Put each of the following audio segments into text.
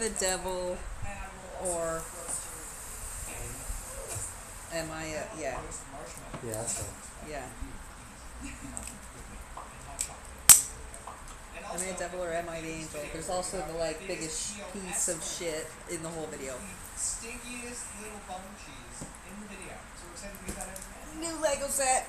the devil or am I a, yeah. Yeah, that's it. Yeah. Am I a devil or am I the angel? There's also the like biggest piece of shit in the whole video. Stinkiest little bum cheese in the video. So we're excited to get that in. New Lego set.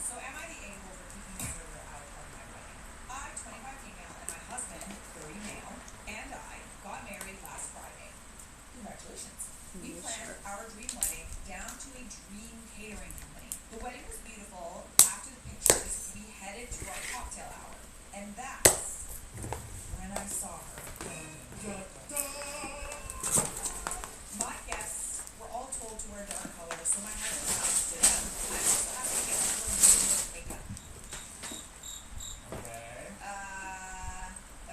So am I the angel for kicking the server out of my wedding? I, 25 female, and my husband, 30 male, and I got married last Friday. Congratulations. We planned our dream wedding down to a dream catering company. The wedding was beautiful. After the pictures, we headed to our cocktail hour. And that's when I saw her. My guests were all told to wear dark colors, so my husband and I stood up. I also have to get a little makeup. Okay.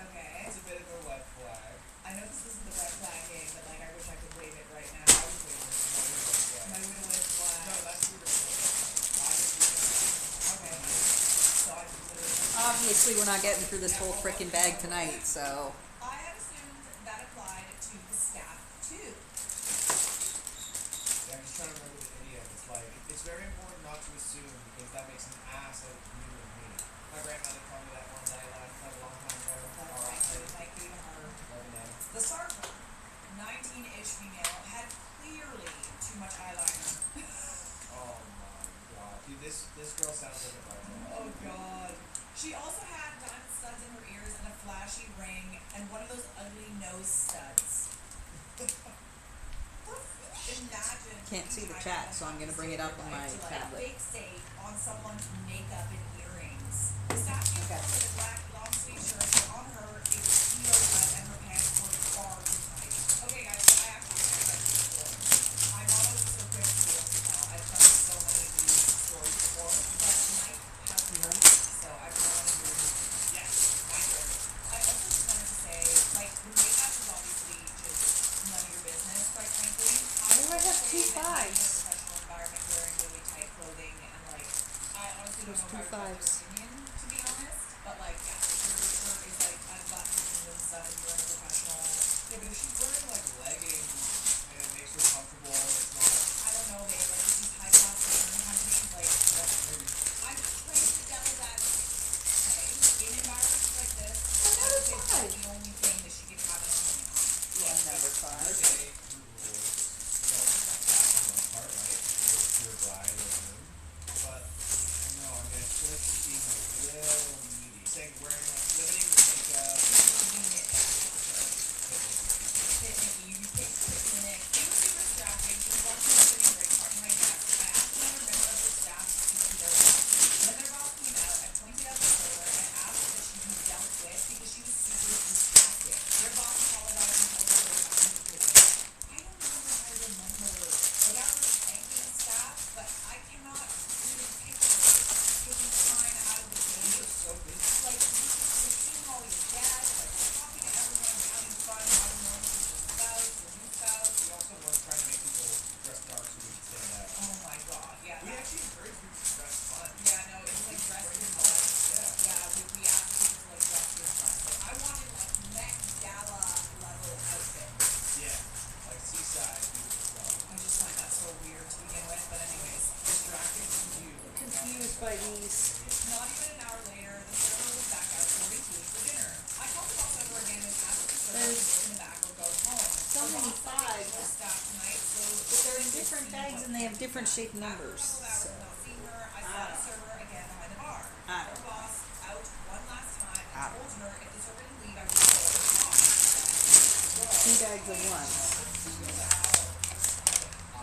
Okay. It's a bit of a red flag. I know this isn't the red flag game, but like I wish I could wave it right now. I was waiting for it. My widow is flag. No, that's your Okay. So I just literally. Obviously, we're not getting through this whole frickin' bag tonight, so. I had assumed that applied to the staff too. Yeah, I'm just trying to remember the idiom. It's like, it's very important not to assume because that makes an ass out of you and me. My grandmother told me that one day, like a long time ago. Like you to her. Lebanon. The server, 19-ish female, had clearly too much eyeliner. Oh my god. Dude, this girl sounds like a bartender. Oh god. She also had diamond studs in her ears and a flashy ring and one of those ugly nose studs. Imagine. Can't see the chat, so I'm gonna bring it up on my tablet. Fake sake on someone's makeup and earrings. The staff uniform with a black long sleeve shirt, but on her it was keto cut and her pants were far too tight. Okay guys, so I actually have read this before. My mama was so quick to be able to tell. I've done so many of these stories before, but Mike hasn't heard it, so I just wanted to hear. Yes, my turn. I also just wanted to say, like, the makeup is obviously just none of your business, quite frankly. Why do I have two fives? Professional environment wearing really tight clothing and like, I honestly don't There's know two if I would fives. have your opinion, to be honest. But like, yeah, if your shirt is like unbuttoned and stuff and you're in a professional. Yeah, but if she's wearing like leggings and it makes her comfortable, it's not. I don't know, babe, like these high class catering companies, like, I'm playing the devil's advocate. Okay, in environments like this, I would say that's the only thing that she could have an opinion on. Yeah, never five. Your day, your rules, for the most part, right? You're a bride or a groom. But, no, I mean, I feel like she's being a little needy. Saying wearing, like, limiting your makeup. You pick the neck. It was super distracting. She was watching a really great part in my desk. I asked another member of the staff to speak to their boss. When their boss came out, I pointed out the server and asked that she be dealt with because she was super distracted. Their boss apologized and told her they were talking to people. I don't know if I remember. Like, I remember thanking staff, but I cannot really picture taking time out of the day. You're so busy. Like, you're seeing all your guests, like, talking to everyone, having fun, having moments with your spouse, your new spouse. We also weren't trying to make people dress dark so we could stand out. Oh my god, yeah. We actually encourage people to dress fun. Yeah, no, it was like dressed in fun. Yeah. Yeah, we asked people to like dress in fun. Like, I wanted like Met Gala level outfits. Yeah. Like seaside, beautiful stuff. I just find that so weird to begin with, but anyways, Distracting from you. Confused by these. not even an hour later, the server was back out pouring tea for dinner. I called the boss over again and asked if the server There's could work in the back or go home. so The many boss said they fives. were staff tonight, so But they're in different bags and they have different shaped numbers. After a couple hours So. of not seeing her, I saw the server again behind the bar. I Her don't boss out one last time I and told her if the server didn't leave, I would call her boss. Two bags of one.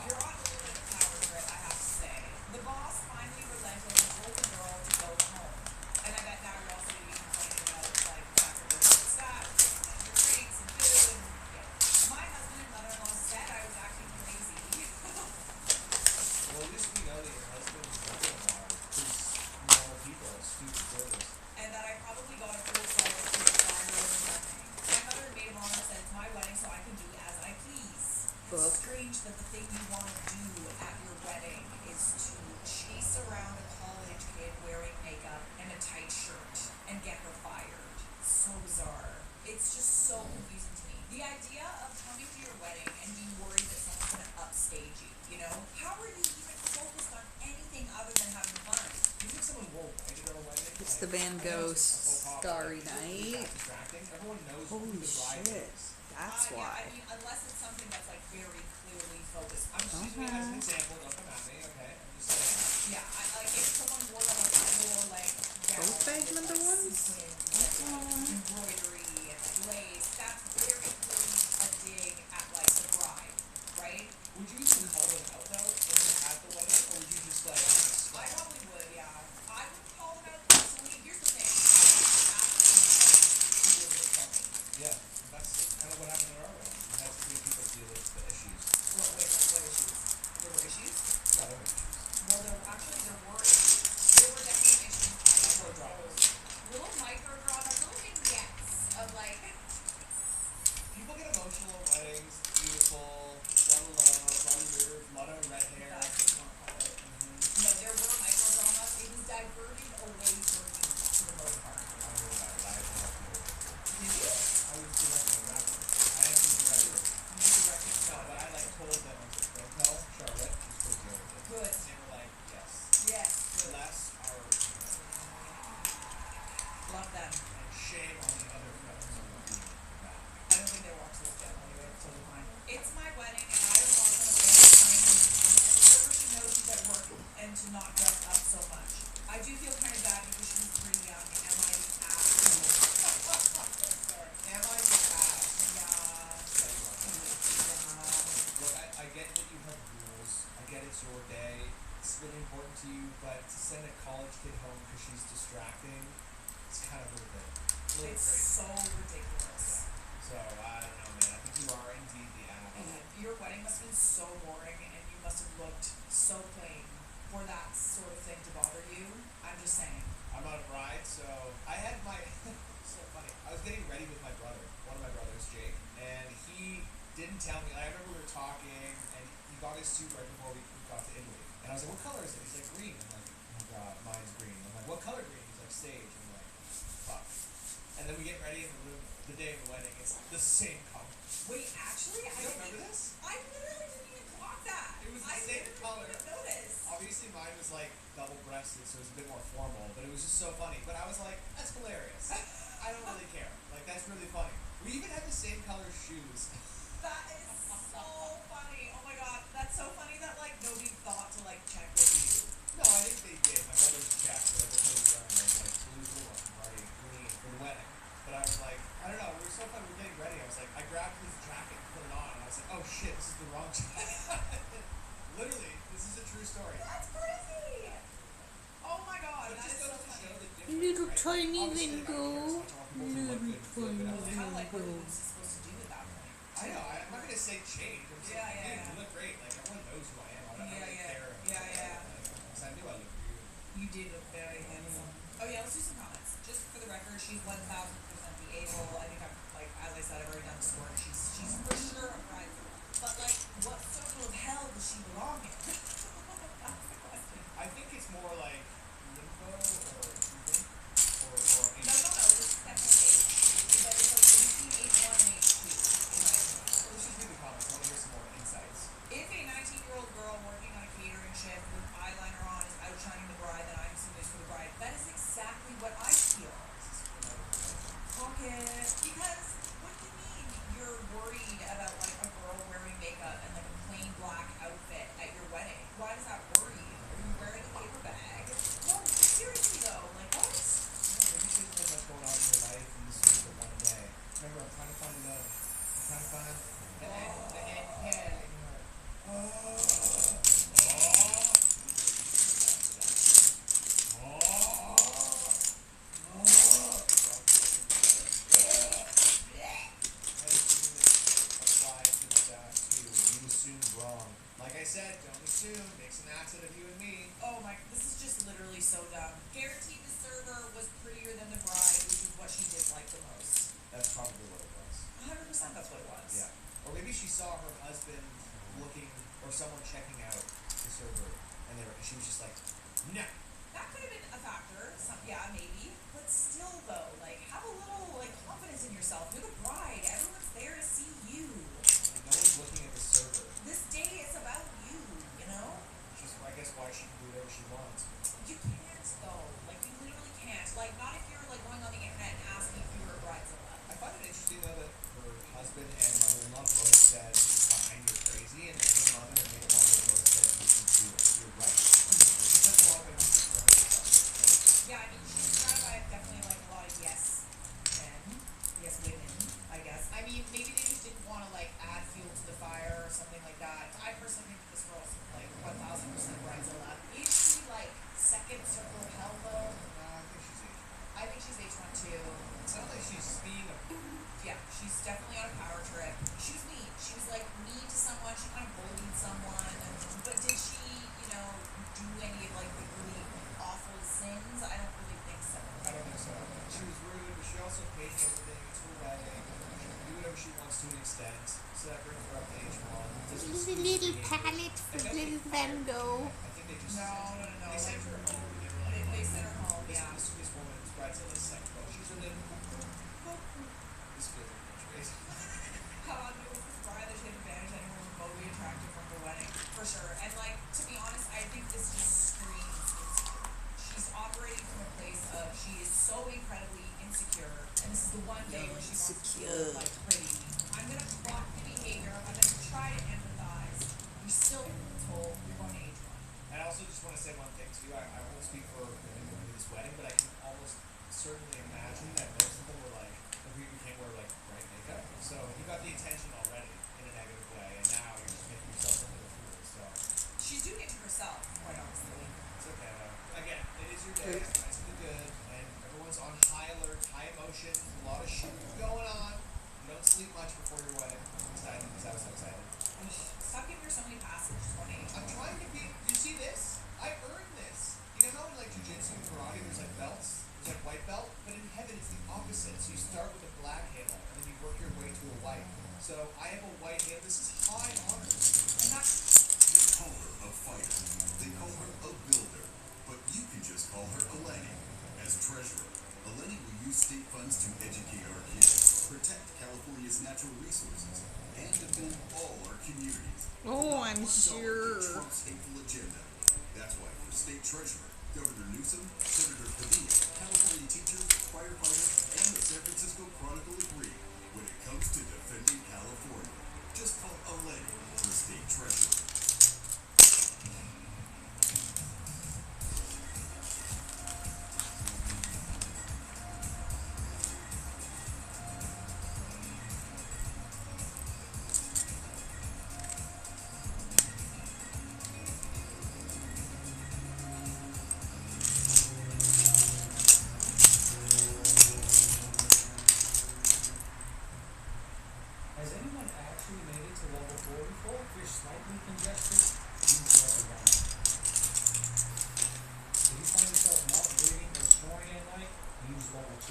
You're on a little bit of a power trip, I have to say. The boss finally relented and told the girl to go home. And I bet now you're also going to be complaining about like the fact that there's no staff, and your drinks and food and yeah. My husband and mother-in-law said I was acting crazy. Well, at least we know that your husband and mother-in-law are pretty normal people, stupid girls. And that I probably got a full service to the fire over nothing. My mother and maid of honor said it's my wedding so I can do as I please. Book. It's strange that the thing you want to do at your wedding is to chase around a college kid wearing makeup and a tight shirt and get her fired. So bizarre. It's just so confusing to me. The idea of coming to your wedding and being worried that someone's gonna upstage you, you know? How are you even focused on anything other than having fun? Do you think someone wore white at our wedding? It's Like, the Van I know Gogh it's a faux pas, but, Starry like, Night. it's distracting. Everyone knows who Holy the bride shit. is. That's Yeah, why. I mean, unless it's something that's like very clearly focused. I'm just using it as an example. Don't come at me, okay? I'm just saying. Yeah, like if someone wore like a full like gown Both bag with, number like, ones? sequins and like, embroidery and like lace, that's very clearly a dig at like the bride, right? Would you even call them out though at the wedding, or would you just like? I probably would, yeah. I would call them out personally. Here's the thing. I would absolutely deal with something. Yeah, that's kind of what happened at our wedding. We had three people deal with the issues. What issues? There were issues? No, there were issues. Well, there were issues. There were definitely issues. Micro dramas. Little micro dramas, little vignettes of like. People get emotional at weddings. Beautiful, a lot of love, a lot of nerve, a lot of red hair. That's what you want to call it. No, there were micro dramas. It was diverted away from me for the most part. I heard about it. I had to help people. Did you? I was directing that. I am the director. You directed No, but I like told them, I was like, don't tell Charlotte, she's supposed to deal with it. Good. And they were like, yes. Yes. Good. Less our Love them. and shame on the other friends who would be bad. I don't think they watch this show anyway. It's totally fine. It's my wedding, and I am not gonna spend time with you. And the server should know she's at work and to not dress up so much. I do feel kind of bad because she was pretty young. Am I the ass? Sorry. Am I the ass? Yeah. Yeah, you are. Yeah. Look, I get that you have rules. I get it's your day. It's really important to you, but to send a college kid home because she's distracting, it's kind of a little bit It's crazy. so ridiculous. So, I don't know, man. I think you are indeed the ass. Your wedding must have been so boring, and you must have looked so plain for that sort of thing to bother you. I'm just saying. I'm not a bride, so I had my so funny. I was getting ready with my brother, one of my brothers, Jake, and he didn't tell me. I remember we were talking, and he got his suit right before we got to Italy. And I was like, "What color is it?" He's like, "Green." I'm like, "Oh God, mine's green." I'm like, "What color green?" He's like, "Sage." I'm like, "Fuck." And then we get ready in the room the day of the wedding. It's the same color. Wait, actually, I You don't remember this? I literally didn't even clock that. It was the I same literally color. didn't notice. Obviously, mine was like double-breasted, so it was a bit more formal. But it was just so funny. But I was like, "That's hilarious." I don't really care. Like, that's really funny. We even had the same color shoes. That is so funny. Oh my god, that's so funny that like nobody thought to like check with you. No, I think they did. My brother's checked. Like, what color was wearing? I was like, blue, blue, party, green for the wedding. But I was like, I don't know. We were so fun. We were getting ready. I was like, I grabbed his jacket and put it on, and I was like, oh shit, this is the wrong jacket. Literally, this is a true story. That's crazy. Oh my god, But that just is so goes to funny. show the difference, Little right? tiny Obviously, Van like, I don't care so Gogh. much. I want people to look good and feel good. Little It's kind of like what Van it was supposed to do at that point. I know. I'm not gonna say change. I'm saying, Yeah, yeah, dude, yeah. you look great. Like everyone knows who I am. I don't Yeah, really yeah. care. Yeah, yeah. Because I knew I looked good. You did look very handsome. Oh yeah, let's do some comments. Just for the record, she's 1000% the able. I think I'm like, as I said, I've already done the score. She's for sure a prize. But like, what circle of hell does she belong in? That's the question. I think it's more like limbo or something. Or No, this is definitely H. But it's like between H1 and H2, in my opinion. let's just read the comments. I want to hear some more insights. If a 19-year-old girl working on a catering shift with eyeliner on is outshining the bride, then I'm assuming it's for the bride. That is exactly what I feel. Pocket. Because what do you mean you're worried about like a girl wearing makeup and like a plain black outfit at your wedding? Why does that worry you? Are you wearing a paper bag? No, seriously though, like what? Maybe she doesn't have much going on in her life and this is for one day. Remember, I'm trying to find love. I'm trying to find the end head in her. Like I said, don't assume. Makes an asset of you and me. Oh my, this is just literally so dumb. Guaranteed the server was prettier than the bride, which is what she disliked the most. That's probably what it was. 100% that's what it was. Yeah. Or maybe she saw her husband looking, or someone checking out the server, and she was just like, no. That could have been a factor. Yeah, maybe. But still, though, like, have a little, like, confidence in yourself. You're the bride. Everyone's there to see you. And no one's looking at the server. This day is about you, you know? Which is, I guess, why she can do whatever she wants. You can't, though. Like, you literally can't. Like, not if you're, like, going on the internet and asking if you were a bridezilla. I find it interesting, though, that her husband and mother-in-law both said, fine, you're crazy, and her mother and her mother both said, you can do it, you're right. She took a lot of emphasis for herself. Yeah, I mean, she's surrounded by definitely, like, a lot of yes men. Yes women, I guess. I mean, maybe they just didn't want to, like, add fuel to the fire or something like that. I personally think that this girl's, like, 1,000% bridezilla. Is she, like, second circle of hell, though? I think she's H1. I think she's H1 too. It sounds like she's being a... Yeah, she's definitely on a power trip. She was mean. She was, like, mean to someone. She kind of bullied someone. But did she, you know, do any of, like, the really awful sins? I don't really think so. I don't think so. She was rude, but she also paid for everything. It's her wedding. She can do whatever she wants to an extent. So that brings her up to H1. There's a little palette for little Van Gogh. I think they just... No. They sent her home. And they were like, They sent her home, yeah. This woman is bridezilla second. Well, she's a little... This feels like a crazy. There was this bride that she had advantage anyone remotely attractive from her wedding, for sure. And, like, to be honest, I think this just screams insecure. She's operating from a place of she is so incredibly insecure, and this is the one day where she wants to feel, like, pretty. I'm gonna clock the behavior. I'm gonna try to empathize. You're still told you're going to H1. And I also just want to say one thing too. I won't speak for women going to this wedding, but I can almost certainly imagine that most of them were like, we can't wear like bright makeup. So you got the attention already in a negative way, and now you're just making yourself into a fool. So She's doing it to herself, quite honestly. it's okay though. Again, it is your day. It's nice to be good, and everyone's on high alert, high emotion, a lot of shit going on. You don't sleep much before your wedding. I'm excited because I was so excited. Stop giving her so many passes. Just going to H1. I'm trying to be. You see this? I earned this. You know how in like jiu-jitsu and karate, there's like belts. There's like white belt, but in heaven it's the opposite. So you start with a black handle, and then you work your way to a white. So I have a white handle. This is high honor. And that's They call her a fighter. They call her a builder. But you can just call her Eleni. As treasurer, Eleni will use state funds to educate our kids, protect California's natural resources, and defend all our communities. Oh, I'm $1 sure. to Trump's hateful agenda. That's why for state treasurer, Governor Newsom, Senator Padilla, California teachers, firefighters, and the San Francisco Chronicle agree. When it comes to defending California, just call Eleni for state treasurer. Has anyone actually made it to level 4 before? If you're slightly congested, use level 1. If you find yourself not breathing or snoring at night, use level 2.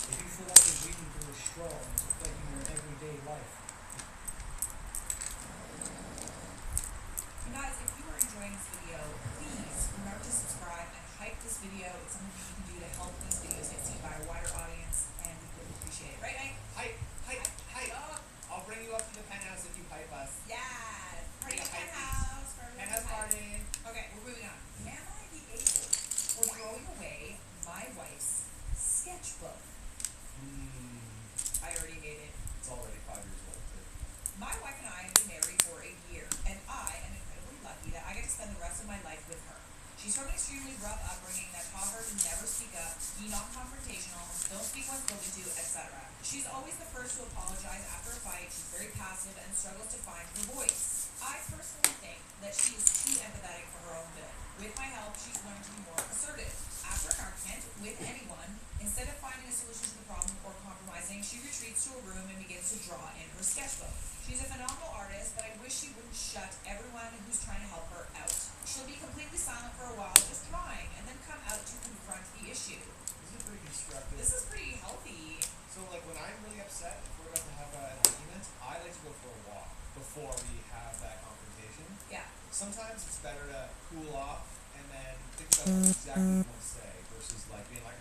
If you feel like you're breathing through a straw and it's affecting your everyday life, And guys, if you are enjoying this video, please remember to subscribe and hype this video. It's something that you can do to help these videos get seen by a wider audience, and we really appreciate it. Right, Mike? Hype up. I'll bring you up to the penthouse if you hype us. Yes! Party Yeah, at hype penthouse for everyone Penthouse to hype. party. Okay, we're moving on. Am I the able for throwing away my wife's sketchbook? I already hate it. It's already 5 years old too. My wife and I have been married for a year, and I am incredibly lucky that I get to spend the rest of my life with her. She's from an extremely rough upbringing that taught her to never speak up, be non-confrontational, don't speak when spoken to, etc. She's always the first to apologize after a fight. She's very passive and struggles to find her voice. I personally think that she is too empathetic for her own good. With my help, she's learned to be more assertive. After an argument with anyone, instead of finding a solution to the problem or compromising, she retreats to a room and begins to draw in her sketchbook. She's a phenomenal artist, but I wish she wouldn't shut everyone who's trying to help her out. She'll be completely silent for a while, just drawing, and then come out to confront the issue. This is pretty constructive. This is pretty healthy. So like when I'm really upset, if we're about to have an argument, I like to go for a walk before we have that confrontation. Yeah. sometimes it's better to cool off and then think about what exactly you want to say versus like being like,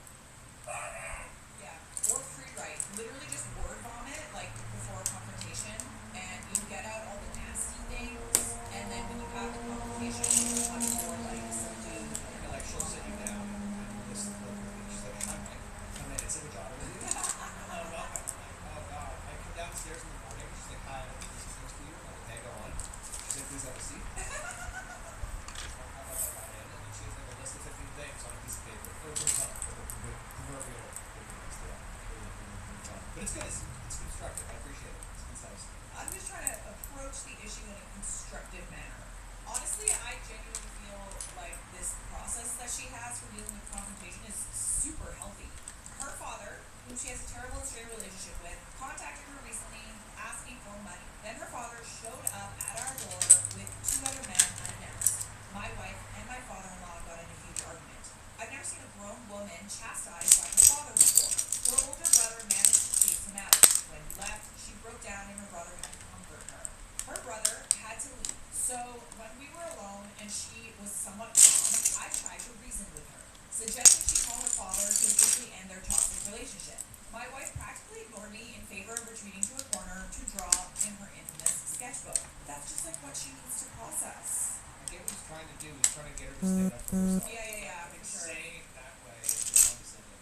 Yeah. Or free write. Literally just word vomit, like before a confrontation, and you'll get out all the nasty things, and then when you have the confrontation, it's much more like subdued. and like she'll sit you down and listen real quickly. She's like, hi Mike. And then it's like a job interview. Hello, welcome. I'm like, oh god. I come downstairs in the morning. She's like, hi, I have this things for you. I'm like, okay, go on. She's like, please have a seat. How about I got in? And then she has like a list of 15 things on a piece of paper. It was tough, but the proverbial things there. But it's good. It's constructive. I appreciate it. It's concise. I'm just trying to approach the issue in a constructive manner. Honestly, I genuinely feel like this process that she has for dealing with confrontation is super healthy. Her father, whom she has a terrible and strained relationship with, contacted her recently asking for money. Then her father showed up at our door with two other men unannounced. My wife and my father-in-law got in a huge argument. I've never seen a grown woman chastised by her father before. Her older brother managed to chase him out. When he left, she broke down and her brother had to comfort her. Her brother had to leave. So when we were alone and she was somewhat calm, I tried to reason with her, suggesting she call her father to officially end their toxic relationship. My wife practically ignored me in favor of retreating to a corner to draw in her infamous sketchbook. That's just like what she needs to process. I get what he's trying to do. He's trying to get her to stand up for herself. Yeah, for sure. Saying it that way is condescending.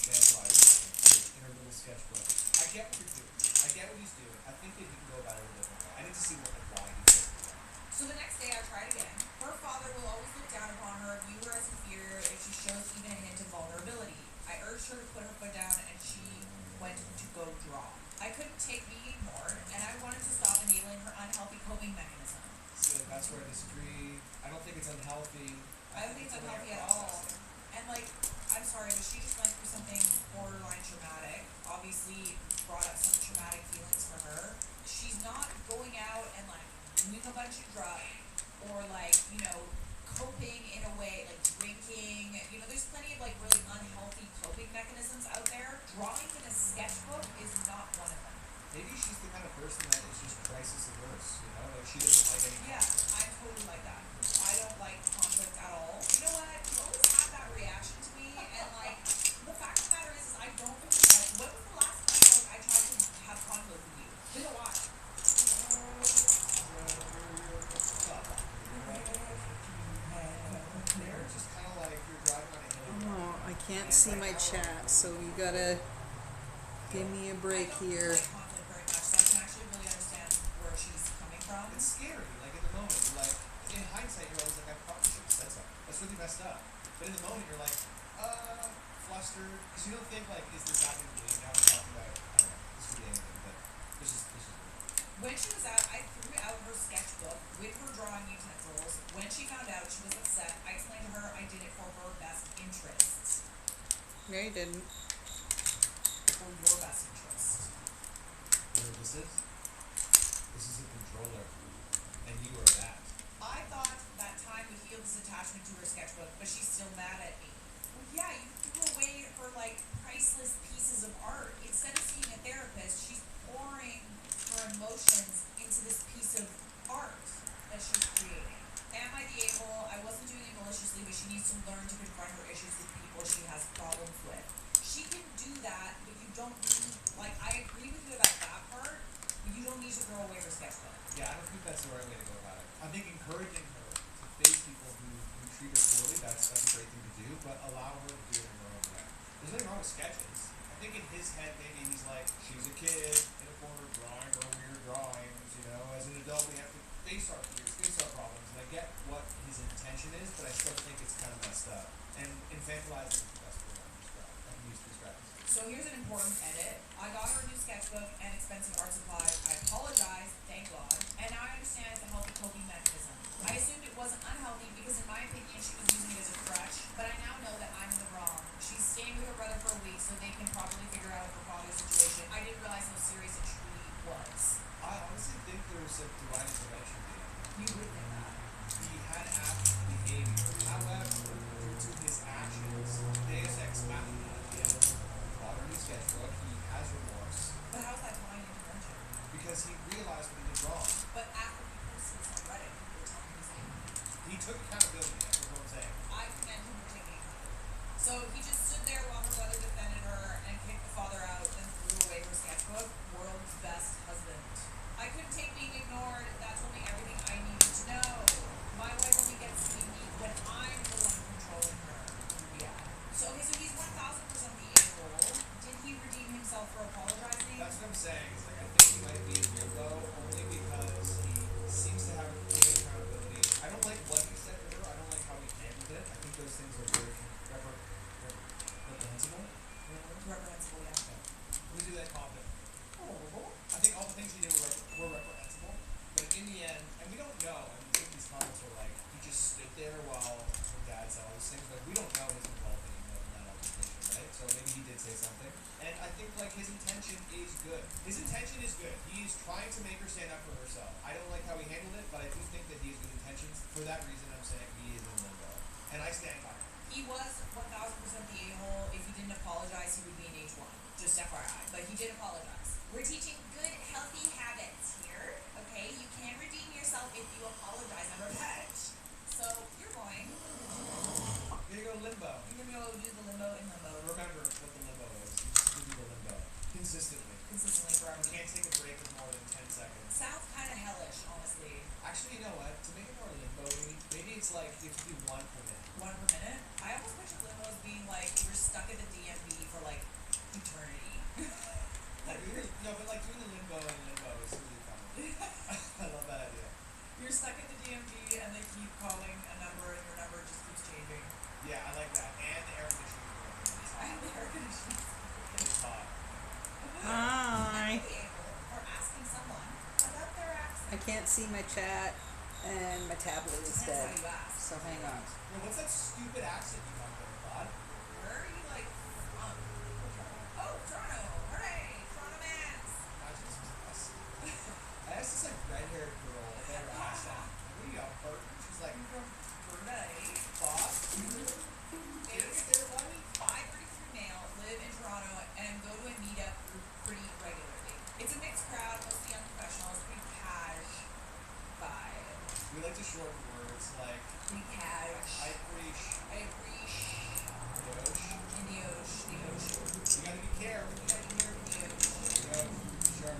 Evangelizing in her little sketchbook. I get what you're doing. I get what he's doing. I think that he can go about it a different way. I need to see what like why he's doing it. So the next day I tried again. Her father will always look down upon her, view her as inferior if she shows even a hint of vulnerability. I urged her to put her foot down and she went to go draw. I couldn't take being ignored and I wanted to stop enabling her unhealthy coping mechanism. So that's where I disagree. I don't think it's unhealthy. I don't think it's a way of unhealthy at all. processing. And like, I'm sorry, but she just went through something borderline traumatic. Obviously brought up some traumatic feelings for her. She's not going out and like doing a bunch of drugs or like, you know, coping in a way like drinking. You know, there's plenty of like really unhealthy coping mechanisms out there. Drawing in a sketchbook is not one of them. Maybe she's the kind of person that is just crisis averse, you know? Like she doesn't like any Yeah, I'm totally like that. I don't like conflict at all. You know what? You always have that reaction to me, and like the fact of the matter is I don't like. When was the last time like I tried to have conflict with you? It's been a while. They're just kind of like you're driving on a hill. Oh, I can't see my chat, so you gotta give me a break I don't here. like conflict very much, so I can actually really understand where she's coming from. It's scary. Like in the moment, you're like, in hindsight, you're always like, I probably should have said something. That's really messed up. But in the moment, you're like, flustered, because you don't think like, is this happening to me? Now we're talking about, I don't know, this could be anything, but this is When she was out, I threw out her sketchbook with her drawing utensils. When she found out, she was upset. I explained to her I did it for her best interests. No, you didn't. For your best interest. You know what this is? This is a controller. And you are that. I thought that time would heal this attachment to her sketchbook, but she's still mad at me. Well, yeah, you threw away her, like, priceless pieces of art. Instead of seeing a therapist, she's pouring her emotions into this piece of art that she's creating. Am I the a-hole? I wasn't doing it maliciously, but she needs to learn to confront her issues with people she has problems with. She can do that, but you don't need, like, I agree with you about that part, but you don't need to throw away her sketchbook. Yeah, I don't think that's the right way to go about it. I think encouraging her to face people who treat her poorly, that's a great thing to do, but allow her to do it in her own way. There's nothing wrong with sketches. I think in his head, maybe he's like, she's a kid in a corner drawing her weird drawings, you know, as an adult we have to face our fears, face our problems, and I get what his intention is, but I still think it's kind of messed up. And infantilizing is the best word I can use to describe it. So here's an important edit. I got her a new sketchbook and expensive art supplies. I apologize, thank God. And now I understand it's a healthy coping mechanism. I assumed it wasn't unhealthy because in my opinion she was using it as a crutch, but I now know that I'm in the wrong. She's staying with her brother for a week so they can properly figure out her father's situation. I didn't realize how serious it truly was. I honestly think there was a divine intervention there. You would think that. He had absent behavior. However, due to his actions, Deus Ex Machina at the end, bought her new sketchbook, he has remorse, But how's that divine intervention? because he realized what he did wrong. But after he posted this on Reddit, people were telling him he's angry. saying is like I think he might be in limbo only because he seems to have taken accountability. I don't like what he said to her. I don't like how he handled it. I think those things are very reprehensible. Reprehensible, yeah. Yeah. Let me do that confident. Oh. I think all the things he did were reprehensible, but in the end, and we don't know. I mean, I think these comments are like he just stood there while her dad said all these things, but we don't know his involvement in that altercation, right? So maybe he did say something, and I think like his intention is good. His intention is good. He's trying to make her stand up for herself. I don't like how he handled it, but I do think that he has good intentions. For that reason, I'm saying he is in limbo, and I stand by him. He was 1000% the a-hole. If he didn't apologize, he would be an H1. Just FYI. But he did apologize. We're teaching good, healthy habits here. Okay? You can redeem yourself if you apologize and repent. So, you're going. You're gonna go limbo. You're going to go do the limbo in limbo. Remember what the limbo is. You just do the limbo. Consistently. Consistently forever. You can't take a break of more than 10 seconds. Sounds kind of hellish, honestly. Actually, you know what? To make it more limbo-y, maybe it's like you have to do one per minute. 1 per minute? I almost picture limbo as being like you're stuck at the DMV for like eternity. Like, no, but like doing the limbo and limbo is really fun. I love that idea. You're stuck at the DMV and they keep calling a number and your number just keeps changing. Yeah, I like that. And the air conditioning is working. And the air conditioning. It's hot. Hi. Or asking someone about their accent. I can't see my chat, and my tablet is Depends dead. how you ask. So hang on. Well, what's that stupid accent you have there, Todd? Where are you like from? Oh, Toronto. Hooray. Toronto mans. Imagine this was us. I asked this like red-haired girl about her accent. Like, what are you, Alberta? She's like, I'm from Brunei. Bob? Age 533 male, live in Toronto, and go to a meetup group pretty regularly. It's a mixed crowd, mostly young professionals, pretty cash vibe. We like to shorten words like Pretty cash. I appreciate I appreciate Yosh. in the ocean. The ocean. You gotta be careful. You gotta be here in the ocean. Yosh. Sharp.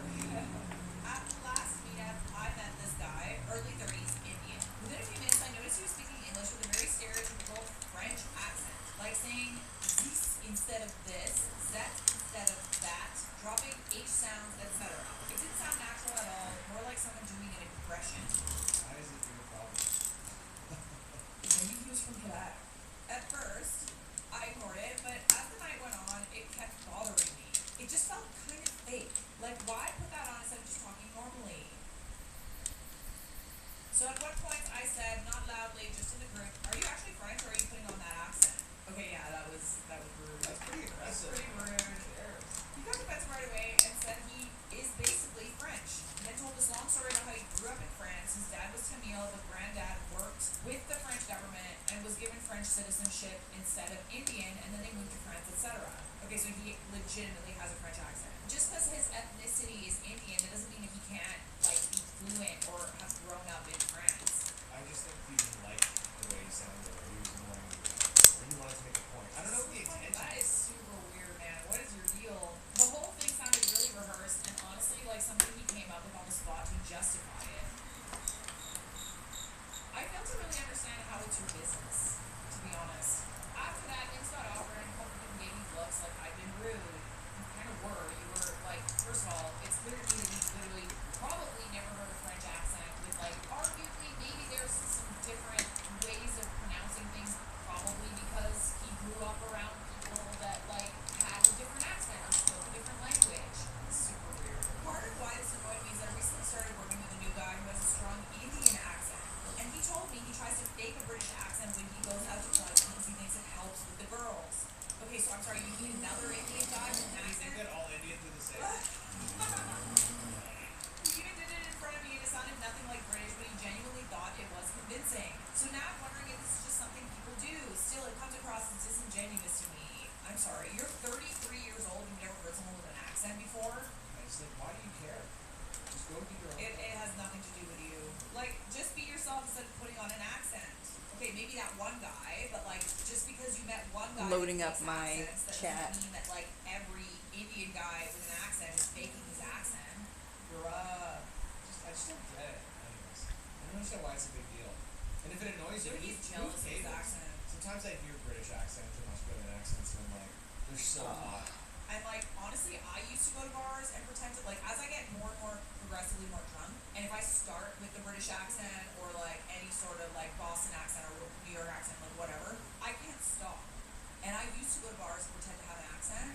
At the last meetup, I met this guy, early 30s, Indian. Within a few minutes, I noticed he was speaking English with a very stereotypical French accent, like saying this instead of this, that instead of that, dropping H sounds, etc. It didn't sound natural at all, more like someone doing an impression. Why is it your problem? Maybe he was from Quebec. At first, I ignored it, but as the night went on, it kept bothering me. It just felt kind of fake. Like, why put that on instead of just talking normally? So at one point, I said, not loudly, just in the group, are you actually French or are you putting on that accent? Okay, yeah, that was rude. That's pretty That's aggressive. pretty rude. He got defensive right away and said he is basically French. Then told this long story about how he grew up in France. His dad was Tamil, but granddad worked with the French government and was given French citizenship instead of Indian, and then they moved to France, etc. Okay, so he legitimately has a French accent. Just because his ethnicity is Indian, it doesn't mean that he can't like be fluent or have grown up in France. I just think he didn't like the way he sounded, or he was annoying, or he wanted to make a point. I don't know what the intention. That is super weird, man. What is your deal? The whole thing sounded really rehearsed and honestly like something he came up with on the spot to justify it. I failed to really understand how it's your business, to be honest. After that, things got awkward and a couple people gave me looks like I'd been rude. You kind of were. You were like, first of all, it's clear to me that you literally probably never heard a French accent with like, arguably, maybe there's some different ways of pronouncing things, probably because he grew up around people that like had a different accent or spoke a different language. Super weird. Part of why this annoyed me is that I recently started working with a new guy who has a strong Indian accent. And he told me he tries to fake a British accent when he goes out to clubs because he thinks it helps with the girls. Okay, so I'm sorry, you need another Indian guy with an Do you think accent? that all Indians are the same? He even did it in front of me and it sounded nothing like British, but he genuinely thought it was convincing. So now I'm wondering if this is just something people do. Still, it comes across as disingenuous to me. I'm sorry, you're 33 years old and you've never heard someone with an accent before? I just like, why do you care? Just go do your own It thing. has nothing to do with you. Like, just be yourself instead of putting on an accent. Okay, maybe that one guy, but like, just because you met one guy Loading that up fakes my accents, that chat. doesn't mean that like every Indian guy with an accent is faking his accent. Bruh. I just don't get it. Anyways, I don't understand why it's a big deal. And if it annoys you, Dude, he's who jealous of his caters? accent. Sometimes I hear British accents and Australian accents, and I'm like, they're so hot. And like, honestly, I used to go to bars bars and pretend to, like, as I get more and more progressively more drunk, and if I start with the British accent or like any sort of like Boston accent or New York accent, like whatever, I can't stop. And I used to go to bars and pretend to have an accent.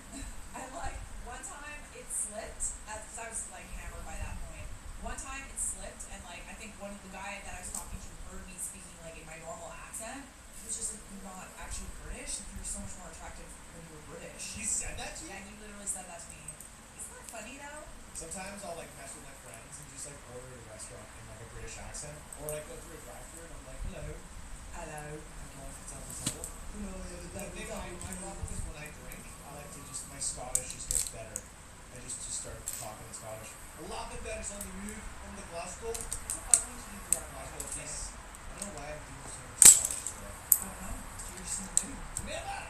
And like one time it slipped, because I was like hammered by that point. One time it slipped, and like I think one of the guy that I was talking to heard me speaking like in my normal accent. He was just like, "You're not actually British. Like, you're so much more attractive when you were British." He said that to you? Yeah, he literally said that to me. Isn't that funny though? Sometimes I'll like mess with my friends and just like order at a restaurant in like a British accent, or like go through a drive-thru and I'm like, hello. Hello. I don't know if it's on the table. The thing my problem is when I drink, I like to just, my Scottish just gets better. I just start talking in Scottish. A lot of better on the move from the Glasgow. I want to do that Glasgow piece. I don't know why I'm doing so much Scottish today. I don't know. You're just in the mood. Never!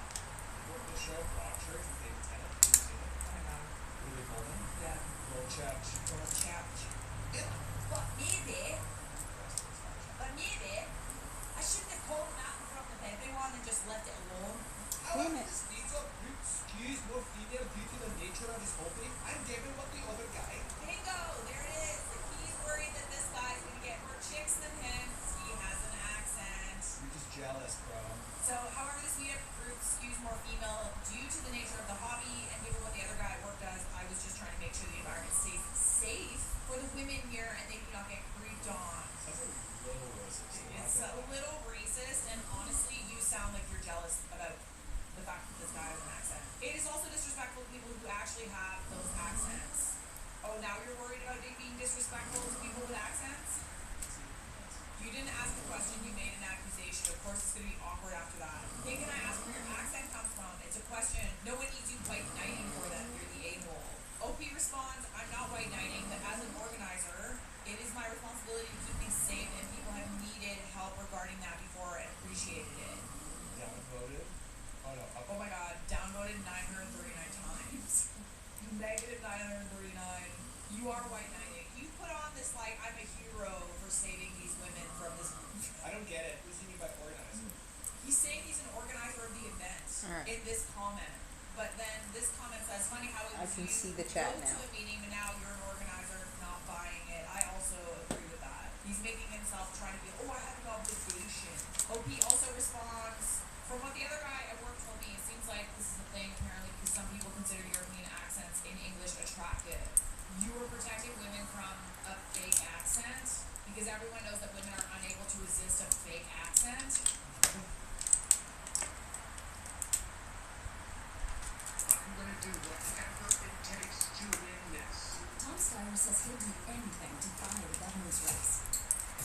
The show R18 with David Tennant. Have you seen it? I know. Really cool. Yeah. Little church. Little chapch. Yeah. But maybe, I shouldn't have called him out in front of everyone and just left it alone. Damn it. This needs a brute skews more female due to the nature of his hobby. I'm giving what the other guy. Bingo! There it is. He's worried that this guy's gonna get more chicks than him because he has an accent. You're just jealous, bro. So, however, this meetup group skews more female due to the nature of the hobby and given what the other guy at work does. I was just trying to make sure the environment stays safe for the women here and they do not get creeped on. That's a little racist. It's a little racist, and honestly, you sound like you're jealous about the fact that this guy has an accent. It is also disrespectful to people who actually have those accents. Oh, now you're worried about it being disrespectful to people with accents? You didn't ask a question, you made an accusation. Of course, it's going to be awkward after that. Hey, can I ask where your accent comes from? It's a question. No one needs you white knighting for them. You're the a-hole. OP responds, I'm not white knighting, but as an organizer, it is my responsibility to keep things safe, and people have needed help regarding that before and appreciated it. Downvoted? Oh no. Oh my god, downvoted 939 times. Negative 939. You are white knighting. You put on this like, I'm a hero for saving these women from this. I don't get it. What does he mean by organizer? He's saying he's an organizer of the event in this comment. But then this comment says, funny how it I was can you see the chat go now. to a meeting, but now you're an organizer not buying it. I also agree with that. He's making himself trying to be, oh, I have an obligation. OP also responds, from what the other guy at work told me, it seems like this is a thing apparently because some people consider European accents in English attractive. You are protecting women from a fake accent because everyone knows that women are unable to resist a fake accent. I'm gonna do whatever it takes to win this. Tom Steyer says he'll do anything to buy the governor's race.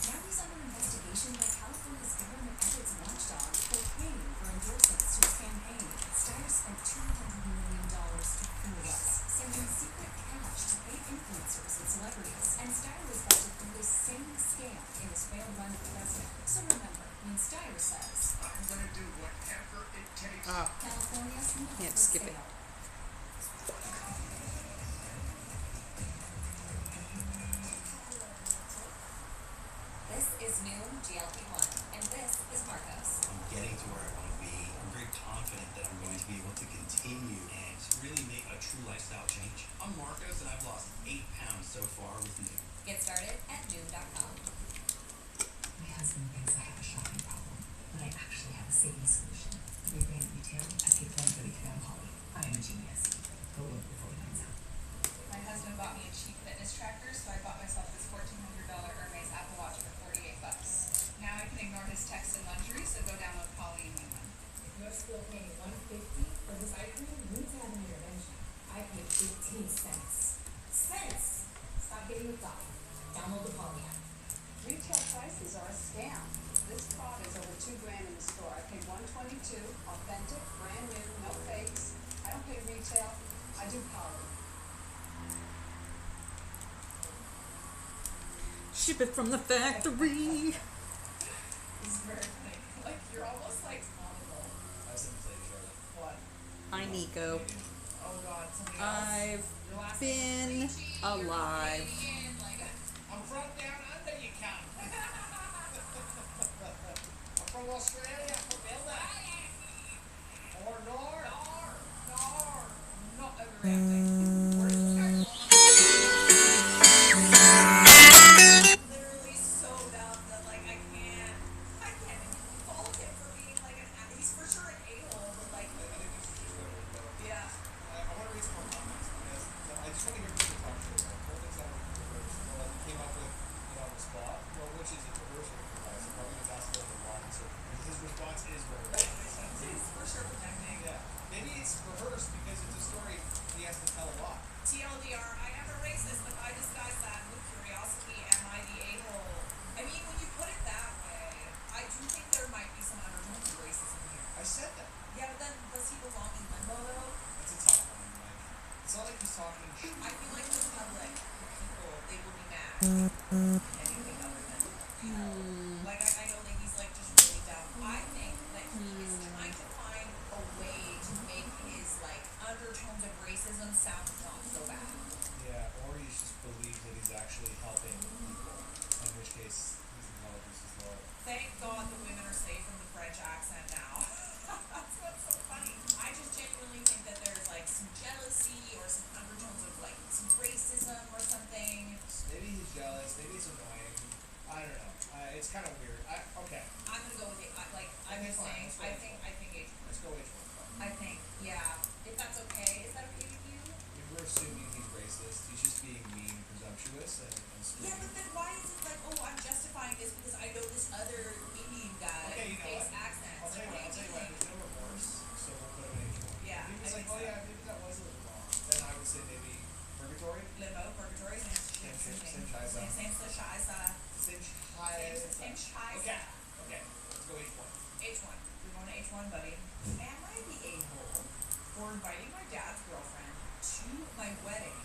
Now he's under investigation by California's government ethics watchdog for paying for endorsements to his campaign. Steyer spent $200 million to fool us, sending secret cash to paid influencers and celebrities. And Steyer was busted for this same scam in his failed run for president. So remember, when Steyer says, I'm gonna do whatever it takes. California's not Can't for skip it. sale. This is new GLP-1, and this is Marcos. I'm getting to where I want to be. I'm very confident that I'm going to be able to continue and really make a true lifestyle change. I'm Marcos, and I've lost 8 pounds so far with Noom. Get started at Noom.com. My husband thinks I have a shopping problem, but I actually have a savings solution. We ran retail, I paid $133 on Polly. I am a genius. Go look before he finds out. My husband bought me a cheap fitness tracker, so I bought myself this $1,400 Hermes Apple Watch for $48. Now I can ignore his texts and luxury, so go download Polly and win one. If you're still paying $150 for this item, you need to have an intervention. I paid 15 cents. Cents! Stop getting the thought. Download the Polly app. Retail prices are a scam. This pod is over $2,000 in the store. I paid $122, authentic, brand new, no fakes. I don't pay retail. I do Poly. Ship it from the factory. This is very funny. Like, you're almost like comical. I was gonna say, Charlotte. What? Hi, Nico. Oh god, somebody else. I've Your last been name's Richie, you're alive. Canadian, like, I'm from down under, you cunt. I'm from Australia, from Melbourne. Or Nor. not overreacting. Where did you guys he's talking shit. I feel like the public, the people, they will be mad anything other than hell. Like I know that he's like just really dumb. I think that he is trying to find a way to make his like undertones of racism sound not so bad. Yeah, or he just believes that he's actually helping people, in which case his intelligence is low. Thank God the women are safe from the French accent now. That's what's so funny. I just genuinely think that there's like some jealousy or some undertones of like some racism or something. Maybe he's jealous, maybe it's annoying. I don't know. It's kind of weird. Okay, I'm gonna go with it. I'm Okay, just fine, saying. let's go I think H1. let's go H1. I think, yeah. If that's okay, is that okay with you? If we're assuming he's racist, he's just being mean and presumptuous and Yeah, screwing. but then why is it like, oh, I'm justifying this because I know this other Indian guy Okay, you know fakes what? accents. I'll tell you what, there's no remorse, so we'll put him in H1. Yeah, If he was I like, think oh so. yeah, maybe that was a little wrong, then I would say maybe purgatory? Limbo, purgatory, same Scheiße. Same Scheiße. Same Scheiße. Same Scheiße. Okay, let's go H1. H1. You're going to H1, buddy. Am I the a-hole for inviting my dad's girlfriend to my wedding,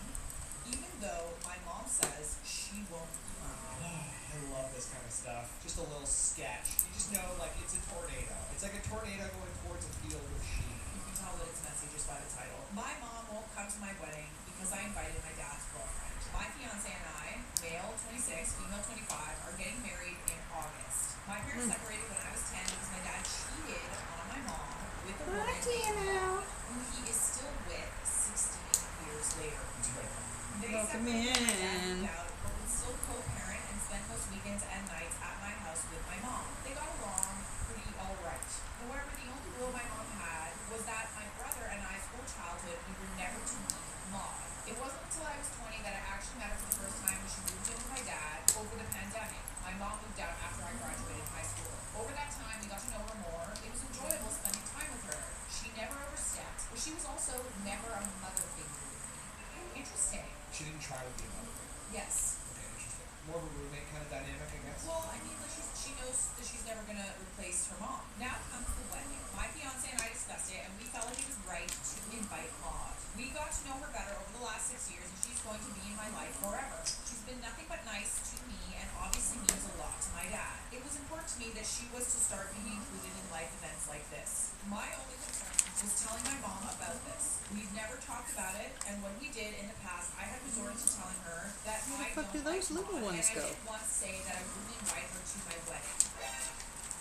even though my mom says she won't come? I love this kind of stuff. Just a little sketch. You just know, like, it's a tornado. It's like a tornado going towards a field of sheep. You can tell that it's messy just by the title. My mom won't come to my wedding because I invited my dad's girlfriend. My fiance and I, male 26, female 25, are getting married in August. My parents separated when I was 10 because my dad cheated on my mom with a woman who he is still with 16 years later. They Welcome separated when my dad in. moved out, but would still co-parent and spend most weekends and nights at my house with my mom. They got along pretty alright. However, the only rule my mom had was that my brother and I's whole childhood we were never to meet Maud. It wasn't until I was 20 that I actually met her for the first time when she moved in with my dad over the pandemic. My mom moved out after I graduated high school. Over that time, we got to know her more. It was enjoyable spending time with her. She never overstepped, but she was also never a mother figure with me. Interesting. She didn't try to be a mother. Yes. Okay, interesting. More of a roommate kind of dynamic, I guess. Well, I mean, like she knows that she's never gonna replace her mom. Now comes the wedding. My fiance and I discussed it, and we felt like it was right to invite Maud. We got to know her better over the last 6 years, and she's going to be in my life forever. She's been nothing but nice to me, and obviously means a lot to my dad. It was important to me that she was to start being included in life events like this. My only concern was telling my mom about this. We've never talked about it, and when we did in the past, I had resorted to telling her that Where the I fuck do don't those like little Maud, ones and go? I did once say that I wouldn't invite her to my wedding.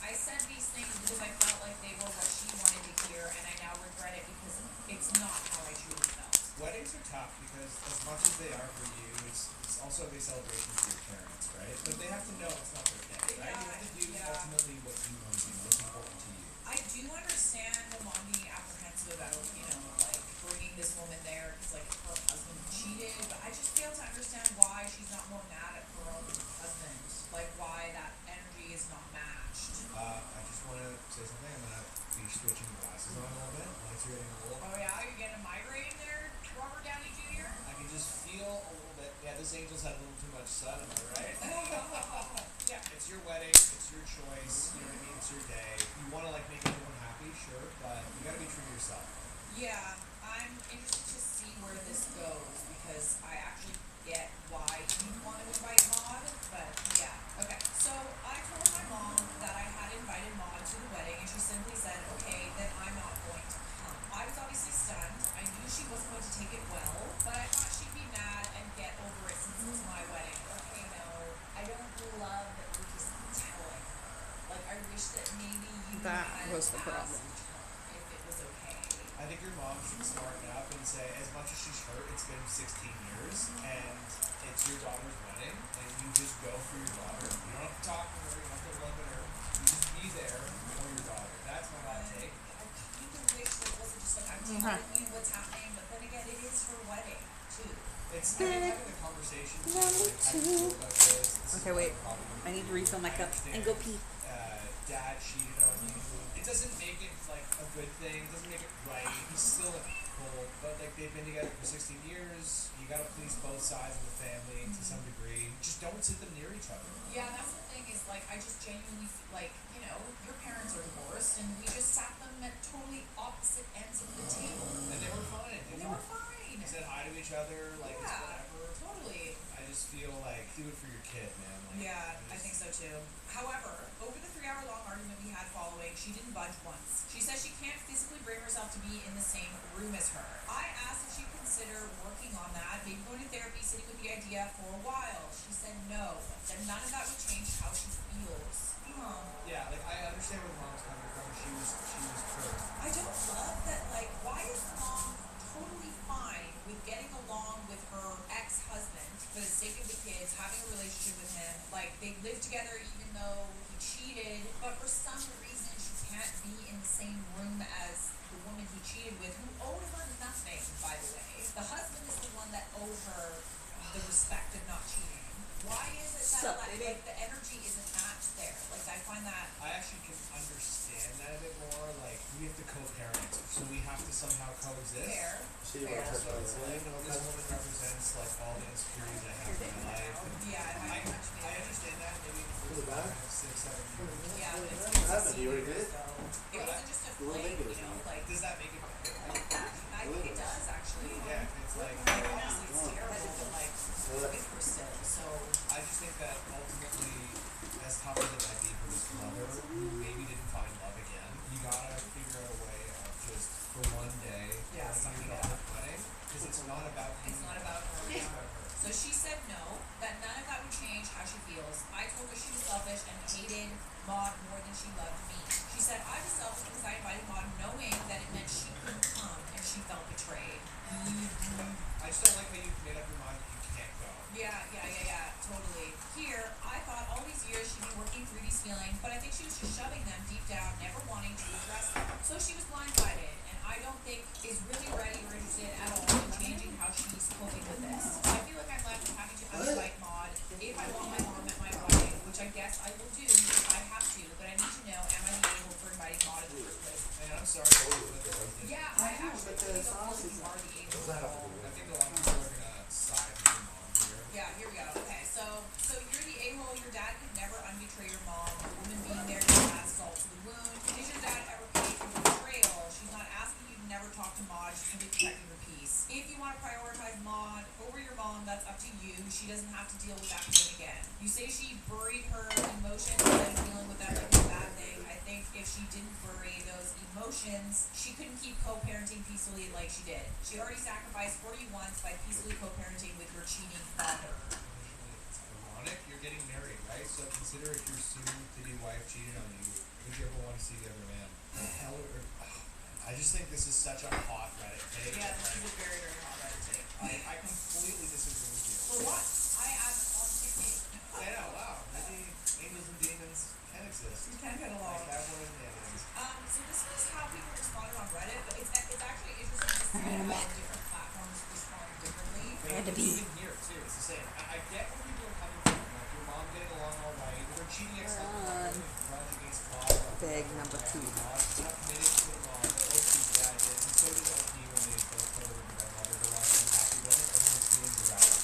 I said these things because I felt like they were what she wanted to hear, and I now regret it because it's not how I truly felt. Weddings are tough because as much as they are for you, it's also a big celebration for your parents, right? But they have to know it's not their day, right? You have to do ultimately what you want to do, what's important to you. I do understand the mom being apprehensive about, like bringing this woman there because like her husband cheated, but I just fail to understand why she's not more mad at her own husband. Like why that energy is not matched. I just want to say something. I'm going to be switching glasses on a little bit. Lights are getting a little. Oh yeah, you're getting a migraine there, Robert Downey Jr.? I can just feel a little bit. Yeah, this angel's had a little too much sun, am I right? Yeah, it's your wedding, it's your choice, you know what I mean? It's your day. You want to like make everyone happy, sure, but you got to be true to yourself. Yeah, I'm interested to see where this goes because I actually get why you want to invite Maud, but yeah. Okay, so I told my mom that I had invited Maud to the wedding and she simply said, okay, then I'm not going to come. I was obviously stunned. I knew she wasn't going to take it well, but I thought she'd be mad and get over it since it's my wedding. Okay, no, I don't love that we're just telling her. Like, I wish that maybe you That had was the problem. asked her if it was okay. I think your mom should smarten up and say, as much as she's hurt, it's been 16 years, and it's your daughter's wedding, and you just go for your daughter. You don't have to talk to her, you don't have to love her. You just be there for your daughter. That's my hot take. I kind of wish that it wasn't just like I'm telling you what's happening, but then again, it is her wedding too. It's I think having the conversation. Like, how do you feel about this? This Okay, is wait. my problem. I need to refill my cup understand, and go pee. Dad cheated on you. It doesn't make it like a good thing. It doesn't make it right. He's still a couple, but like they've been together for 16 years. You gotta please both sides of the family to some degree. Just don't sit them near each other. Yeah, that's the thing is like I just genuinely like your parents are divorced and we just sat them at totally opposite ends of the table. And they were fine. And they were fine. fine. said hi to each other, like it's Yeah, whatever. totally. I just feel like do it for your kid, man. Like, Yeah, I think so too. However, over the 3-hour-long argument we had following, she didn't budge once. She says she can't physically bring herself to be in the same room as her. I asked if she'd consider working on that, maybe going to therapy, sitting with the idea for a while. She said no, that none of that would change how she feels. Yeah, like I understand where the mom's coming from. She was hurt. I don't love that, like, why is the mom totally fine with getting along with her ex-husband for the sake of the kids, having a relationship with him, like, they live together even though he cheated, but for some reason she can't be in the same room as the woman he cheated with, who owed her nothing, by the way. The husband is the one that owed her the respect of not cheating. Why is it that, like, the energy is attached there? Like, I find that... I actually can understand that a bit more. Like, we have to co-parent, so we have to somehow coexist. Fair. Fair. So it's like, this woman represents like all the insecurities I have in my life. And Yeah, I understand that maybe for the first 6, 7 years. Yeah, but it's What happened? You already did it? It wasn't just a We'll fling, make it you know, like, Does that make it better? I think it does, actually. Yeah, it's like Obviously it's terrible, but like, with her still, so. I just think that ultimately, as tough as it might be for this mother who maybe didn't find love again, you gotta figure out a way of just for one day Yeah, throwing sucking your it daughter up. wedding, because it's not about you. It's not about her. It's about her. So she said no, that none of that would change how she feels. I told her she was selfish and hated Maud more than she loved me. She said I was selfish because I invited Maud knowing that it meant she couldn't come and she felt betrayed. I just don't like how you made up your mind that you can't go. Yeah, totally. Here, I thought all these years she'd be working through these feelings, but I think she was just shoving them deep down, never wanting to address them. So she was blindsided, and I don't think is really ready or interested at all in changing how she's coping with this. I feel like I'm left having to uninvite Maud if I want my mom at my wedding, which I guess I will do if I have to, but I need to know, am I the able for inviting Maud in the first place? And I'm sorry to put everything. Yeah, I actually think you are the able. I think a lot of people are gonna side with your mom here. Yeah, here we go. Okay, so you're the a-hole. Your dad could never unbetray your mom. The woman being there to add salt to the wound. Did your dad ever pay for the betrayal? She's not asking you to never talk to Maud. She's simply protecting her peace. If you want to prioritize Maud over your mom, that's up to you. She doesn't have to deal with that pain again. You say she buried her emotions instead of dealing with them like a bad thing. I think if she didn't bury those emotions, she couldn't keep co-parenting peacefully like she did. She already sacrificed for you once by peacefully co-parenting with your cheating father. It's ironic. You're getting married, right? So consider if your soon-to-be wife cheated on you, would you ever want to see the other man? I just think this is such a hot Reddit take. Yeah, this is a very, very hot Reddit take. I completely disagree with you. For what? I am on TikTok. I know, wow. Maybe angels and demons can exist. We can get along. Like that one and aliens. So this is how people responded on Reddit, but it's actually interesting to see how different platforms respond differently. Had to be. Even here, too, it's the same. I get where people are coming from. Like, your mom getting along all right. Her cheating ex-husband grudge against Bob. Bag number 2. Not committed to the mom, but OP's dad did. And so did LP when they both told her their mother they want to be happy with it. Everyone's feelings are valid.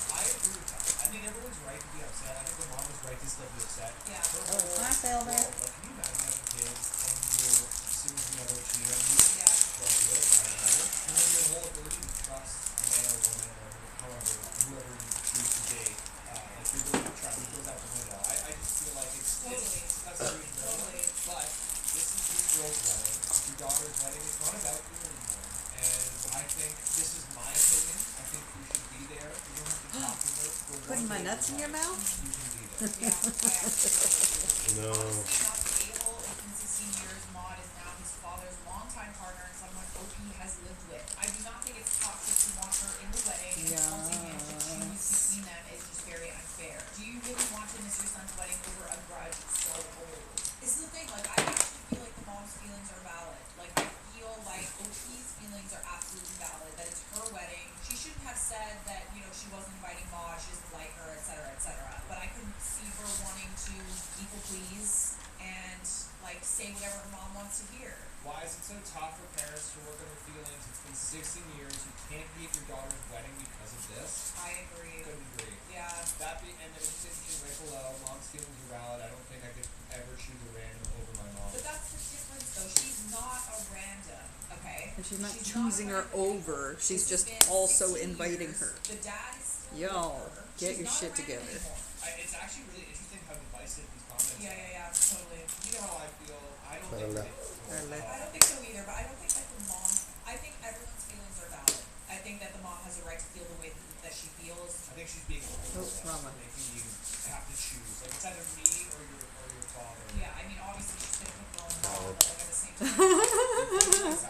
I agree with that. I think everyone's right to be upset. I think the mom is right to still be upset. Yeah. Her Oh, whole can I fail there? world, like, can you imagine having kids and you're assuming the other cheater on you? Yeah. Don't do it. I don't know. And then your whole ability to trust a man or woman or however, whoever you choose to date, like your ability to trust goes out the window. I just feel like it's Totally. that's a huge Totally. but this is your girl's wedding. It's your daughter's wedding. It's not about you anymore. And I think this is my opinion. I think you should be there. You don't have to talk to her. For Putting one my day nuts in your mouth? You can be there. Yeah, I actually No. honestly not the a-hole. It's been 16 years. Maud is now his father's longtime partner and someone OP has lived with. I do not think it's toxic to want her in the wedding and forcing him to choose between them is just very unfair. Do you really want to miss your son's wedding over a grudge so old? This is the thing, like, I actually feel like the mom's feelings are valid. Like, I feel like OP's feelings are absolutely valid, that it's her wedding. She shouldn't have said that, you know, she wasn't inviting Maud, she doesn't like her, etc., etc. But I can see her wanting to people please and, like, say whatever her mom wants to hear. Why is it so tough for parents to work on their feelings? It's been 16 years. You can't be at your daughter's wedding because of this. I agree. Couldn't agree. Yeah. And then it's interesting right below. Mom's feelings are valid. I don't think I could ever choose a random over my mom. But that's the difference, though. She's not a random, okay? okay? And she's not She's choosing her not a random over. She's This has just been also 16 inviting years. her. The dad is still Yo, with her. get She's your not shit a random together. anymore. It's actually really interesting how divisive these comments Yeah, are. yeah, yeah, totally. You know how I feel. I don't I think don't that know. I don't think so either, but I don't think that the mom, I think everyone's feelings are valid. I think that the mom has a right to feel the way that she feels. I think she's being Oh, trauma. making you have to choose. Like it's either me or your father. Yeah, I mean, obviously she's gonna pick her own mom, but like at the same time,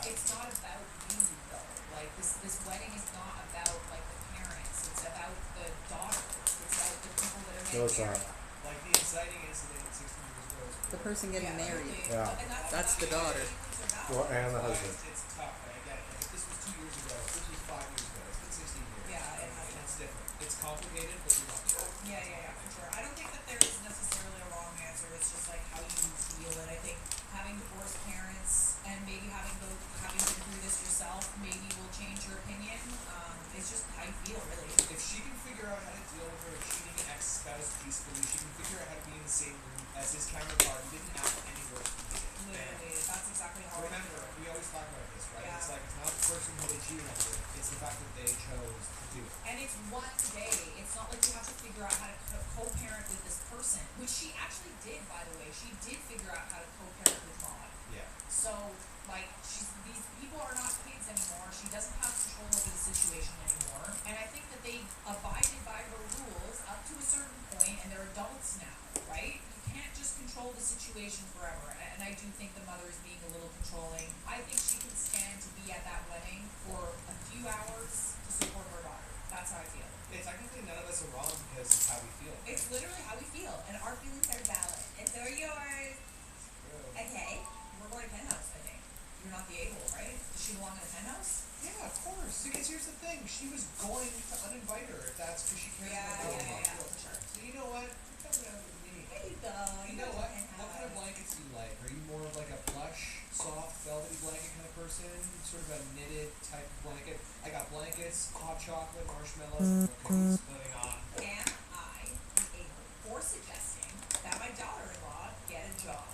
it's not about you though. Like this wedding is not about like the parents. It's about the daughter. It's about the people that are No, getting it's not. married. Like the inciting incident 16 years ago is The person getting Yeah, married. totally. Yeah. And That's the daughter. Well, and the Well, husband. it's tough. I get it. Like if this was 2 years ago, if this was 5 years ago, it's been 16 years. Yeah, it has been. It's different. It's complicated, but you're not sure. Yeah, for sure. I don't think that there is necessarily a wrong answer. It's just like how you feel it. I think having divorced parents and maybe having been through this yourself maybe will change your opinion. It's just how you feel, really. If she can figure out how to deal with her cheating ex-spouse peacefully, she can figure out how to be in the same room as his counterpart who didn't act any worse than he did. Literally, that's exactly how Remember, I feel. we always talk about this, right? Yeah. It's like it's not the person who they cheated on with, it's the fact that they chose to do it. And it's one day. It's not like you have to figure out how to co-parent with this person, which she actually did, by the way. She did figure out how to co-parent with Maud. Yeah. So, like, these people are not kids anymore. She doesn't have control over the situation anymore. And I think that they abided by her rules up to a certain point, and they're adults now, right? You can't just control the situation forever. And I do think the mother is being a little controlling. I think she could stand to be at that wedding for a few hours to support her daughter. That's how I feel. Yeah, technically none of us are wrong because it's how we feel. It's literally how we feel, and our feelings are valid, and so are yours. Okay, we're going to penthouse, I think. You're not the a-hole, right? Does she belong in the penthouse? Yeah, of course. Because here's the thing, she was going to uninvite her if that's because she cares about her. For sure. So you know what? Come down with me. There you go. You know what? What kind of blankets do you like? Are you more of like a plush, soft, velvety blanket kind of person? Sort of a knitted type of blanket? I got blankets, hot chocolate, marshmallows, okay, splitting on. Am I the a-hole for suggesting that my daughter-in-law get a job?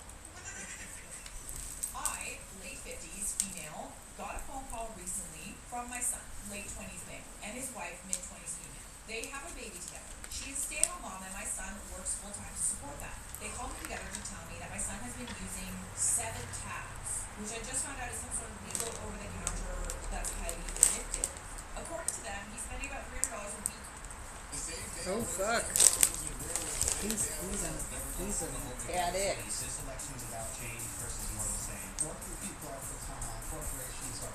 I, late 50s, female, got a phone call recently from my son, late 20s male, and his wife, mid-20s female. They have a baby together. She is a stay-at-home mom, and my son works full-time to support that. They called me together to tell me that my son has been using 7 tabs, which I just found out is some sort of legal over-the-counter that's highly addictive. According to them, he's spending about $300 a week. Oh fuck. He's an addict. This election's about change versus more of the same. Working people are for corporations are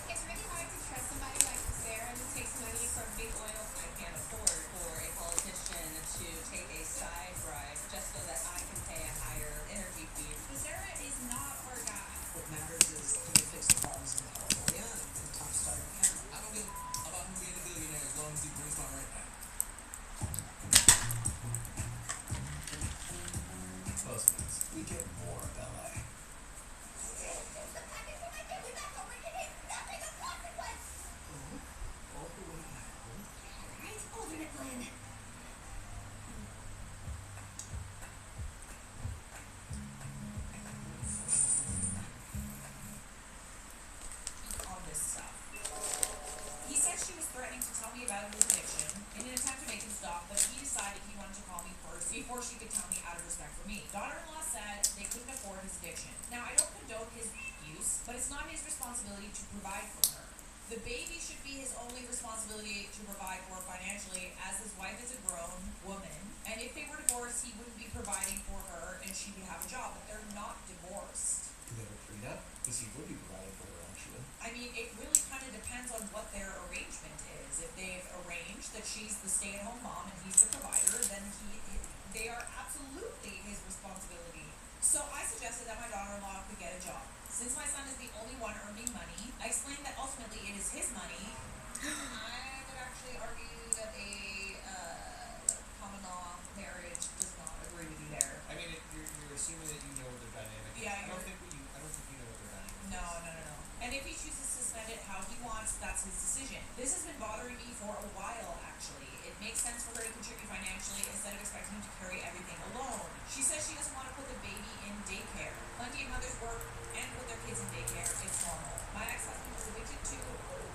It's really hard to trust somebody like Sarah who takes money from big oil. I can't afford for a politician to take a side bribe just so that I can pay a higher energy fee. Sarah is not our guy. What matters is can we fix the problems in California and time start again. I don't give about him being a billionaire as long as he brings my rent back. Postmates, we get more of LA. On this stuff. He said she was threatening to tell me about his addiction in an attempt to make him stop, but he decided he wanted to call me first before she could tell me out of respect for me. Daughter-in-law said they couldn't afford his addiction. Now, I don't condone his use, but it's not his responsibility to provide for her. The baby should be his only responsibility to provide for financially, as his wife is a grown woman. And if they were divorced, he wouldn't be providing for her and she would have a job, but they're not divorced. Do they have a prenup? Because he would be providing for her, actually. I mean, it really kind of depends on what their arrangement is. If they've arranged that she's the stay-at-home mom and he's the provider, then they are absolutely his responsibility. So I suggested that my daughter-in-law could get a job. Since my son is the only one earning money, I explained that ultimately it is his money. I would actually argue that a common law marriage does not agree with you there. I mean, you're assuming that you know what their dynamic is. Yeah, I don't think you know what their dynamic is. No. And if he chooses to spend it how he wants, that's his decision. This has been bothering me for a while, actually. makes sense for her to contribute financially instead of expecting him to carry everything alone. She says she doesn't want to put the baby in daycare. Plenty of mothers work and put their kids in daycare. It's normal. My ex-husband was evicted too,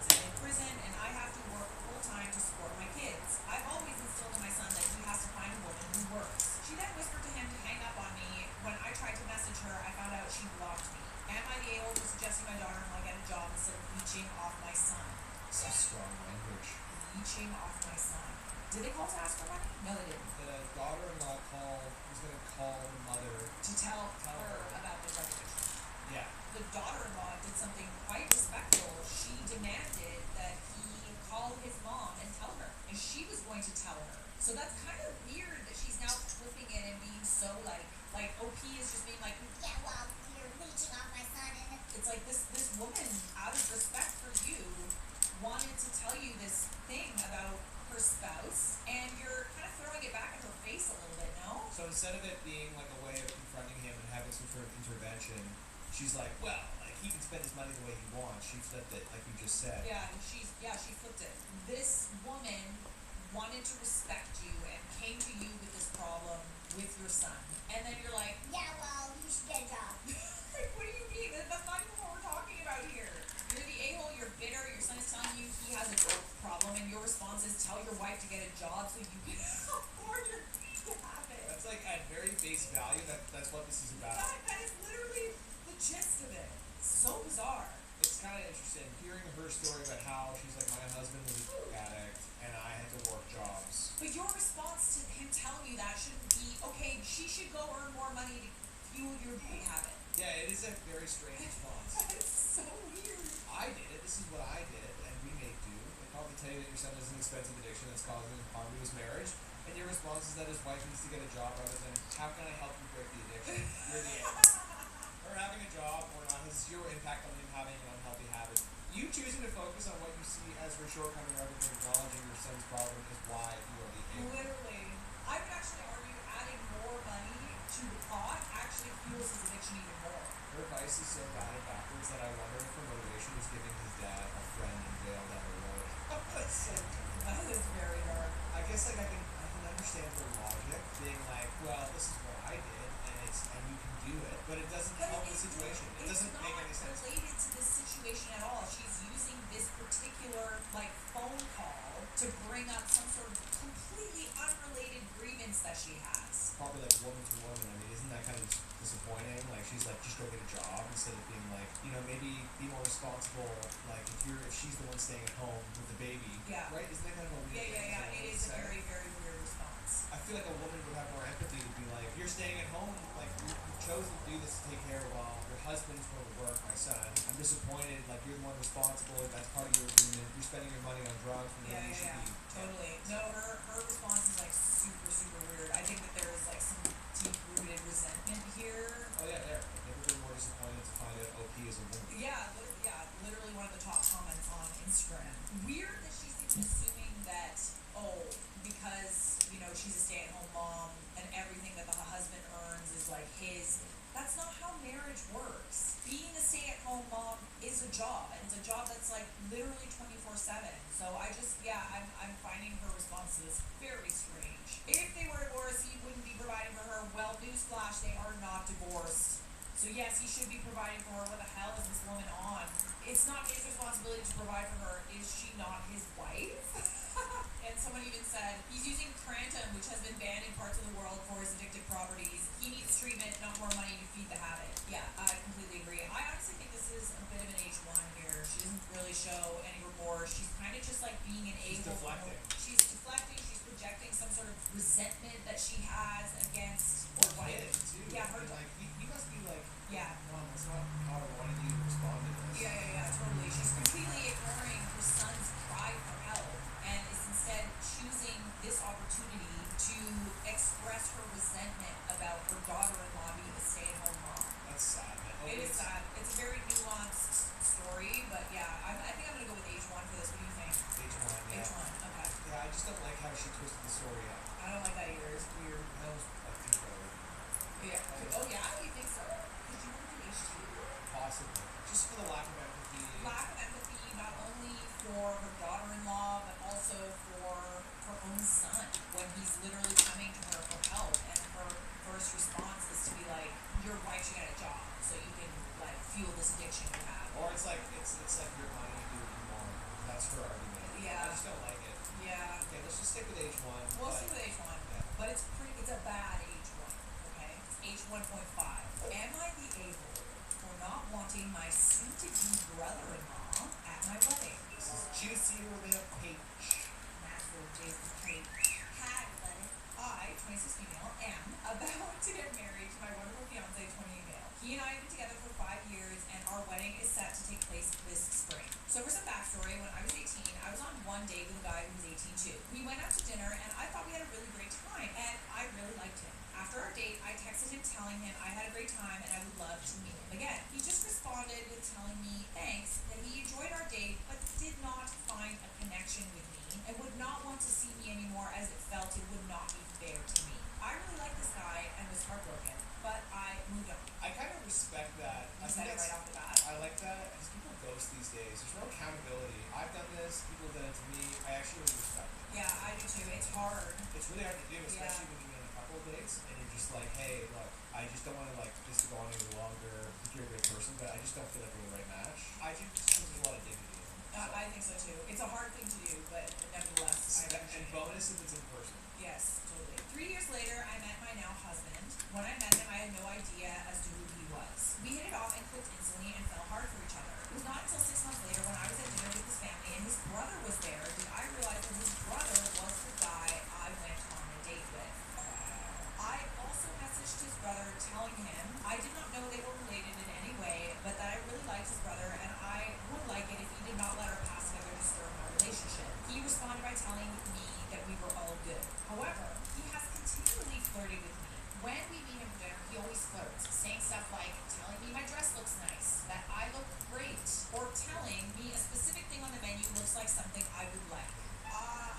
is in prison, and I have to work full-time to support my kids. I've always instilled in my son that he has to find a woman who works. She then whispered to him to hang up on me. When I tried to message her, I found out she blocked me. Am I the a-hole for suggesting my daughter-in-law get a job instead of leeching off my son? Some strong language. Leeching off my son. Did they call to ask for money? No, they didn't. The daughter-in-law was going to call the mother. To tell her about the drug addiction. Yeah. The daughter-in-law did something quite respectful. She demanded that he call his mom and tell her, and she was going to tell her. So that's kind of weird that she's now flipping it and being so like OP is just being like, yeah, well, you're leeching off my son, and it's like this woman, out of respect for you, wanted to tell you this thing about her spouse, and you're kind of throwing it back in her face a little bit, no? So instead of it being like a way of confronting him and having some sort of intervention, she's like, well, like he can spend his money the way he wants. She flipped it, like you just said. Yeah, she flipped it. This woman wanted to respect you and came to you with this problem with your son. And then you're like, yeah, well, you should get a job. Like, what do you mean? That's not even what we're talking about here. You're the a-hole, you're bitter, your son is telling you he has a drug problem, and your response is tell your wife to get a job so you can afford your habit. That's like at very base value, that's what this is about. That is literally the gist of it. So bizarre. It's kind of interesting hearing her story about how she's like, my husband was a drug addict and I had to work jobs. But your response to him telling you that shouldn't be, okay, she should go earn more money to fuel your booze habit. Yeah, it is a very strange response. It's so weird. I did it. This is what I did, and we may do. They probably tell you that your son has an expensive addiction that's causing harm to his marriage, and your response is that his wife needs to get a job rather than how can I help you break the addiction? You're the her having a job or not has zero impact on him having an unhealthy habit. You choosing to focus on what you see as her shortcoming rather than acknowledging your son's problem is why you are the a-hole. Literally. I would actually argue adding more money to the pot actually fuels his addiction even more. Her advice is so bad and backwards that I wonder if her motivation is giving his dad a friend in jail down the road. That's so dumb. That is very dark. I guess like I can understand her logic being like, well, this is what I did and you can do it, but it doesn't help the situation. It doesn't make any sense. It's not related to this situation at all. She's using this particular phone call to bring up some sort of completely unrelated grievance that she has. Probably like woman to woman. I mean, isn't that kind of disappointing? Like she's like, just go get a job instead of being like, maybe be more responsible. Like if she's the one staying at home with the baby, Yeah. right? Isn't that kind of a weird thing? Yeah. It is a very, very weird response. I feel like a woman would have more empathy to be like, you're staying at home, like you chose to do this to take care while your husband's going to work, my son. I'm disappointed, like you're the one responsible, that's part of your agreement, you're spending your money on drugs when you should be. Totally. No, her response is super, super weird. I think that there is some deep-rooted resentment here. Oh yeah, there. I've never been more disappointed to find out OP is a woman. Yeah, literally one of the top comments on Instagram. Weird that she's even assuming that, because, she's a stay-at-home mom and everything that the husband earns is his. That's not how marriage works. Being a stay-at-home mom is a job, and it's a job that's literally 24/7. So I'm finding her response to this very strange. If they were divorced, he wouldn't be providing for her. Well, newsflash, they are not divorced. So yes, he should be providing for her. What the hell is this woman on? It's not his responsibility to provide for her. Is she not his wife? And someone even said, he's using Crantum, which has been banned in parts of the world for his addictive properties. He needs treatment, not more money to feed the habit. Yeah, I completely agree. I honestly think this is a bit of an H1 here. She doesn't really show any remorse. She's kind of just being an She's a-hole. deflecting. She's deflecting. She's projecting some sort of resentment that she has against Or wife too. Yeah, her. You must be like, Yeah. Mom, that's not how I wanted you to respond to this. Yeah, totally. She's completely ignoring her son's cry for help and is instead choosing this opportunity to express her resentment about her daughter-in-law being a stay-at-home mom. That's sad, man. It is sad. It's a very nuanced story, but yeah, I think I'm gonna go with H1 for this. What do you think? H1, yeah. H1, okay. Yeah, I just don't like how she twisted the story up. I don't like that either. It's weird. That was, I think, Yeah. Oh yeah, you think so? Did you want to do H2? possibly. Just for the lack of empathy. Lack of empathy, not only for her daughter-in-law, but also for her own son when he's literally coming to her for help, and her first response is to be like, your wife should get a job so you can like fuel this addiction you have. Or it's like your money, do what you want. That's her argument. Yeah. I just don't like it. Yeah. Okay, let's just stick with H1. We'll see with H1, but it's a bad H1, okay? It's H1.5. Am I the a-hole for not wanting my soon-to-be brother-in-law at my wedding? This is juicy with a peach. Natural Jason Kate. Hi, buddy. I, 26 female, am about to get married to my wonderful fiance, 28 male. He and I have been together for 5 years, and our wedding is set to take place this spring. So for some backstory, when I was 18, I was on one date with a guy who was 18 too. We went out to dinner, and I thought we had a really great time, and I really liked him. After our date, I texted him telling him I had a great time and I would love to meet him again. He just responded with telling me thanks, that he enjoyed our date, but did not find a connection with me and would not want to see me anymore, as it felt it would not be fair to me. I really liked this guy and was heartbroken, but I moved on. I kind of respect that. You said it right off the bat. I like that because people ghost these days. There's no accountability. I've done this. People have done it to me. I actually really respect it. Yeah, I do too. It's hard. It's really hard to do, especially when you're in a couple of dates and you're just like, hey, look, I just don't want to like this to go on any longer. I think you're a great person, but I just don't feel like we're the right match. I think there's a lot of dignity in it. I think so too. It's a hard thing to do, but nevertheless, I appreciate And it. bonus if it's in person. Yes, totally. 3 years later, I met my now husband. When I met him, I had no idea as to who he was. We hit it off and clicked instantly and fell hard for each other. It was not until 6 months later, when I was at dinner with his family and his brother was there, did I realize that his brother was the guy I went on a date with. I also messaged his brother telling him I did not know they were related in any way, but that I really liked his brother and I would like it if he did not let our past together disturb my relationship. He responded by telling me that we were all good. However, he has continually flirted with me. When we meet him for dinner, he always flirts, saying stuff like telling me my dress looks nice, that I look great, or telling me a specific thing on the menu looks like something I would like.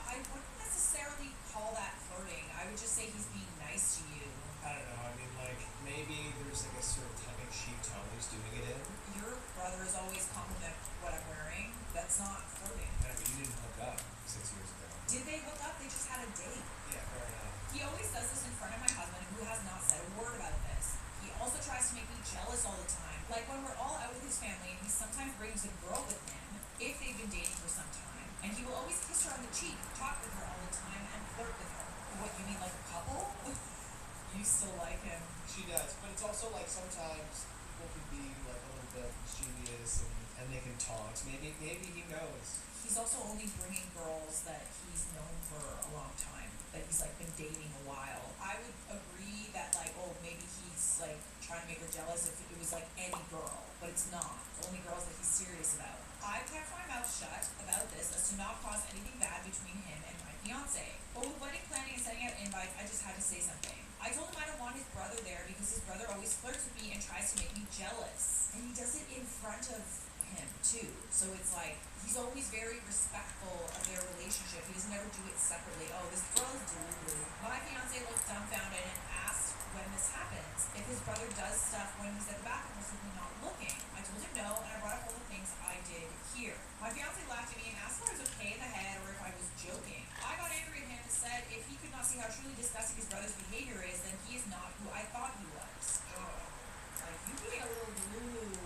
I wouldn't necessarily call that flirting. I would just say he's being nice to you. I don't know. I mean, like, maybe there's like a sort of tongue-in-cheek tone he's doing it in. Your brother is always compliment what I'm wearing. That's not flirting. I know, but you didn't hook up 6 years ago. Did they hook up? They just had a date. Yeah, fair enough. He always does this in front of my husband, who has not said a word about this. He also tries to make me jealous all the time. Like when we're all out with his family, he sometimes brings a girl with him, if they've been dating for some time, and he will always kiss her on the cheek, talk with her all the time, and flirt with her. What, you mean like a couple? You still like him. She does, but it's also like sometimes people can be like a little bit mischievous and they can taunt. Maybe he knows. He's also only bringing girls that he's known for a long time, that he's like been dating a while. I would agree that like, oh, maybe he's like trying to make her jealous if it was like any girl, but it's not. It's only girls that he's serious about. I kept my mouth shut about this as to not cause anything bad between him and my fiance. But with wedding planning and sending out invites, I just had to say something. I told him I don't want his brother there because his brother always flirts with me and tries to make me jealous. And he does it in front of him too. So it's like he's always very respectful of their relationship. He doesn't ever do it separately. Oh, this girl is delulu. My fiance looked dumbfounded and asked when this happens if his brother does stuff when he's at the bathroom or simply not looking. I told him no, and I brought up all the things I did here. My fiance laughed at me and asked if I was okay in the head or if I was joking. I got angry at him and said if he could not see how truly disgusting his brother's behavior is, then he is not who I thought he was. Like, you being a little blue.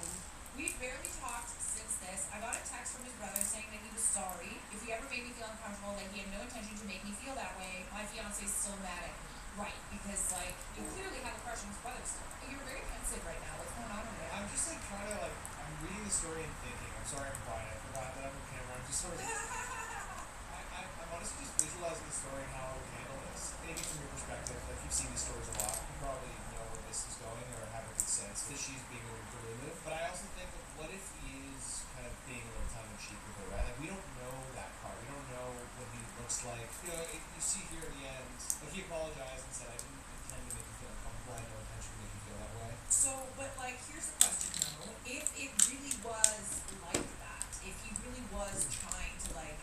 We've barely talked since this. I got a text from his brother saying that he was sorry if he ever made me feel uncomfortable, that he had no intention to make me feel that way. My fiance is still mad at me. Right, because like you clearly have a crush on his brother still. You're very pensive right now. What's going on over there? I'm just like trying to like, I'm reading the story and thinking. I'm sorry I'm quiet. I forgot that I'm on camera. I'm just sort of, I'm honestly just visualizing the story and how I would handle this. Maybe from your perspective, like you've seen these stories a lot. You probably know where this is going or have a good sense that she's being a little deluded. But I also think like, what if he is kind of being a little tongue-in-cheek with her, right? Like we don't know that part. We don't know what he looks like. You know, you see here in the end, like he apologized and said, I didn't intend to make you feel uncomfortable. I had no intention to make you feel that way. So, but like, here's the question though. If it really was like that, if he really was trying to like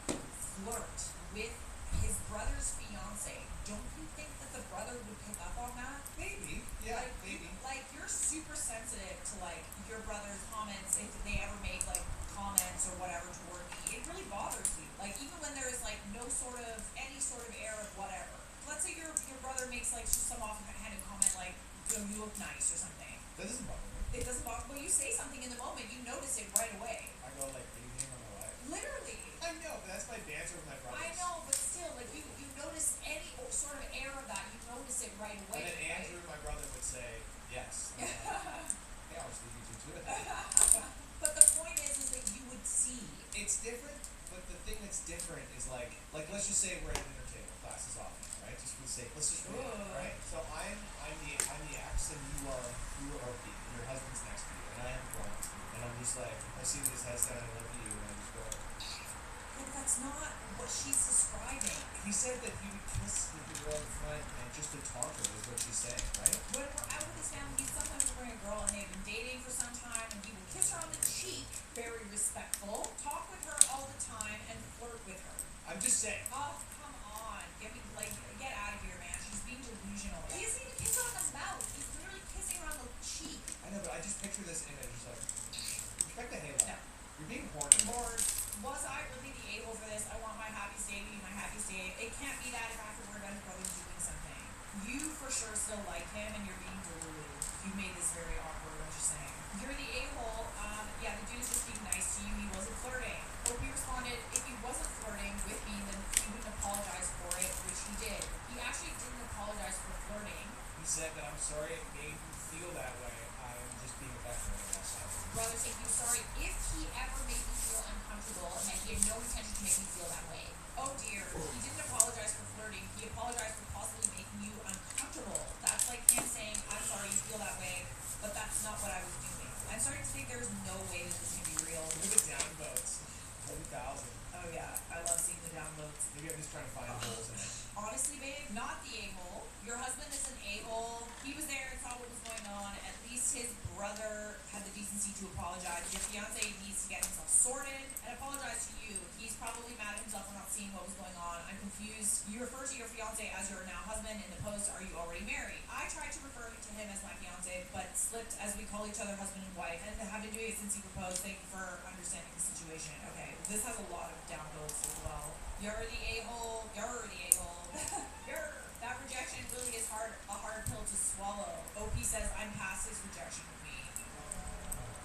flirt with his brother's fiance, don't you think that the brother would pick up on that? Maybe. Yeah, like, maybe. Like, you're super sensitive to like your brother's comments if they ever make like comments or whatever toward me. It really bothers you. Like, even when there is like no sort of, any sort of air of brother makes like just some offhanded comment like, "Yo, you look nice" or something. That doesn't bother me. It doesn't bother. Well, you say something in the moment, you notice it right away. I go like, "Are you hitting on my wife?" Literally. I know, but that's my banter with my brothers. I know, but still, like you notice any sort of air of that, you notice it right away. And then right? Andrew, my brother, would say, "Yes." And I'm like, "Yeah, I was thinking you too." But the point is that you would see. It's different, but the thing that's different is like let's just say we're at a dinner table, class is off, right? Just for the sake, let's just read it, Ugh. right? So I'm the ex, and you are OP, and your husband's next to you, and I am drunk, and I'm just like, I see this headset, and I look at you, and I just go. But that's not what she's describing. He said that he would kiss the girl in front and just to talk to her is what she's saying, right? When we're out with his family, he sometimes will bring a girl and they've been dating for some time and he will kiss her on the cheek, very respectful, talk with her all the time and flirt with her. I'm just saying. Oh, come on. Get out of here, man. She's being delusional. He doesn't even kiss her on the mouth. He's literally kissing her on the cheek. I know, but I just picture this image, just like, respect the halo. No. You're being horny. Lord, was I really the a-hole for this? I want my happiest day to be my happiest day. It can't be that if afterward I'm brother's doing something. You for sure still like him and you're being delulu. You made this very awkward, I'm just saying. You're the a-hole. Yeah, the dude's just being nice to you. He wasn't flirting. Opie responded, if he wasn't flirting with me, then he wouldn't apologize for it, which he did. He actually didn't apologize for flirting. He said that I'm sorry it made you feel that way. I'm just being affectionate on that side. Brother saying he was sorry if he ever made me feel uncomfortable and that he had no intention to make me feel that way. Oh dear, he didn't apologize for flirting. He apologized for possibly making you uncomfortable. That's like him saying, I'm sorry you feel that way, but that's not what I was doing. I'm starting to think there's no way that this can be real. Look at the downvotes. 40,000. Oh yeah, I love seeing the downloads. Maybe I'm just trying to find holes in it. Honestly, babe, not the a-hole. Your husband is an a-hole. He was there and saw what was going on. At least his brother had the decency to apologize. Your fiance needs to get himself sorted and apologize to you. He's probably mad at himself for not seeing what was going on. I'm confused. You refer to your fiance as your now husband. In the post, are you already married? I tried to refer to him as my fiance, but slipped as we call each other husband and wife and have been doing it since he proposed. Thank you for understanding the situation. Okay, this has a lot of downvotes as well. You're the a-hole. You're the a-hole. That rejection really is a hard pill to swallow. OP says I'm past his rejection of me.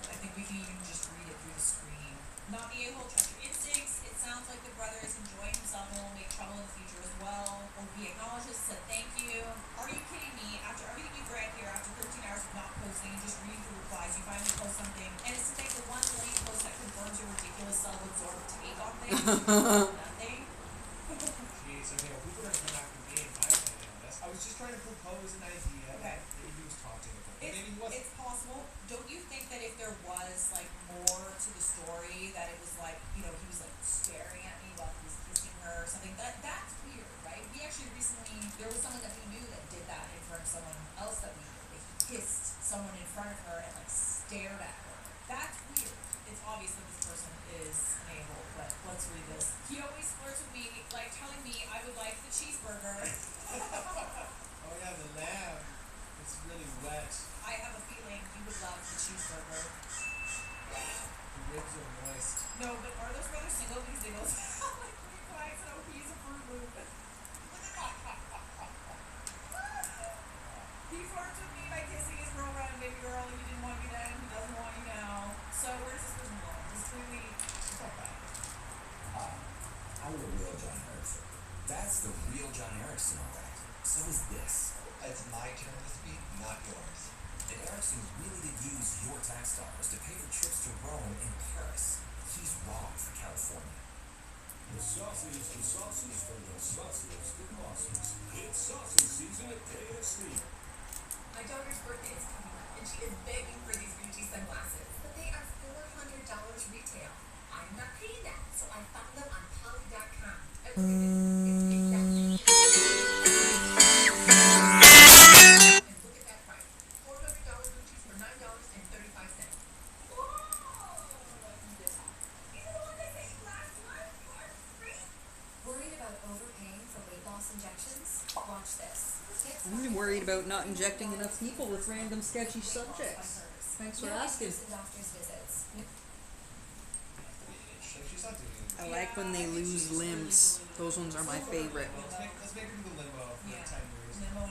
I think we can even just read it through the screen. Not the a-hole, trust your instincts. It sounds like the brother is enjoying himself and will make trouble in the future as well. OP acknowledges, said thank you. Are you kidding me? After everything you've read here, after 13 hours of not posting and just reading through replies, you finally post something. And it's to make the one lame post that confirms your ridiculous self-absorbed take on things. Nothing. Jeez, I mean, people are coming after me in my opinion on this. I was just trying to propose an idea. Okay. Maybe he was taunting with her. Maybe he wasn't. It's possible. Don't you think that if there was like more to the story, that it was like, you know, he was like staring at me while he was kissing her or something? That's weird, right? We actually recently, there was someone that we knew that did that in front of someone else that we knew. Like he kissed someone in front of her and like stared at her. That's weird. It's obvious that this person is an a-hole, but let's read this. He always flirts with me, like telling me I would like the cheeseburger. Oh yeah, the lamb. It's really wet. I have a feeling you would love the cheeseburger. The ribs are moist. No, but are those brothers single? Because they both sound like pretty quiet, so he's a Fruit Loop. He flirts with me by kissing his girlfriend, baby girl. You didn't want me then, he doesn't want you now. So where does this person belong? This clearly, she's not bad. I'm the real John Erickson. That's the real John Erickson, all right. So is this. It's my turn to speak, not yours. And Erickson really did use your tax dollars to pay for trips to Rome and Paris. He's wrong for California. The sausage for the sauciest of bosses. It's sausage season at KFC. My daughter's birthday is coming up, and she is begging for these Gucci sunglasses. But they are $400 retail. I'm not paying that, so I found them on Poly.com. Oh, goodness, it's exactly. And look at that price. $400 Gucci's for $9.35. Whoa! These are the ones I paid last month for free. Worried about overpaying for weight loss injections? Watch this. I'm worried about not injecting enough people with random sketchy subjects. Thanks for asking. Doctor's visits. She's not doing it. I like when they lose limbs. Those ones are my favorite. Let's make her do the limbo for 10 years. Limo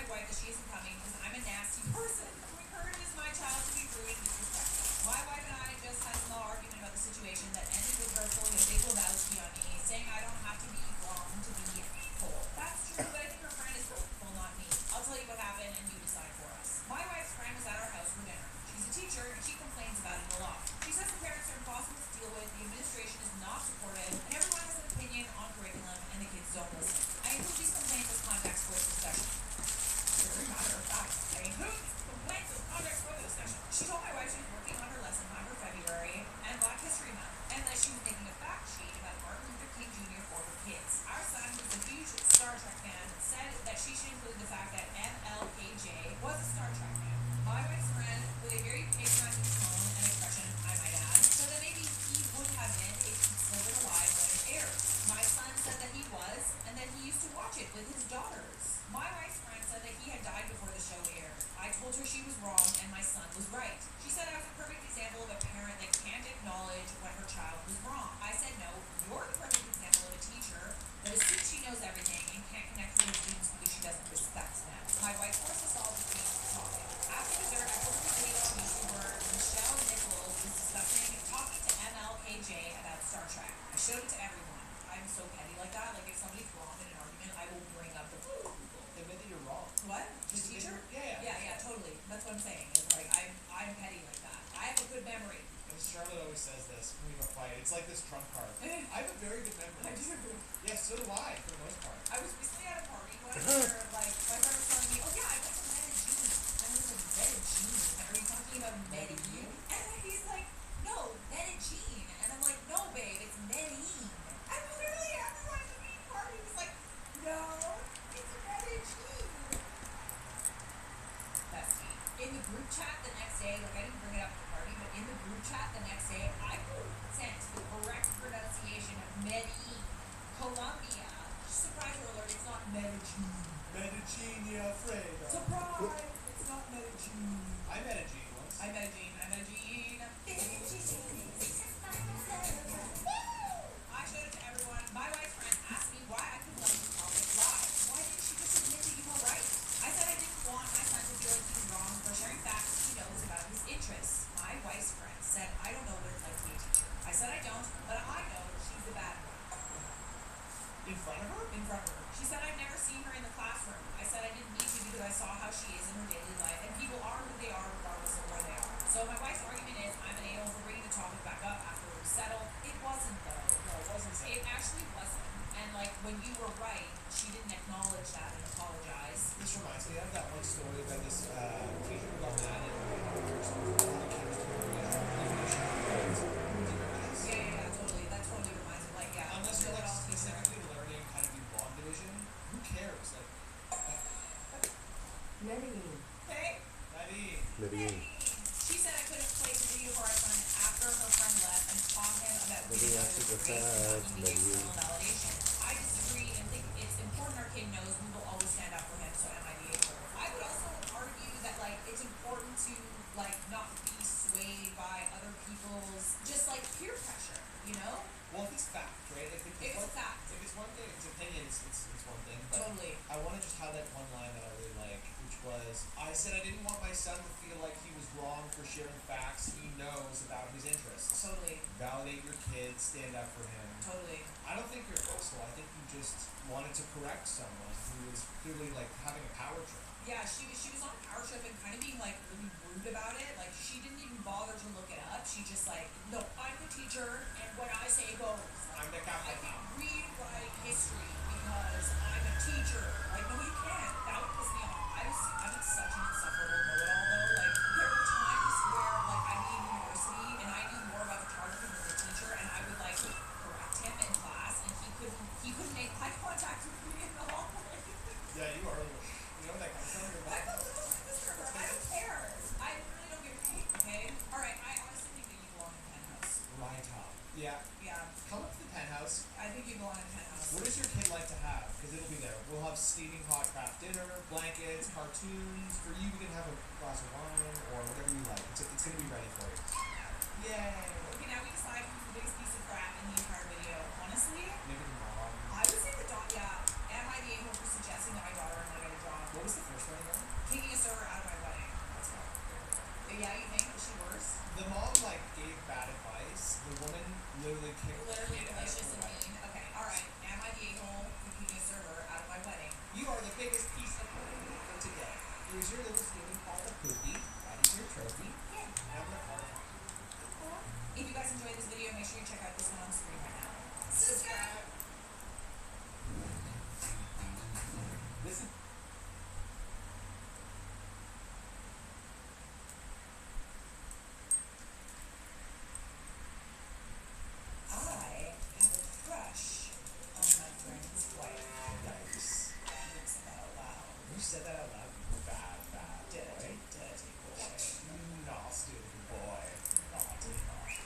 my wife that she isn't coming because I'm a nasty person who encourages my child to be rude and disrespectful. My wife and I just had a small argument about the situation that ended with her pulling a big Lebowski on me, saying I don't have to be wrong to be hateful. That's true, but I think her friend is hateful, not me. I'll tell you what happened and you decide for us. My wife's friend was at our house for dinner. She's a teacher and she complains about it a lot. She says the parents are impossible to deal with, the administration is not supportive, and everyone has an opinion on curriculum and the kids don't listen. I include these complaints as context for this discussion. Very matter of fact, I include complaints as context for the discussion. She told my wife she was working on her lesson plan for February and Black History Month, and that she was making a fact sheet about Martin Luther King Jr. for her kids. Our son, who's a huge Star Trek fan, said that she should include the fact that MLKJ was a Star Trek fan. My wife's friend, with a very patronizing tone and expression, I might add, said that maybe he would have been if he'd still been alive when it aired. My son said that he was, and that he used to watch it with his daughters. My wife's friend said that he had died before the show aired. I told her she was wrong and my son was right. She said I was a perfect example of a parent that can't acknowledge when her child was wrong. I said no, you're the perfect example of a teacher that assumes she knows everything and can't connect with her students because she doesn't respect them. My wife forced us all to keep talking. After dessert, I posted a video on YouTube where Michelle Nichols was talking to MLKJ about Star Trek. I showed it to everyone. I'm so petty like that. Like if somebody's wrong in an argument, I will bring up the people. Admit that you're wrong. What? Just The teacher? Yeah, Totally. That's what I'm saying. It's like I'm petty like that. I have a good memory. And Charlotte always says this when we have a fight. It's like this trump card. I have a very good memory. I do. Yeah, so do I, for the most part. I was recently at a party where like my friend was telling me, oh yeah, I went to Medellin. I was like, Medellin? Are you talking about Medellin? And he's like, no, Medellin. And I'm like, no babe, it's Medellin. And literally everyone at the main party was like, no, it's Medellin. Bestie. In the group chat the next day, like I didn't bring it up at the party, but in the group chat the next day, I sent the correct pronunciation of Medellin, Colombia. Surprise alert, it's not Medellin. Medellin Alfredo. Surprise! It's not Medellin. I met a Gene once. I Medellin. I showed it to everyone. My wife's friend asked me why I couldn't let this topic lie. Why didn't she just admit that you were right? I said I didn't want my son to feel like he was wrong for sharing facts he knows about his interests. My wife's friend said, I don't know what it's like to be a teacher. I said I don't, but I know she's the bad one. In front of her? In front of her. She said I'd never seen her in the classroom. I said I didn't need to because I saw how she is in her daily life, and people are who they are regardless of where they are. So my wife's argument is I'm an a-hole for bringing the topic back up after it was settled. It wasn't though. No, it wasn't settled. It actually wasn't. And like when you were right, she didn't acknowledge that and apologize. This reminds me of that one story about this teacher who got mad at all the kids to Yeah, totally. That totally reminds me. Like, yeah. Unless you're like all teachers. specifically learning how to do long division, who cares? Like, Medellin. Hey. Medellin. She said I couldn't play the video for our son after her friend left and taught him about who he was with race and not needing external validation. I disagree and think it's important our kid knows we will always stand up for him, so am I the a-hole. I would also argue that like it's important to like not be swayed by other people's just like peer pressure, you know? Well, if it's fact, right? If it's a fact. If it's one thing, if it's opinion, it's one thing. But Totally. I want to just highlight one line that I really like, which was, I said I didn't want my son to feel like he was wrong for sharing facts he knows about his interests. Totally. Validate your kid, stand up for him. Totally. I don't think you're forceful. I think you just wanted to correct someone who was clearly like having a power trip. Yeah, she was on a power trip and kind of being like really rude about it. Like she didn't even bother to look it up. She just like, no, I'm the teacher and what I say goes. I'm the I captain can now. rewrite history because I'm a teacher. Like, no, you can't. That would piss me off. I'm such an insufferable know-it-all though. Like, there were times where like I'd be in university and I knew more about photography than the teacher, and I would like correct him in class, and he couldn't make eye contact with me in the hallway. Yeah, you are. You know where that comes from? You're I'm a little sister. I don't care. I really don't give a shit. Okay. All right. I honestly think that you belong in penthouse. right up. Yeah. Yeah. Come up to the penthouse. I think you belong in penthouse. What does your kid like to have? Because it'll be there. We'll have steaming hot craft dinner, blankets, cartoons. For you, we can have a glass of wine or whatever you like. It's going to be ready for you. Yay. Okay, now we decide who's the biggest piece of crap in the entire video. Honestly, Maybe the mom. I would say the dog. Yeah. Am I the a-hole for suggesting that my daughter and I get a job? What was the first one? biggest piece of poopy for today. Here's your little steaming pile of poopy. That is your trophy. Yeah. Now I'm gonna card. If you guys enjoyed this video, make sure you check out this one on screen right now. Subscribe. Listen. I have a crush on my friend's wife. Nice. Never said that out loud. You said that out loud. Bad Dirty, boy. dirty boy. Nasty boy. Naughty, naughty.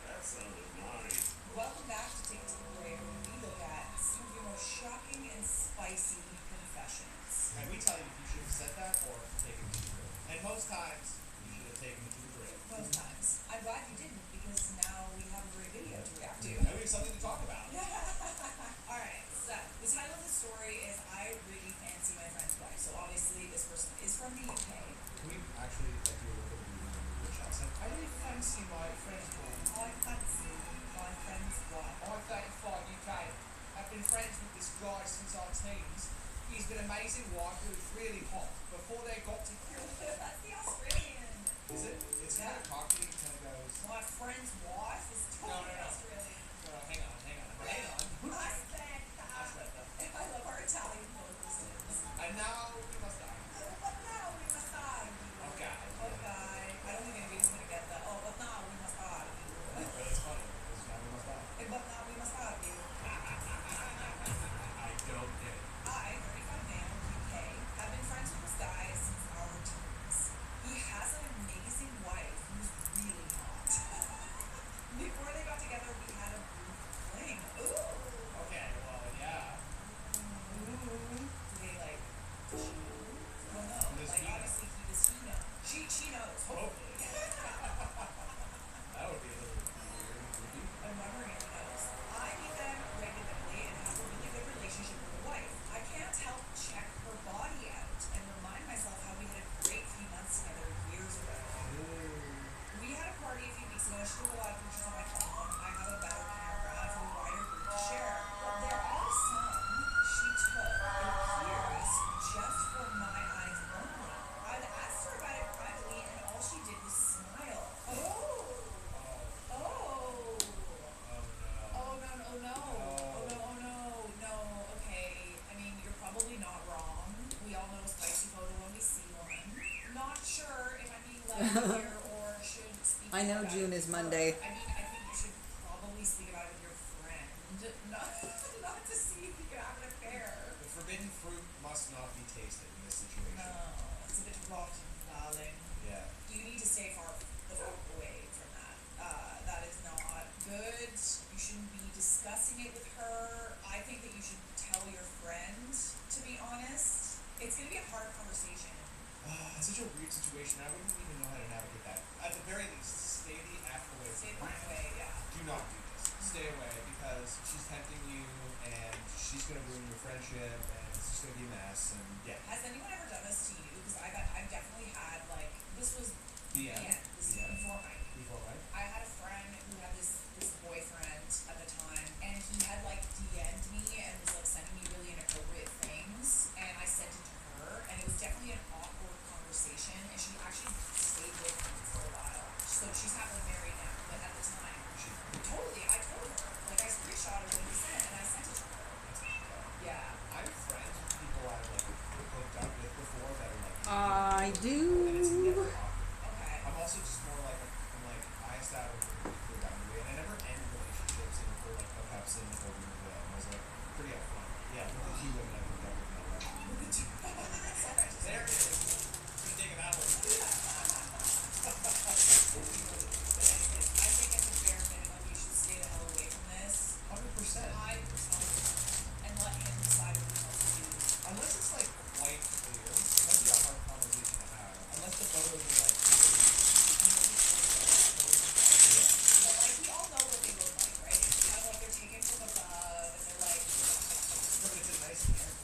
That sounded nice. Welcome back to Take It to the Grave, where we look at some of your most shocking and spicy confessions. And we tell you if you should have said that or taken it to the grave. And most times, you should have taken it to the grave. Most times. I'm glad you didn't, because now we have a great video to react to. And we have something to talk about. Alright, so the title of the story is I Really Fancy My Friend's Wife. So obviously this person is from the UK. Can we actually do a little bit of reading on the British accent? I really fancy my friend's wife. I fancy my friend's wife. I'm 35 UK. I've been friends with this guy since our teens. He's been amazing wife who was really hot before they got together. That's the Australian. Is it? It's kind of cocky. It kind of goes. My friend's wife is totally No. Australian. No, hang on. Aspetta. Aspetta. I love our Italian purposes. And now we must die. But now we must argue. Okay. Okay. I don't think anybody's gonna get that. Oh, but now we must argue. But it's funny because now we must die. But now we must argue. I don't get it. I, 35 male, UK, have been friends with this guy since our teens. He has an amazing wife who's really hot. Before they got together, we had a brief fling. Ooh. Okay, well, yeah. Ooh. Do they like? Does she know? Well, no. Does Like he know? obviously does he know? She knows. Hopefully. That would be a little weird and creepy. I'm wondering if he knows. I meet them regularly and have a really good relationship with the wife. I can't help check her body out and remind myself how we had a great few months together years ago. We had a party a few weeks ago. She took a lot of pictures on my phone. I have a better camera for a wider group to share. But there are some she took, it appears, just for my eyes only. I'd asked her about it privately and all she did was smile. No. Okay. I mean, you're probably not wrong. We all know a spicy photo when we see one. Not sure if I'm being led here or should speak I know about June it is with Monday. her. I mean, I think you should probably speak about it with your friend. Not to see if you can have an affair. The forbidden fruit must not be tasted in this situation. No, it's a bit rotten, darling. Yeah. You need to stay the fuck away from that. That is not good. You shouldn't be discussing it with her. I think that you should tell your friend, to be honest. It's gonna be a hard conversation. It's such a weird situation. I wouldn't even know how to navigate that. At the very least, stay the F away from Stay her. the fuck away, yeah. Do not do this. Stay away because she's tempting you and she's going to ruin your friendship and it's just going to be a mess and yeah. Has anyone ever done this to you? Because I've definitely had, like, this was The end. This The end. before Mike. Before, right? I had a friend who had this boyfriend at the time, and he had like DM'd me and was like sending me really inappropriate things, and I sent it to her, and it was definitely an awkward conversation, and she actually stayed with him for a while. So she's happily married now, but at the time, I told her, like I screenshotted what he sent, and I sent it to her. Yeah. I'm friends with people I've like hooked up with before that are like I and it's do. never awkward. Okay. I'm also just more like I'm like I establish a really clear boundary and I never end relationships and for like hookups and like over and away. And I was like pretty upfront. Yeah, look at the two women I've hooked up with in my life. There it is. Just take it that way. But anyways, I think at the bare minimum you should stay the hell away from this. 100%. And let him decide what he wants to do. Unless it's like quite clear, it might be a hard conversation to have. Unless the photos are like But like we all know what they look like, right? It's kind of like they're taken from above and they're like but it's a nice haircut.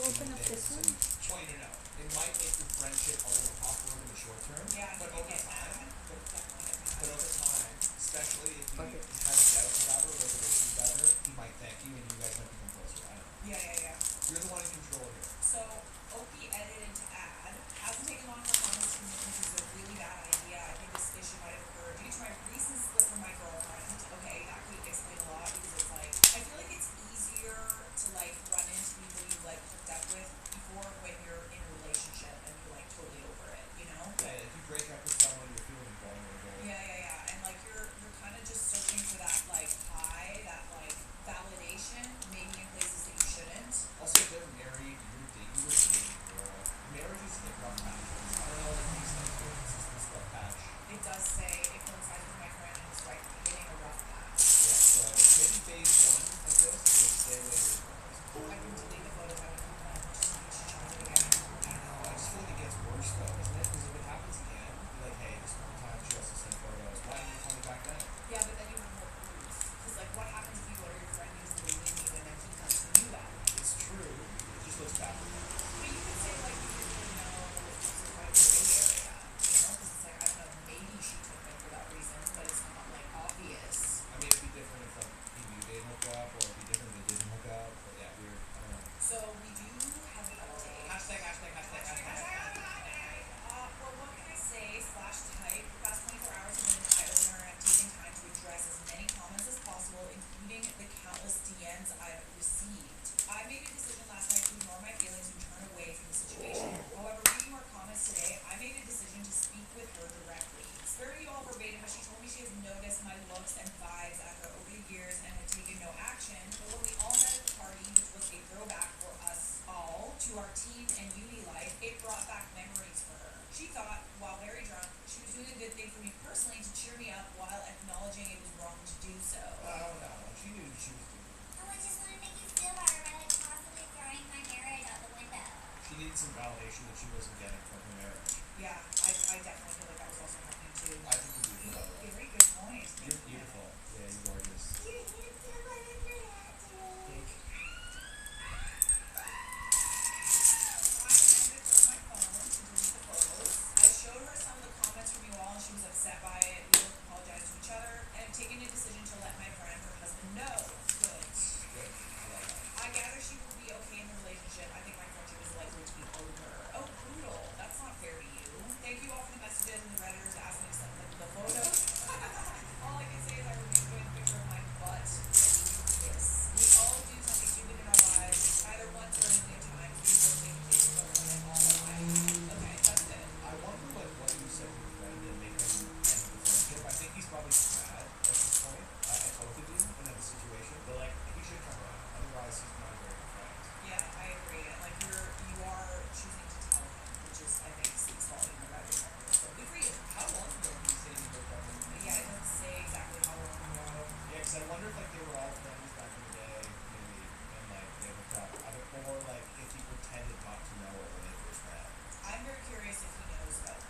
open up this one? Well, no. It might make your friendship a little awkward in the short term. Yeah, but he over can get time, mad. Definitely get mad. but over time, especially if Fuck he it. has doubts about her or reservations about her, he might thank you and you guys might become closer. I don't know. Yeah. You're the one in control here. So, Oki edited to add, hasn't taken long for comments to commit, which is a really bad idea. I think this issue might have occurred due to my recent split from my girlfriend. Okay, that could explain a lot because it's like, I feel like it's easier to like run into people you like hooked up with before when you're in a relationship and you're like totally over it, you know? Yeah, if you break up with someone, you're feeling vulnerable. Yeah. And like you're kind of just searching for that like high, that like validation, maybe in places that you shouldn't. Also, if they're married, you were dating a girl. Marriages hit rough patches. I don't know if these things are this rough patch. It does say it coincides with my friend and his wife hitting a rough patch. Yeah, so maybe phase one of this is stay away from your girls. I can delete the photos out of the phone just in case she tries it again. I don't know. I just feel like it gets worse though, doesn't it? Because if it happens again, you're like, hey, this one time she has the same photos. Why didn't you tell me back then? Yeah, but then you have more proofs. Because like what happens if you go to your friend who's believing you and then he comes to you that? It's true. It just looks bad for them. But you could say like you didn't really know this is quite a gray area, you know? Because it's like, I don't know, maybe she took them for that reason, but it's not like obvious. I mean, it'd be different if like he knew they'd hook up, or it'd be different if they didn't hook up. But yeah, weird. I don't know. So we do have an update. Hashtag. Well, what can I say? /type. The past 24 hours have been an eye-opener, and I've taken time to address as many comments as possible, including the countless DMs I've received. I made a decision last night to ignore my feelings and turn away from the situation. However, reading more comments today, I made a decision to speak with her directly. Sparing you all verbatim, but she told me she has noticed my looks and vibes after over the years and had taken no action. But when we all met at the party, which was a throwback for us all to our teen and uni life, it brought back memories for her. She thought, while very drunk, she was doing a good thing for me personally to cheer me up while acknowledging it was wrong to do so. Oh no, she knew she was doing it. Oh, I just want to make you feel better by like possibly throwing my marriage out the window. She needed some validation that she wasn't getting from her marriage. Yeah, I definitely feel like that was also happening too. I think you do, by the way. Very good point. You're beautiful. Yeah, you're gorgeous. You're handsome, I love your hat today. I handed her my phone to delete the photos. I showed her some of the comments from you all and she was upset by it. We both apologized to each other and have taken a decision to let my friend, her husband, know. Good. Good. I love that. I gather she will be okay in the relationship. I think my friendship is likely to be over. Oh, brutal. That's not fair to you. Thank you all for the messages and the redditors asking me to send the photos. All I can say is I remain going the picture of my butt ready to kiss. We all do something stupid in our lives, either once or a million times. We both make mistakes, but we're all alive. Okay, that's it. I wonder like what you said to your friend and make him end the friendship. I think he's probably mad at this point at both of you and at the situation. But like he should come around. Otherwise, he's not a very good friend. Yeah, I agree. And like you are choosing to tell him, which is I think speaks volume about your character. So good for you. How long ago did you say you broke up with him? Yeah, it doesn't say exactly how long ago. Yeah, because I wonder if like they were all friends back in the day, maybe, and like they hooked up, or like if he pretended not to know her when they first met. I'm very curious if he knows though.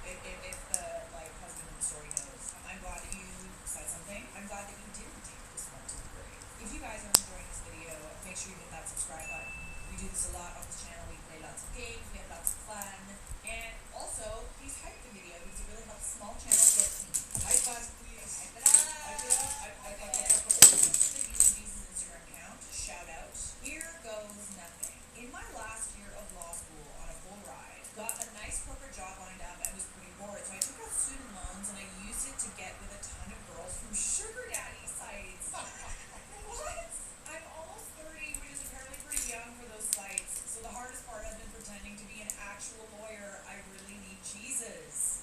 If the like husband in the story knows. I'm glad that you said something. I'm glad that you didn't take this one to the grave. If you guys are enjoying this video, make sure you hit that subscribe button. We do this a lot on this channel. We play lots of games, we have lots of fun. And also, please hype the video because it really helps small channels get seen. Hype us, please. Hype it up. Hype it up. The UCB's Instagram account. Shout out. Here goes nothing. In my last year of law school on a full ride, got a nice corporate job lined up and was pretty bored. So I took out student loans and I used it to get with a ton of girls from sugar daddy sites. What? I'm almost 30, which is apparently pretty young for those sites. So the hardest part has been pretending to be an actual lawyer. I really need Jesus.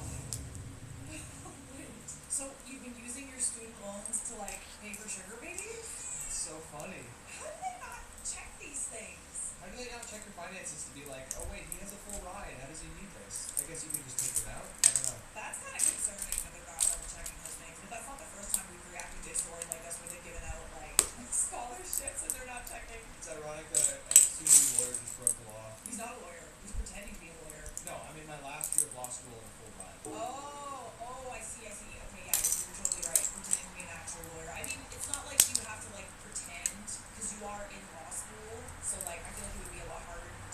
So you've been using your student loans to like pay for sugar babies? So funny. How do they not check these things? How do they not check your finances to be like, oh wait, he has a full ride. How does he need this? I guess you could just take them out. I don't know. That's kind of concerning that they're not double checking those things. But that's not the first time we've reacted to a story like this where they've given out like scholarships and they're not checking. It's ironic that a student lawyer just broke the law. He's not a lawyer. He's pretending to be a lawyer. No, I'm in my last year of law school on a full ride. Oh, I see. Okay, yeah, you're totally right. Pretending to be an actual lawyer. I mean, it's not like you have to like pretend because you are in law school. So like, I feel like it would be a lot harder to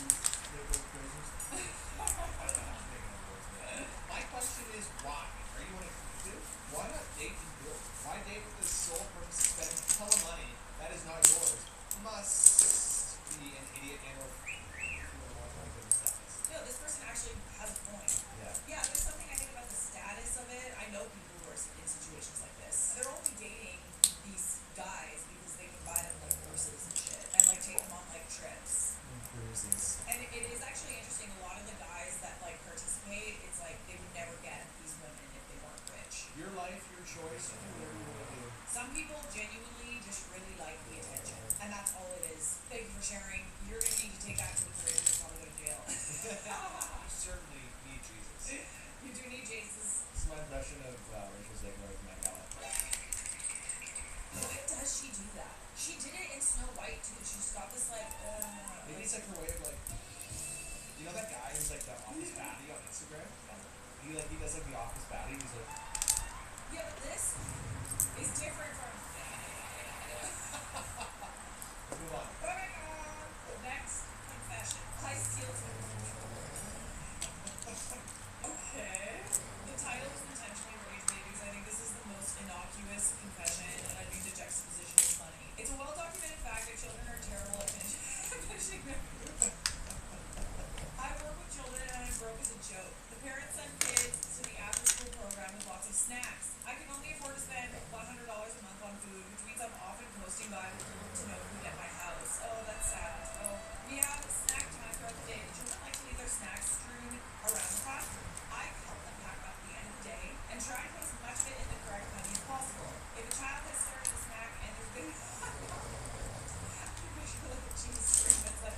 liberal cruisers. I don't know, I'm making up words there. My question is why? Are you unaccused? Why not date and build? Why date with the sole purpose of spending a ton of money that is not yours? Must be an idiot and or No, this person actually has a point. Yeah. Yeah, there's something I think about the status of it. I know people who are in situations like this. They're only dating these guys because they can buy them like horses and shit, and like take them on like trips. Cruises. And it is actually interesting. A lot of the guys that like participate, it's like they would never get these women if they weren't rich. Your life, your choice, you do whatever you want to do. Some people genuinely just really like the attention, and that's all it is. Thank you for sharing. You're gonna need to take that to the grave and probably go to jail. You certainly need Jesus. You do need Jesus. This is my impression of Rachel Zegler with Met Gala. Why does she do that? She did it in Snow White too. She's got this like. Maybe it's like her way of like. You know that guy who's like the office baddie on Instagram? He does like the office baddie. He's like. Yeah, but this is different from. Let's move on. Next confession. I steal from. Okay. The title is intentionally rage bait because I think this is the most innocuous confession, and I think the juxtaposition is funny. It's a well-documented fact that children are terrible at finishing their food. I work with children and I'm broke as a joke. The parents send kids to the after-school program with lots of snacks. I can only afford to spend $100 a month on food, which means I'm often coasting by with little to no food at my house. Oh, that's sad. Oh, we have snack time throughout the day. The children like to leave their snacks strewn around the classroom. I help them pack up at the end of the day and try and put as much of it in the correct cubby as possible. If a child has started a snack and there's been it's like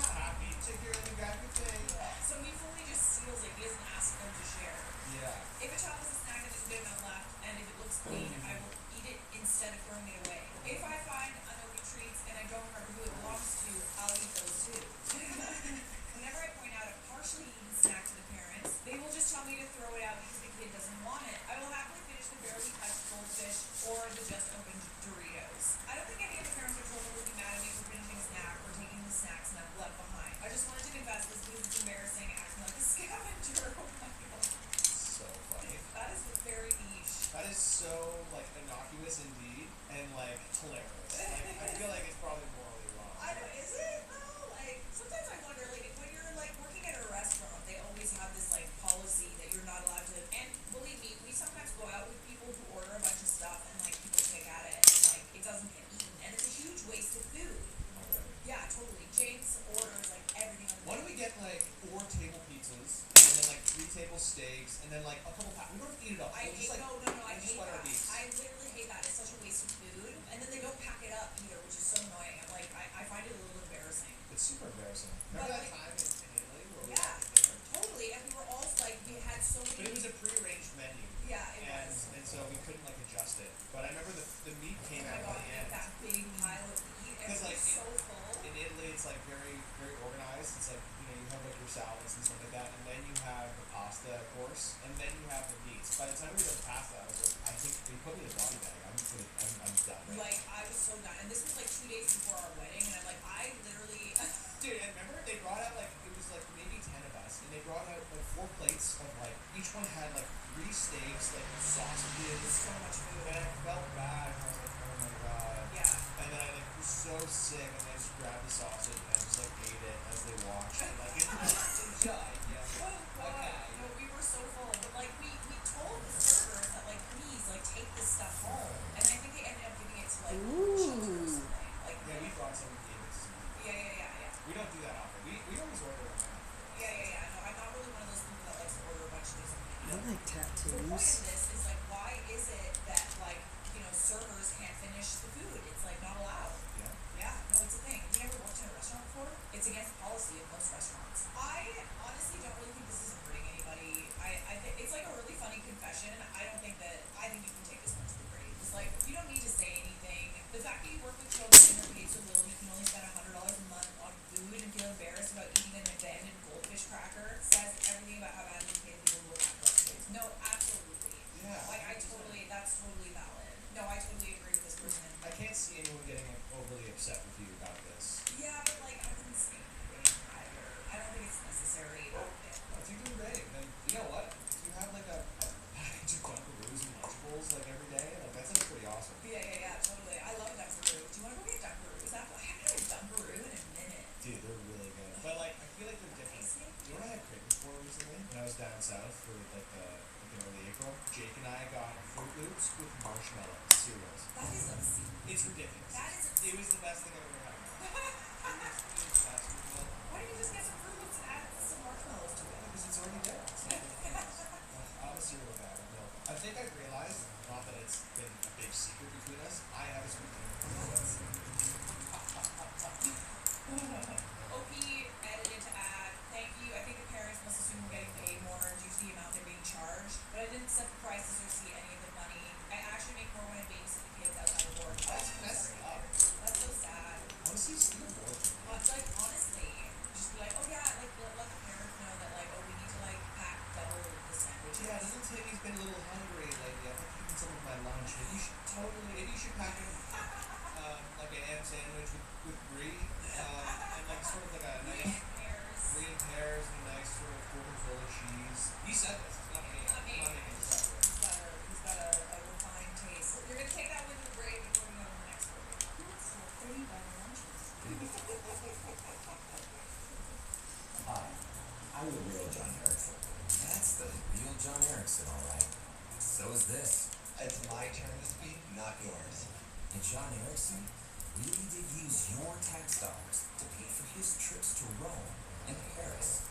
Happy, take your and grab your thing. so he fully just steals it. He doesn't ask them to share. Yeah. If a child has a snack and there's a good amount left, and if it looks clean, I will eat it instead of throwing it away. If I find unopened treats and I don't remember who it belongs to, I'll eat those too. Whenever I point out a partially eaten snack to the parents, they will just tell me to throw it out because the kid doesn't want it. I will happily finish the barely touched goldfish or the just opened Doritos. I don't think any of the parents or children will be mad at me for finishing a snack or taking the snacks left behind. I just wanted to confess this because it's embarrassing acting like a scavenger. Oh my god. So funny. That is very niche. That is so like innocuous indeed and like hilarious. Like, I feel like it's probably morally wrong. I know, is it? No, like sometimes I wonder, like when you're like working at a restaurant, they always have this like policy that you're not allowed to. And believe me, we sometimes go out with people who order a bunch of stuff and like people pick at it and like it doesn't get eaten, and it's a huge waste of food. Yeah, totally. James orders like everything on the Why don't we menu. get like 4 table pizzas and then like 3 table steaks and then like a couple we don't have to eat it all. I We'll hate, just like I just hate wet our that. beaks. I literally hate that. It's such a waste of food. And then they don't pack it up either, which is so annoying. I'm like, I find it a little embarrassing. It's super embarrassing. But, Remember that like, time in Italy where we Yeah, had dinner? totally. And we were all like, we had so But it many. was a prearranged menu. Yeah, it and, was. And so we couldn't like adjust it. But I remember the meat Oh came my out god, by the end. that big pile of meat. And it Because was like so full. in Italy it's like very, very organized. It's like, you know, you have like your salads and stuff like that, and then you have the pasta course, and then you have the meats. By the time we got the pasta, I was like, I think they put me in a body bag. I'm done. Right? Like, I was so done. And this was like 2 days before our wedding, and I'm like, I literally. Dude, and remember they brought out like, it was like maybe 10 of us, and they brought out like 4 plates of like, each one had like 3 steaks, like sausages. So much food. And I felt bad. I was like, oh my god. Yeah. And then I like was so sick, and I just grabbed the sausage and I just like ate it as they watched. And like, enjoy. Yeah. Oh god. Okay. No, we were so full. But like, we told the servers that like, please, like, take this stuff home. And I think they ended up giving it to like, children or something. Like, Yeah, we brought some and gave it to some. yeah. We don't do that often. We always order on that. Yeah. No, I'm not really one of those people that likes to order a bunch of things. I like The point tattoos. of this is like, why is it that like, you know, servers can't finish the food? It's like not allowed. Yeah. Yeah, no, it's a thing. Have you ever worked in a restaurant before? It's against policy of most restaurants. I honestly don't really think this is hurting anybody. I think it's like a really funny confession. I think you can take this one to the grave. It's like, you don't need to say anything. The fact that you work with children and they're paid so little, you can only spend $100 a month on food and feel embarrassed about eating an abandoned goldfish cracker says everything about how badly you pay the people who look after our kids. No, absolutely. Yeah. Like, that's totally valid. No, I totally agree with this person. I can't see anyone getting like overly upset with you about this. Yeah, but like, I wouldn't say anything either. necessary outfit. No, you're doing great. And you know what? If you have like a package of Dunkaroos and Lunchables like every day, like that sounds pretty awesome. Yeah, totally. I love Dunkaroo. Do you want to go get Dunkaroos? I haven't had a Dunkaroo in a minute. Dude, they're really good. But like, I feel like they're different. Tasty? You know what I had cravings for recently? When I was down south for like in early April, Jake and I got Fruit Loops with marshmallow cereals. That is obscene. It's ridiculous. That is It was the best thing I've ever had. It was absolutely good. Why don't you just get some Fruit Loops and add some marshmallows to it? Because it's already there. It's not anything else. I'm a cereal guy. No. I think I've realized, not that it's been a big secret between us, I have a sweet tooth. OP edited to add, thank you. I think the parents must assume we're getting paid more due to the amount they're being charged, but I didn't set the prices or see any of the money. I actually make more when I babysit the kids outside of work. That's messed up. That's so sad. Honestly, still more. Like, honestly, just be like, oh yeah, like, let the parents know that, like, oh, we need to, like, pack double the sandwiches. Yeah, little Timmy's been a little hungry lately. I've been eating some of my lunch. Maybe you should pack him like an ham sandwich with brie and like sort of like a nice brie and pears and a nice sort of gorgonzola cheese. He said this. It's not me. Not me. I'm not making this up. He's got a refined taste. You're gonna take that with your grade before we go to the next one. Who would sell 30 better lunches? Hi, I'm the real John Erickson. That's the real John Erickson, all right. So is this. It's my turn to speak, not yours. And John Erickson really did use your tax dollars to pay for his trips to Rome and Paris.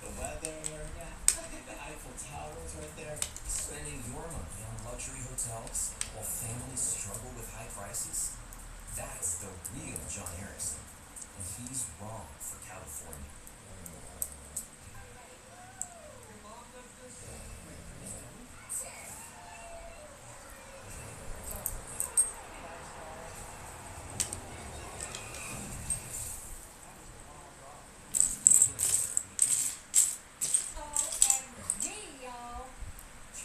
The weather, the Eiffel Tower's right there. Spending your money on luxury hotels while families struggle with high prices. That's the real John Erickson. And he's wrong for California.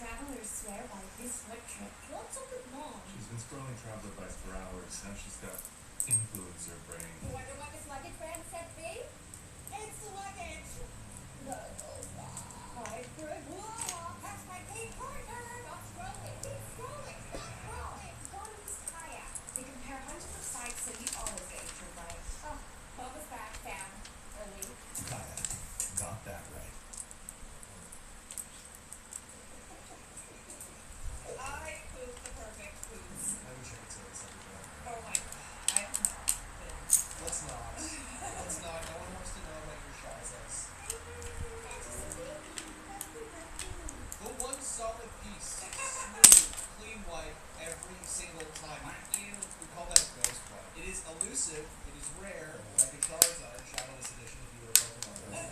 Travelers swear by this foot trip. What's up with Mom? She's been scrolling Traveler Bites for hours. Now she's got influencer brain. You wonder what this luggage brand said, babe? It's the luggage. No, hi, Fred. Whoa, that's my paid partner. Stop scrolling. Keep scrolling. Stop scrolling. Go to this kayak. They compare hundreds of sites, so you always get intrigued by it. Oh, Boba's back, fam. Early. Kaya, got that right. I poop the perfect poops. I wish I could say this every day. Oh my god. I have not been. Let's not. Let's not. No one wants to know about your shy sex. Go one solid piece. Smooth, clean wipe every single time. We call that a ghost wipe. It is elusive. It is rare. Like a Charizard Shadowless Edition if you were a Pokemon player.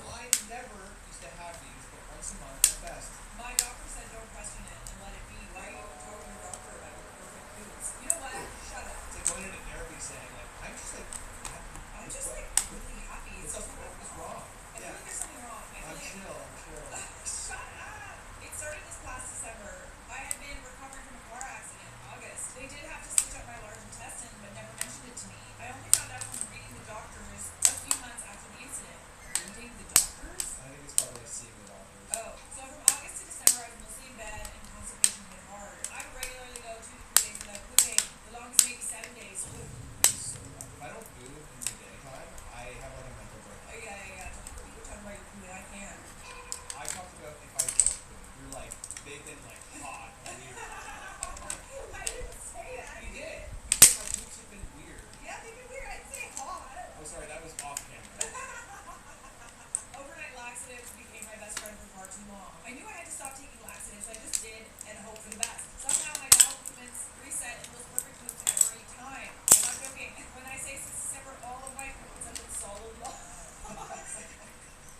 I never used to have these, but once a month at best. My doctor said don't question it and let it be. Why are you talking to your doctor about your perfect poops? You know what? Shut up. It's like going into therapy saying like, I'm just like happy. I'm just like really happy. What's wrong? I feel like there's something wrong. I'm chill. Shut up! It started this past December. I had been recovering from a car accident in August. They did have to stitch up my large intestine, but never mentioned it to me. I only found out from reading the doctors a few months after the incident. Reading the doctors? I think it's probably like seeing the doctors. Oh, so from August to December, I was mostly in bed and constipation hit hard. I would regularly go 2 to 3 days without pooping. The longest maybe 7 days. It's so rough. If I don't poop in the daytime, I have like a mental break. Yeah. You're talking about your pooping. I can't. I talked about if I don't poop. You're like, they've been like hot and weird. I didn't say that. You did. You said my poops have been weird. Yeah, they've been weird. I didn't say hot. Oh, sorry, that was off camera. Overnight laxatives became my best friend for far too long. I knew I had to stop taking laxatives, so I just did and hope for the best. Somehow my bowel movements reset and those perfect poops every time. I'm not joking. When I say since December, all of my poops have been solid lost.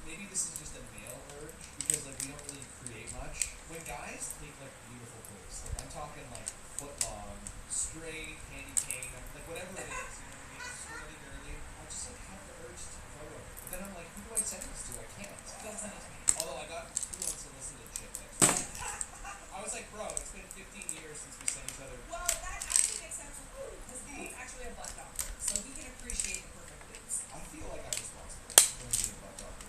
Maybe this is just a male urge because like we don't really create much. When guys take like beautiful poops, like I'm talking like foot long, straight, candy cane, like whatever it is, you know what I mean? Swirly girly. I just like have the urge to take a photo. But then I'm like, who do I send this to? I can't. Don't send it to me. Although I got 2 unsolicited chick next week. I was like, bro, it's been 15 years since we sent each other. Well, that actually makes sense with poop, because he's actually a butt doctor, so he can appreciate the perfect poops. I feel like I'm responsible for being a butt doctor.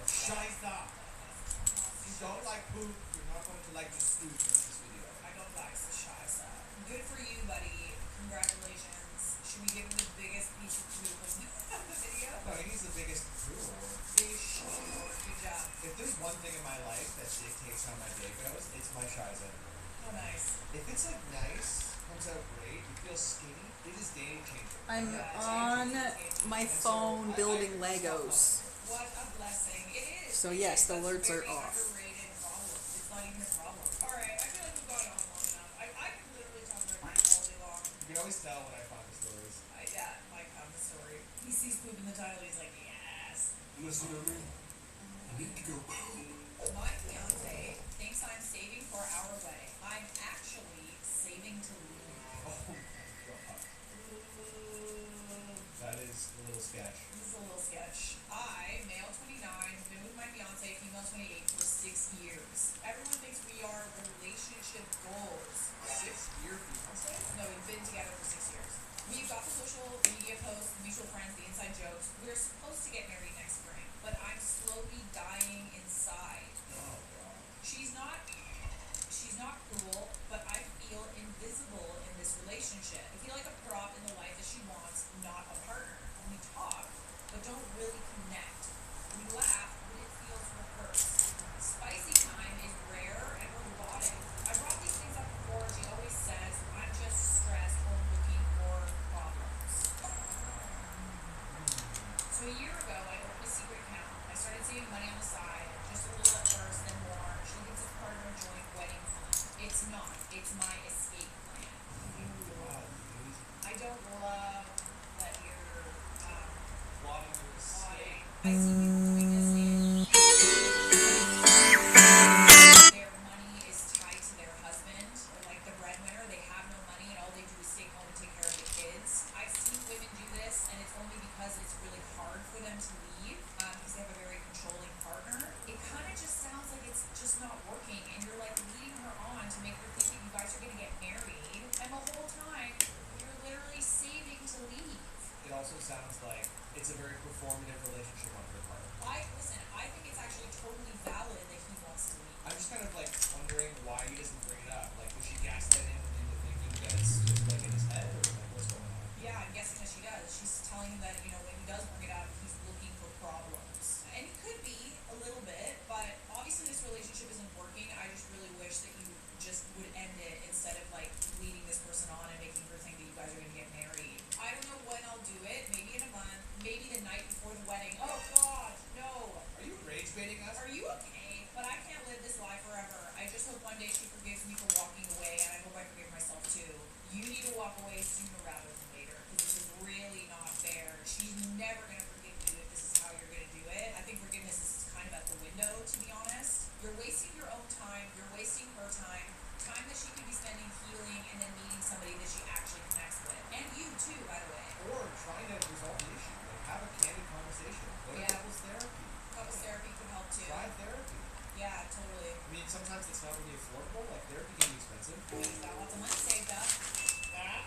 Shiza! You don't like poop, you're not going to like the scoop in this video. I don't like the shiza. Good for you, buddy. Congratulations. Should we give him the biggest piece of poop of the video? No, he needs the biggest poo award. Biggest shit award. Good job. If there's one thing in my life that dictates how my day goes, it's my Shiza. Oh, nice. If it's like nice, comes out great, you feel skinny, it is game changer. I'm on my phone building Legos. What a blessing. It is. So yes, the That's alerts a are very off. underrated problem. It's not even a problem. Alright, I feel like we've gone on long enough. I can literally talk about poop all day long. You can always tell when I find the stories. Yeah, Mike found the story. He sees poop in the title, he's like, yes. Listen to me. I need to go poop. My fiance thinks I'm saving for our wedding. I'm actually saving to leave. Oh my god. That is a little sketch. This is a little sketch. I, male 29, have been with my fiance, female 28, for 6 years. Everyone thinks we are relationship goals. 6-year fiance? No, we've been together for 6 years. We've got the social media posts, the mutual friends, the inside jokes. We're supposed to get married next spring, but I'm slowly dying inside. Oh god. She's not cruel, but I feel invisible in this relationship. I feel like a prop in the life that she wants, not a partner. We talk, but don't really connect. We laugh, but it feels rehearsed. Spicy time is rare and robotic. I brought these things up before. She always says, I'm just stressed or looking for problems. So a year ago, I opened a secret account. I started saving money on the side, just a little at first, then more. She thinks it's part of her joint wedding fund. It's not. It's my escape plan. Wow, dude. I don't love that you're Plotting your escape. plotting. I see people doing this in their money is tied to their husband, or like the breadwinner. They have no money and all they do is stay home and take care of the kids. I've seen women do this, and it's only because it's really hard for them to leave because they have a very controlling partner. It kind of just sounds like it's just not working, and you're like leading her on to make her think that you guys are gonna get married, and the whole time you're literally saving to leave. It also sounds like it's a very performative relationship on her part. I think it's actually totally valid that he wants to leave. I'm just kind of like wondering why he doesn't bring it up. Like, was she gaslighting him into thinking that it's just like in his head, or like what's going on? Yeah, I'm guessing that she does. She's telling him that, when he does bring it up, he's looking for problems. And it could be a little bit, but obviously this relationship isn't working. I just really wish that you just would end it instead of like leading this person on and making her think that you guys are gonna get married. I don't know when I'll do it. Maybe in a month. Maybe the night before the wedding. Oh God, no. Are you rage baiting us? Are you okay? But I can't live this life forever. I just hope one day she forgives me for walking away, and I hope I forgive myself too. You need to walk away sooner rather than later, because this is really not fair. She's never gonna forgive you if this is how you're gonna do it. I think forgiveness is kind of out the window, to be honest. You're wasting your own time. You're wasting her time. Time that she could be spending healing and then meeting somebody that she actually connects with. And you too, by the way. Or trying to resolve the issue. Like, have a candid conversation. Go to Yeah. couples therapy. Couples therapy could help too. Try therapy. Yeah, totally. I mean, sometimes it's not really affordable. Like, therapy can be expensive. He's got lots of money saved up. Yeah,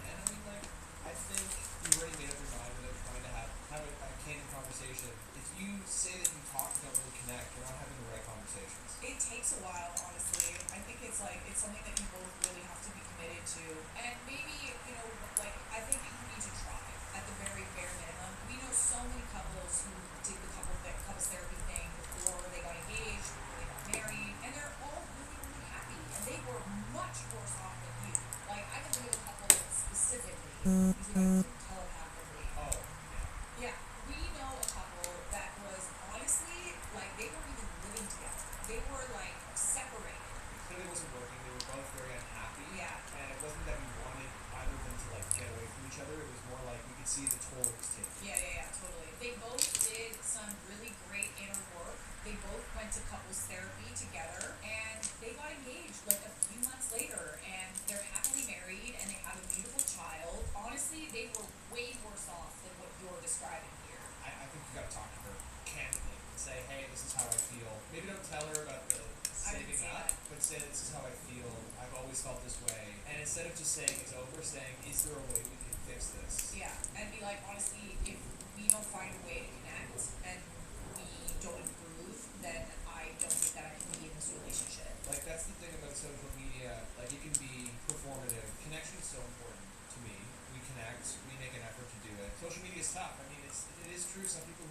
man. I mean, like, I think you already made up your mind without trying to have a candid conversation. If you say that you talk and don't really connect, you're not having the right conversations. It takes a while, honestly. I think it's something that you both really have to be committed to. And maybe, I think you need to try at the very bare minimum. We know so many couples who did the couples therapy thing before they got engaged, before they got married, and they're all really, really happy. And they were much worse off than you. Like, I can think of a couple specifically, using telepathically. Oh, yeah. Yeah, we know a couple that was honestly, they weren't even living together. They were, separated. It clearly wasn't working. They were both very unhappy. Yeah. And it wasn't that we wanted either of them to, get away from each other. It was more like we could see the toll it was taking. Yeah, totally. They both did some really great inner work. They both went to couples therapy together, and they got engaged, a few months later, and they're happily married, and they have a beautiful child. Honestly, they were way worse off than what you're describing here. I think you gotta talk to her candidly and say, hey, this is how I feel. Maybe don't tell her about the saving up, but say this is how I feel. I've always felt this way. And instead of just saying it's over, saying, is there a way we can fix this? Yeah, and be like, honestly, if we don't find a way to connect and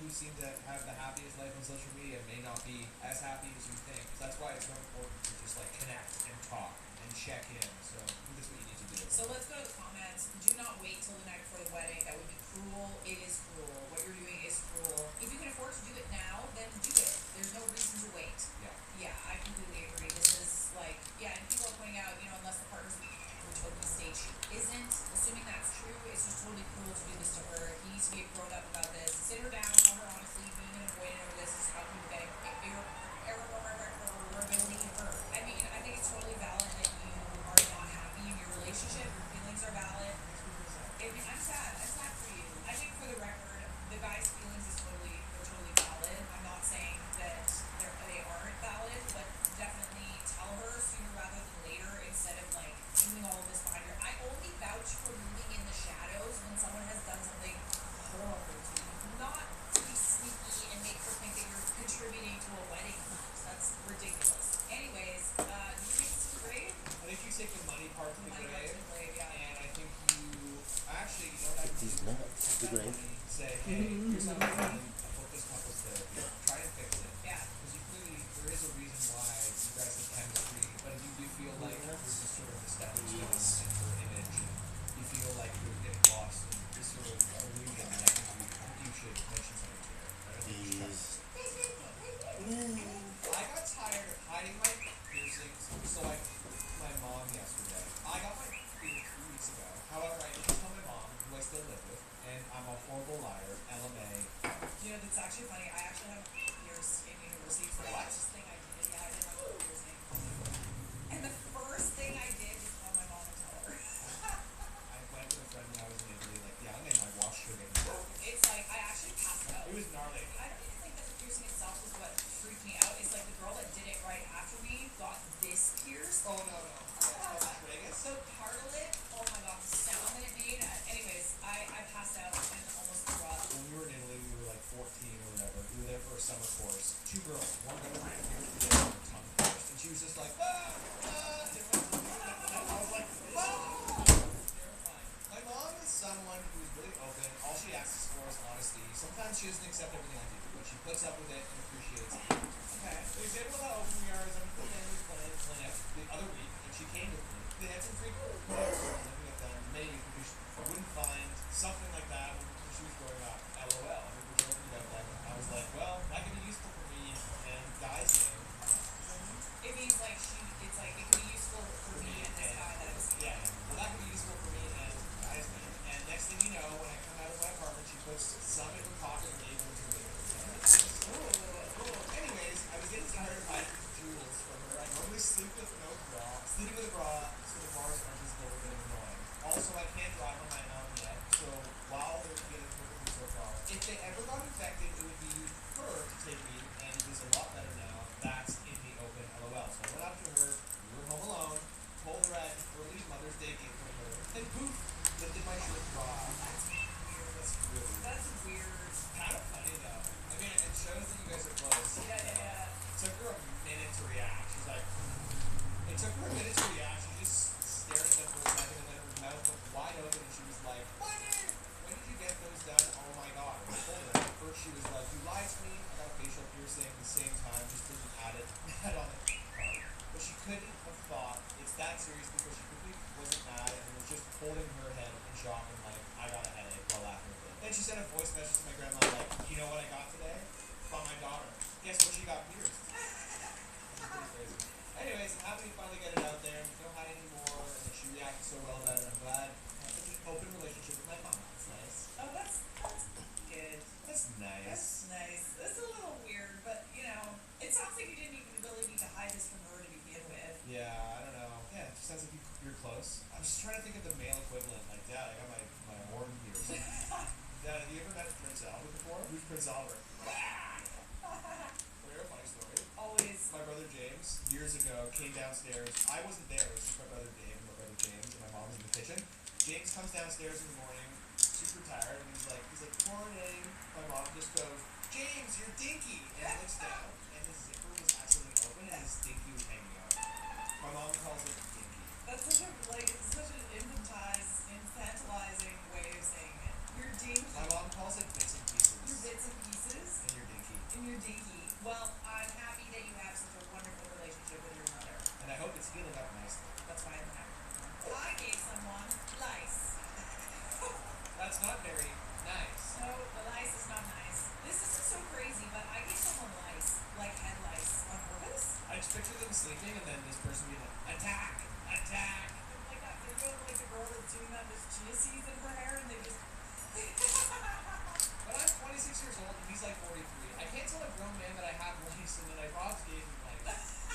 who seem to have the happiest life on social media may not be as happy as you think. So that's why it's so important to just like connect and talk and check in. So I think that's what you need to do. So let's go to the comments. Do not wait till the night before the wedding. That would be cruel. It is cruel. What you're doing is cruel. If you can afford to do it now, then do it. There's no reason to wait. Yeah. Yeah, I completely agree. This is like, yeah, and people are pointing out, unless the partner's which what the stage isn't, assuming that's true, it's just totally cruel to do this to her. He needs to be grown up about this. Sit her down, tell her honestly, being an avoidant over this is how people getting irreparably hurt. I mean, I think it's totally valid that you are not happy in your relationship. Your feelings are valid. I'm sad. I'm sad for you. I think for the record, the guy's feelings is they're totally valid. I'm not saying that they aren't valid, but definitely tell her sooner rather than later instead of like doing all of this behind her. I only vouch for moving in the shadows when someone has done something horrible to you. Not to be sneaky and make her think that you're contributing to a wedding house. That's ridiculous. Anyways, do you think it's too grave? I think you take the money part to the Money grave. part to the grave, yeah. And I think actually, you don't have to These nuts, the grave. say, hey, here's how I'm feeling. I booked this couple's therapy. Try and fix it. Yeah. Because you clearly, there is a reason why you guys have chemistry, but if you do feel like you're just sort of the stepping stone in her image, and you feel like you're getting lost in this sort of illusion, then I think you should mention something to her. Right? I think you should I got tired of hiding my piercings, so I told my mom yesterday. I got my pierced 3 weeks ago. However, I didn't tell my mom, who I still live with, and I'm a horrible liar, LMA. That's actually funny. I actually have pierced in university. So the first thing I did, I did have a piercing. And the first thing I did was call my mom and tell her. I went with a friend when I was in Italy, like, yeah, I'm getting my wash sugar. It's like, I actually passed out. It was gnarly. I don't even think that the piercing itself was what freaked me out. It's like the girl that did it right after me got this pierced. Oh, no. So cartilage, oh my god, the sound that it made. Anyways, I passed out and almost threw up. When we were in Italy, we were like 14 or whatever. We were there for a summer course. 2 girls, one got her tongue pierced, and she was just like, ah. I was like, terrifying. My mom is someone who is really open. All she asks for is honesty. Sometimes she doesn't accept everything I do, but she puts up with it and appreciates it. Okay. The example of how open we are is I'm at the family clinic the other week, and she came with me. They had some free looking at them, maybe because I wouldn't find something like that when she was growing up. LOL. We were joking about that. I was like, well, that could be useful for me and guys name. It means like it's like it could be useful for me and this guy that I'm seeing. Yeah. Well, that could be useful for me and guys name. And next thing you know, when I come out of my apartment, she puts some in her pocket and gave them to me. Anyways, I was getting tired of hiding jewels from her. I normally sleep with no bra. Sleeping with a bra, so the bars aren't visible, are getting annoying. Also, I can't drive on my own yet, so while they're getting perfectly so far, if they ever got infected, it would be her to take me, and it is a lot better now. That's in the open, LOL. So I went up to her, we were home alone, told her I had an early Mother's Day gift from her, and poof, lifted my shirt bra. That's weird. That's weird. Kind of funny though. I mean, it shows that you guys are close. Yeah. It took her a minute to react. She's like, it took her a minute to react. She just stared at them for a second, and then her mouth went wide open, and she was like, when did you get those done? Oh my god. And I told her, at first she was like, you lied to me. I got a facial piercing at the same time, just didn't add it on the part. But she couldn't have thought it's that serious because she quickly wasn't mad and was just holding her head in shock and like, I got a headache while laughing with it. Then she sent a voice message to my grandma like, you know what I got today? From my daughter. Guess what she got pierced? Pretty crazy. Anyways, I'm happy to finally get it out there. We don't hide anymore, and that she reacted so well about it. I'm glad I have such an open relationship with my mom. It's nice. Oh, that's good. That's nice. That's nice. That's a little weird, but it sounds like you didn't even really need to hide this from her to begin with. Yeah, I don't know. Yeah, it just sounds like you're close. I was just trying to think of the male equivalent. Like, Dad, I got my horn pierced. Dad, have you ever met Prince Albert before? Who's Prince Albert? A funny story. Always. My brother James, years ago, came downstairs. I wasn't there. It was just my brother Dave and my brother James, and my mom was in the kitchen. James comes downstairs in the morning, super tired, and he's like, morning. My mom just goes, James, you're dinky. And he looks down, and his zipper was accidentally open, and his dinky was hanging out. My mom calls it dinky. That's such an infantilizing way of saying it. You're dinky. My mom calls it bits and pieces. Your bits and pieces. And your dinky. In your dinky. Well, I'm happy that you have such a wonderful relationship with your mother. And I hope it's healing up nicely. That's why I'm happy. I gave someone lice. That's not very nice. No, the lice is not nice. This isn't so crazy, but I gave someone lice, like head lice, on purpose. I just picture them sleeping and then this person being like, attack! Attack! Like that video of like the girl that's doing that with chia seeds in her hair and they just But I'm 26 years old and he's like 43. I can't tell a grown man that I have lice and that I Rob's gave him lice.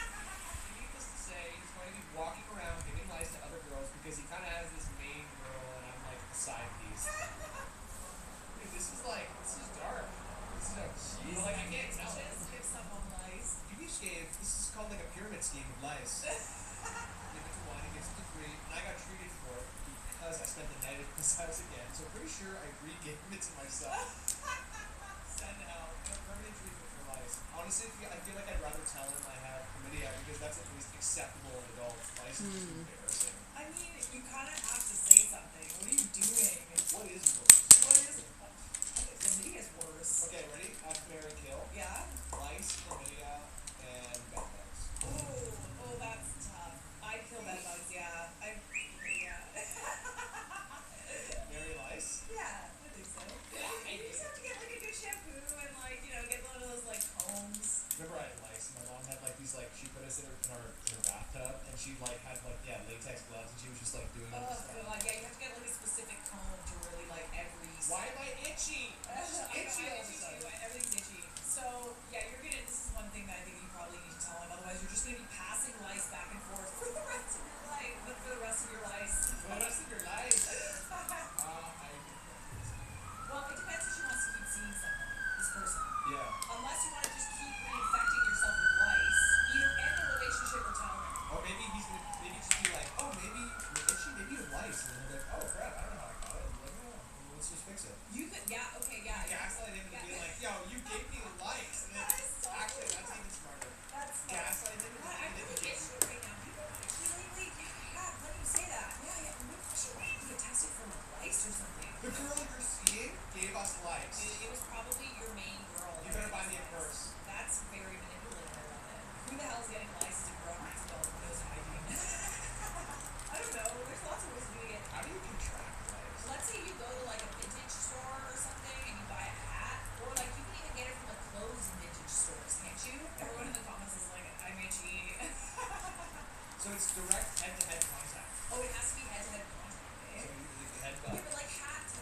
Needless to say, he's going to be walking around giving lice to other girls because he kind of has this main girl and I'm like the side piece. Dude, this is dark. This is a, Jeez, like I can't tell. just give someone lice. You each gave, this is called like a pyramid scheme of lice. Give it to one, he gives it to three, and I got treated for it because I spent the night at his house again. So I'm pretty sure I re-gave it to myself. Send out a permanent treatment for lice. Honestly, I feel like I'd rather tell him I have chlamydia because that's at least acceptable in adults. Lice is just embarrassing. I mean, you kind of have to say something. What are you doing? What is worse? What is it? Chlamydia is worse. Okay, ready? Marry, kill. Yeah? Lice, chlamydia, and bed bugs. Oh, that's tough. I'd kill bed bugs, yeah. Yeah. Marry lice? Yeah, I think so. You just have to get like a good shampoo and like, get one of those like combs. Remember I had lice and my mom had like these like she put us in her bathtub and she like had like latex gloves and she was just like doing all Oh this stuff. god, yeah, you have to get like a specific comb to really like every Why am I itchy? I'm just itchy all of a sudden. Everything's itchy. So yeah, this is one thing that I think you probably need to tell him, otherwise you're just gonna be passing lice back and forth for the rest of your life. But for the rest of your life. For the rest of your life. Well, it depends if she wants to keep seeing someone, this person. Yeah. Unless you want to just keep reinfecting yourself with lice, either end the relationship or tell him. Or maybe just be like, oh, maybe you're itchy, maybe you have lice. And then they're like, oh crap, I don't know how I got it. And you're like, oh, let's just fix it. You could, yeah, okay, yeah. Gaslight him into being like, yo, you gave me lice. And then actually, that's even smarter. That's Gaslight him into I'm being really itchy right now. People are itchy lately. Yeah, let me say that. Yeah, maybe we should get tested for lice or something. The girl you're seeing gave us lice. It was probably your main girl. You better buy me a purse. That's very manipulative. I love it. Who the hell's getting lice as a grown-up adult who knows hygiene? I don't know. There's lots of ways of doing it. How do you contract lice? Let's say you go to like a vintage store or something and you buy a hat, or like you can even get it from the clothes vintage stores, can't you? Everyone in the comments is like, I'm itchy. So it's direct head-to-head contact. Oh, it has to be head-to-head contact, eh? So you like the head Yeah, but like hat to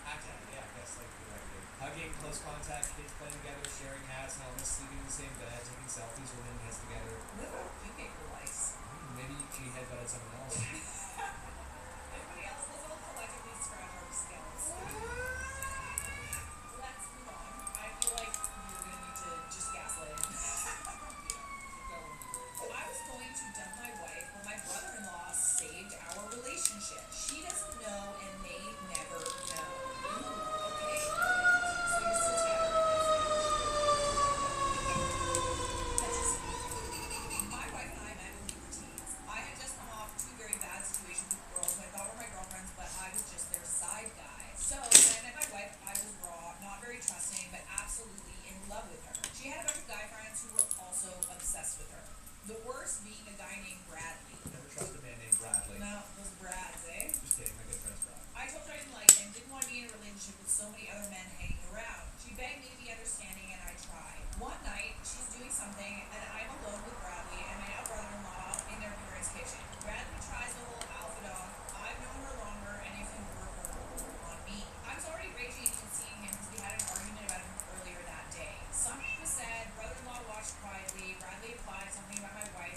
Hat, yeah, I guess like directly. Hugging, close contact, kids playing together, sharing hats, helmets, sleeping in the same bed, taking selfies, holding hands together. What about you get your lice? Maybe she headbutted someone else. Anybody else? Let's all collectively scratch our skills. Let's move on. I feel like you're gonna need to just gaslight him. I was going to dump my wife, but my brother-in-law saved our relationship. She doesn't know and may never know. Ooh, okay. So you're still together. My wife and I met when we were teens. I had just come off two very bad situations with girls who I thought were my girlfriends, but I was just their side guy. So when I met my wife, I was raw, not very trusting, but absolutely in love with her. She had a bunch of guy friends who were also obsessed with her. The worst being a guy named Bradley. Never trust a man named Bradley. No, those Brads, eh? Just kidding, my good friend's Brad. I told her I didn't like him, didn't want to be in a relationship with so many other men hanging around. She begged me to be understanding, and I tried. One night, she's doing something, and I'm alone with Bradley and my now brother-in-law in their parents' kitchen. Bradley tries the whole alpha dog. I've known her longer, and it can work on me. I was already raging and seeing him because we had an argument about him earlier that day. Something was said, brother-in-law watched quietly, Bradley implied something about my wife,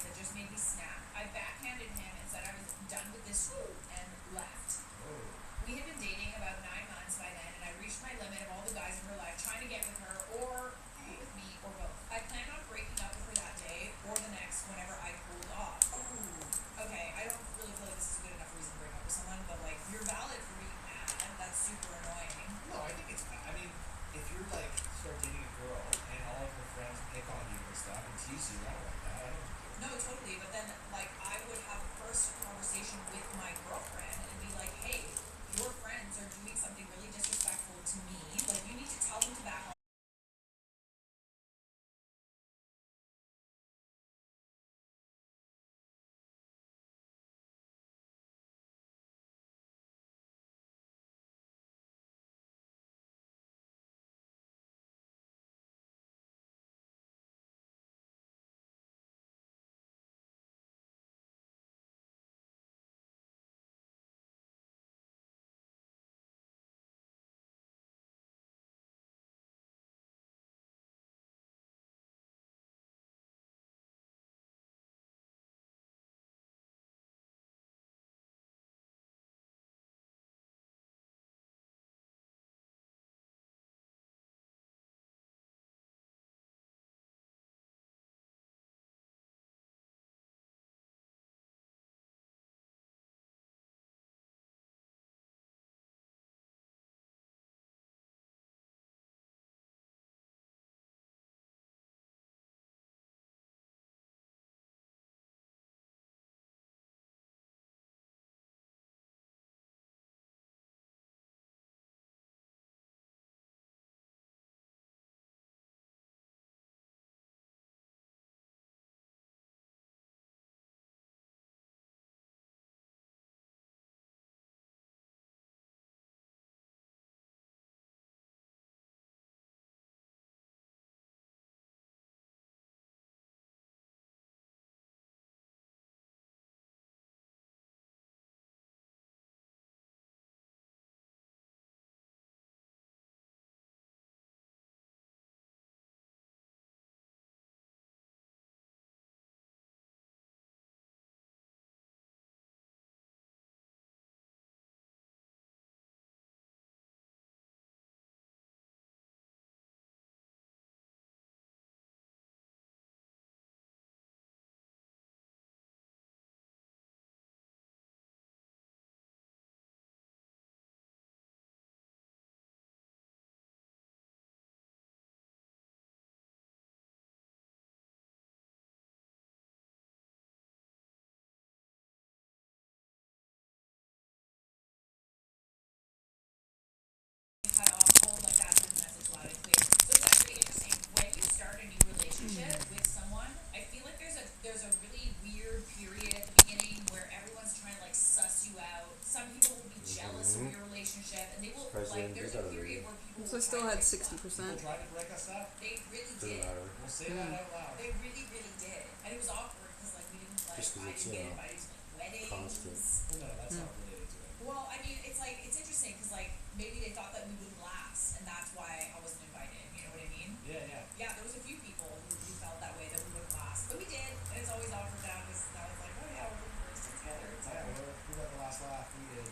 60%. People tried to break us up. They really Doesn't did. matter. We'll say that out loud. They really, really did. And it was awkward because like we didn't like Just 'cause I it's, didn't you get know, invited to like weddings. constant. Well, no, that's not related to it. Well, I mean, it's like it's interesting because like maybe they thought that we wouldn't last, and that's why I wasn't invited. You know what I mean? Yeah, yeah. Yeah, there was a few people who felt that way that we wouldn't last, but we did, and it's always awkward now because now it's like, oh yeah, we're the first together. It's Yeah, like, we got the last laugh. We did.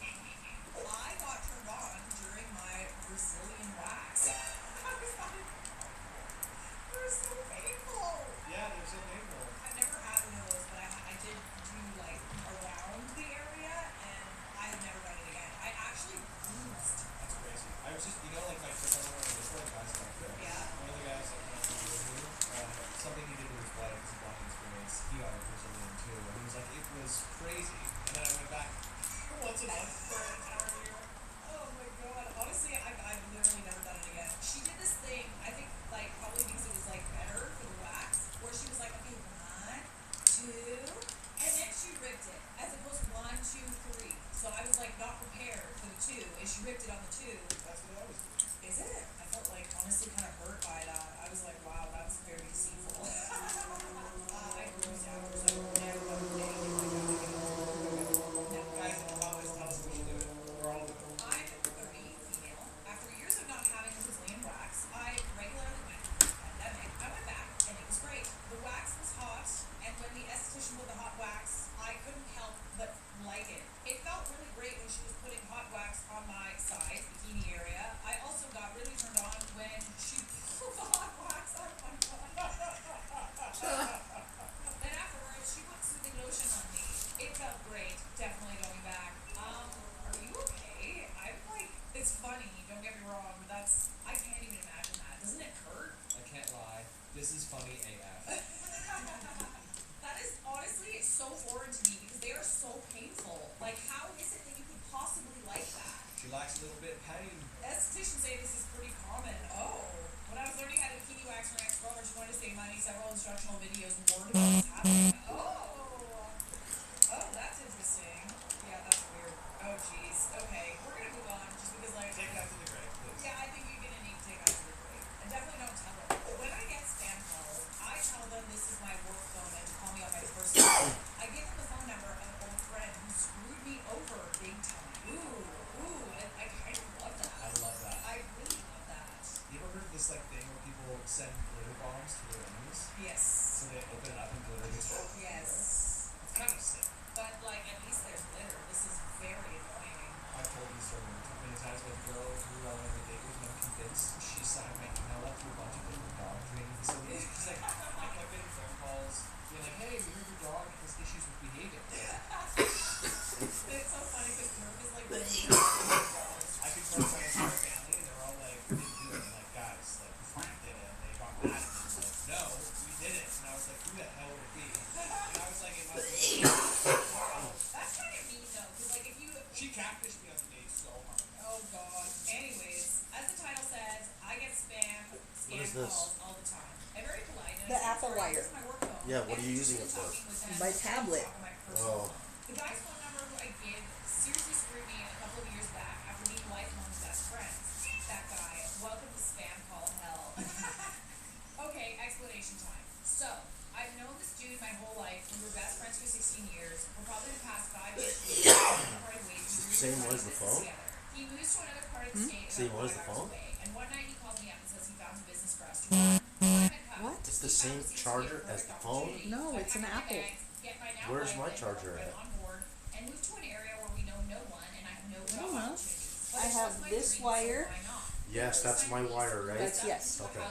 I got turned on during my Brazilian wax. I was like, they're so painful. Yeah, they're so painful. I've never had one of those, but I did do like around the area, and I have never done it again. I actually bruised. That's crazy. I was just, you know, like my first time on this one, guys, like, Yeah. one of the guys that came up with me, something he did to his wife was a bonding experience. He got a Brazilian too, and he was like, it was crazy. And then I went back once a month for an entire year. Oh my god. Honestly, I've literally never done it again. She did this thing, I think, like, probably because it was, like, better for the wax, where she was like, okay, 1, 2, and then she ripped it, as opposed to 1, 2, 3. So I was, like, not prepared for the 2, and she ripped it on the 2. That's what I was doing. Is it? I felt, like, honestly kind of hurt by that. I was like, wow, that was very deceitful. I bruised afterwards. I would never done it again. Guys in the comments tell us we should do it. We're all doing it. I'm 30, female. After years of not having a Brazilian wax, I regularly went through the pandemic. I went back, and it was great. The wax was hot, and when the esthetician put the hot wax, I couldn't help but like it. It felt really great when she was putting hot wax on my sides, bikini area. I also got really turned on when she pulled the hot wax on my butt. Then afterwards, she put soothing lotion on me. It felt great. Definitely going back. Are you okay? I'm like, it's funny. Don't get me wrong, but I can't even imagine that. Doesn't it hurt? I can't lie. This is funny AF. That is honestly so foreign to me because they are so painful. Like, how is it that you could possibly like that? She likes a little bit of pain. Estheticians say this is pretty common. Oh, when I was learning how to bikini wax for my ex-girlfriend, she wanted to save money. Several instructional videos warned about what's happening. Oh, that's interesting. Yeah, that's weird. Oh, jeez. Okay, we're gonna move on just because, like, Take that to the grave, please. yeah, I think you're gonna need to take that to the grave. And definitely don't tell them. When I get spam calls, I tell them this is my work phone and to call me on my personal phone. I give them the phone number of an old friend who screwed me over big time. Ooh, I kind of love that. I love that. I really love that. You ever heard of this like thing where people send glitter bombs to their enemies? Yes. So they open it up and glitter just Yes. It's kind of sick. But, like, at least there's glitter. This is very annoying. I've told this story many times with a girl who I went on a date with and I'm convinced she signed my email up to a bunch of different dog training facilities. She's like, I kept getting phone calls being like, hey, we heard your dog has issues with behavior. It's so funny because Murph is like, I could tell my entire family and they're all like, we didn't do it. I'm like, guys, like, Frank did it. And they got mad at me. Like, no, we did it. And I was like, who the hell would it be? And I was like, it must be. that's kind of mean though, because like if you. She catfished me on the date so hard. Oh god. Anyways, as the title says, I get scam is this? calls all the time. I'm very polite. And The I say, Apple "Sorry, Wire." this is my work phone." Yeah, what And are you I'm using it just for? talking with them My on tablet. my personal Oh. phone. The guy's phone number who I give seriously screwed me a couple of years back after being lifelong best friends. That guy. Welcome to spam call hell. Okay, explanation time. So, I've known this dude my whole life. We were best friends for 16 years. For probably the past 5 years, we parted ways. Same as the phone? He moves to another part of the state Same about as the 5 hours phone? away. And one night he calls me up and says he found a business for us to run. I'm in cuffs. What? It's the He same found this charger easy as the perfect phone? opportunity. No, So I it's an packed my Apple. bags, get my now Where's my wife and charger girlfriend at? on board, and move to an area where we know no one and I have no job know. opportunities. But I it have was my this dream, so wire. why not? Yes, that's my wire, right? That's yes. Okay.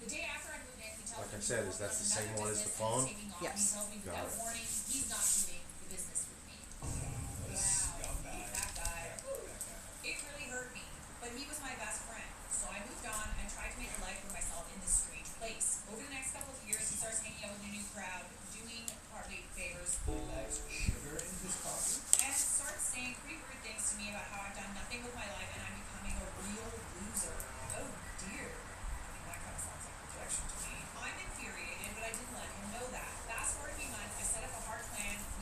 The day after I moved in, he tells Like I me said, he is that the works same another one as the business phone? and he's taking off. Yes. He tells me Got without it. warning, he's not doing the business with me. What a scumbag. That guy. That guy. It really hurt me, but he was my best friend. So I moved on and tried to make a life for myself in this strange place. Over the next couple of years, he starts hanging out with a new crowd, doing party favors, He likes sugar in his coffee. and starts saying pretty weird things to me about how I've done nothing with my life and I'm becoming a real loser. Oh dear. I mean, that kind of sounds like rejection to me. I'm infuriated, but I didn't let him know that. Fast forward a few months, I set up a hard plan. We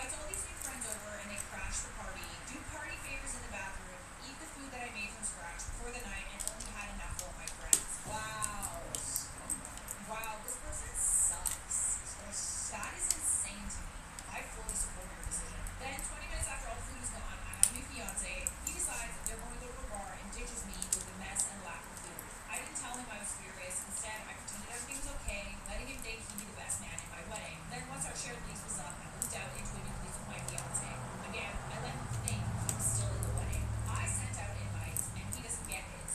I told these new friends over and they crashed the party, do party favors in the bathroom, eat the food that I made from scratch for the night, and only had enough for my friends. Wow. Wow, this person sucks. That is insane to me. I fully support your decision. Then 20 minutes after all the food is gone, I have a new fiance. He decides they're going to go to a bar and ditches me with the mess and lack of food. I didn't tell him I was furious. Instead, I pretended everything was okay, letting him think he'd be the best man in my wedding. Then once our shared lease was up, I moved out into a new place with my fiance. Again, I let him think he was still in the wedding. I sent out invites and he doesn't get his.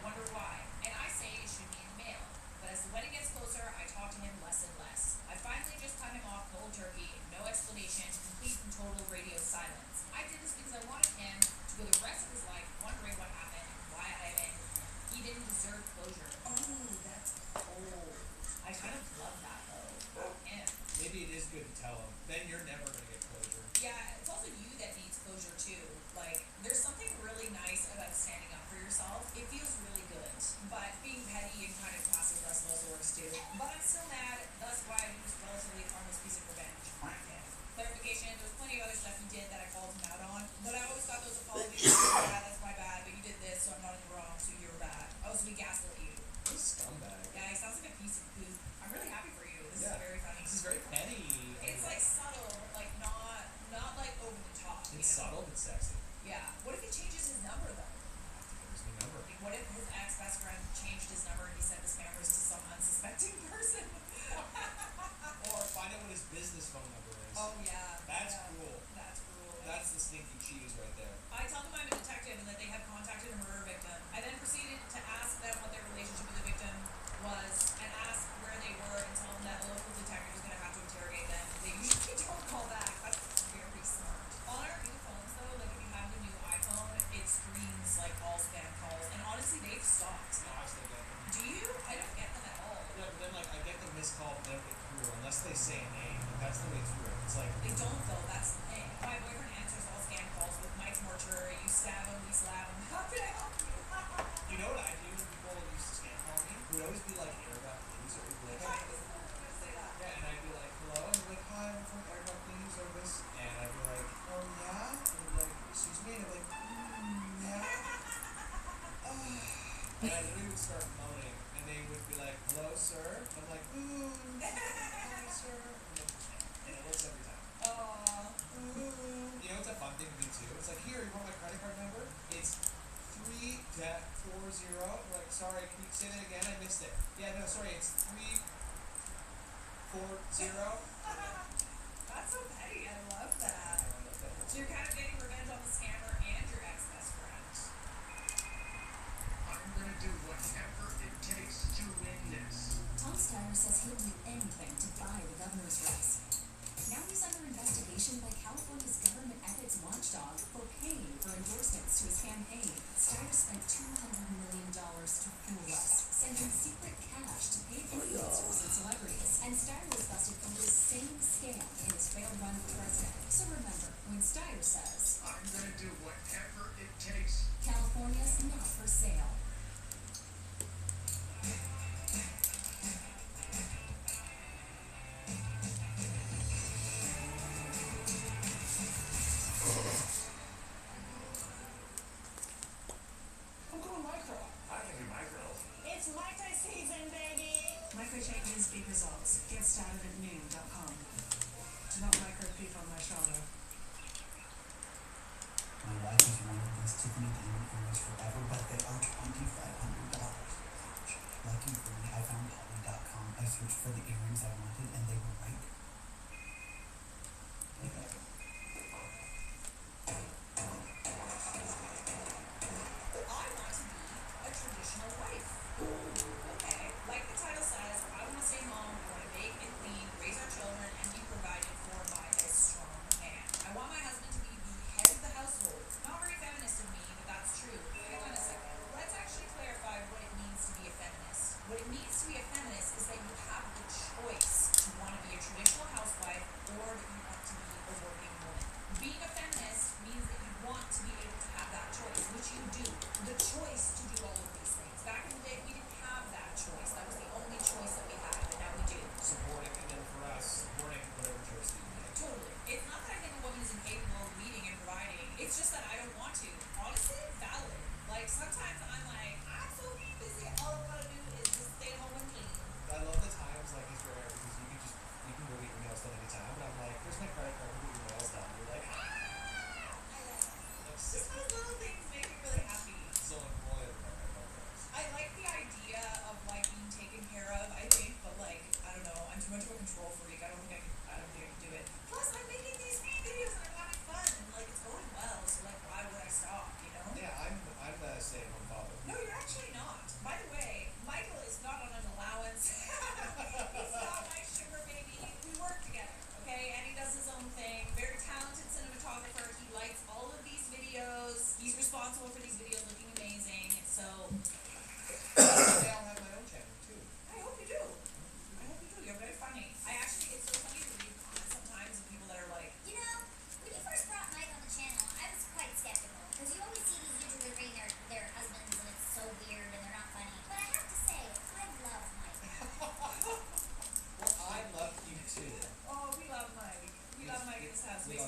Wonder why. And I say it should be in the mail. But as the wedding gets closer, I talk to him less and less. I finally just cut him off cold turkey, no explanation, complete and total radio silence. I did this because I wanted him to go the rest of his life wondering what happened and why I abandoned him. He didn't deserve closure. Oh, that's cold. I kind of love that though. Him. Maybe it is good to tell him. Then you're never gonna get closure. Yeah, it's also you that needs closure too. Like, there's something really nice about standing up for yourself. It feels really good. But being petty and kind of passive aggressive also works too. But I'm still mad. That's why I do this relatively harmless piece of revenge. Clarification, there was plenty of other stuff you did that I called him out on. But I always got those apologies. Yeah, that's my bad, but you did this, so I'm not in the wrong, so you're bad. Oh, so we gaslit you. What a scumbag. Yeah, he sounds like a piece of poop. I'm really happy for you. This Yeah. is very funny. This is very petty. It's like subtle, like not like over the top. It's subtle but sexy. Yeah. What if he changes his number though? There's no number. Like, what if his ex-best friend changed his number and he sent the spammers to some unsuspecting person? Or find out what his business phone number is. Oh yeah. That's yeah. cool. That's cruel. That's the stinky cheese right there. I tell them I'm a detective and that they have contacted a murder victim. I then proceeded to ask them what their relationship with the victim was and ask where they were and tell them that a local detective was going to have to interrogate them. They usually don't call back. That's very smart. On our new phones though, like if you have the new iPhone, it screens like all spam calls. And honestly, they've stopped. No, I still get them. Do you? I don't get them at all. Yeah, but then like I get the missed call but they don't get through unless they say a name. Like, that's the way through it. It's like They don't though, that's the thing. My boyfriend answers all scam calls with Mike Mortuary, you stab him, we slap him. How can I help you? you know what I do when people used to scam call me? It would always be like airdrop news or it would be like I was gonna say that. yeah, and I'd be like, hello, and they're like, hi, I'm from airdrop news service and I'd be like, oh yeah? And they'd be like, excuse me, and I'd be like, yeah. And I literally would start moaning and they would be like, hello sir? And I'm like, ooh, hi sir. And it works every time. Aww. You know what's a fun thing to do too? It's like, here, you want my credit card number? It's 340. Like, sorry, can you say that again? I missed it. Yeah, no, sorry, it's 340. That's so petty, I love that. So you're kind of getting revenge on the scammer and your ex-best friend. I'm gonna do whatever it takes to win this. Tom Steyer says he'll do anything to buy the governor's race. Now he's under investigation by California's government ethics watchdog for paying for endorsements to his campaign. Steyer spent $200 million to fool us, sending secret cash to paid influencers and celebrities. And Steyer was busted for this same scam in his failed run for president. So remember, when Steyer says, I'm gonna do whatever it takes. California's not for sale. I'm going micro. I can do micro. It's micro season, baby. Micro changes, big results. Get started at noon.com. Do not micro peek on my shoulder.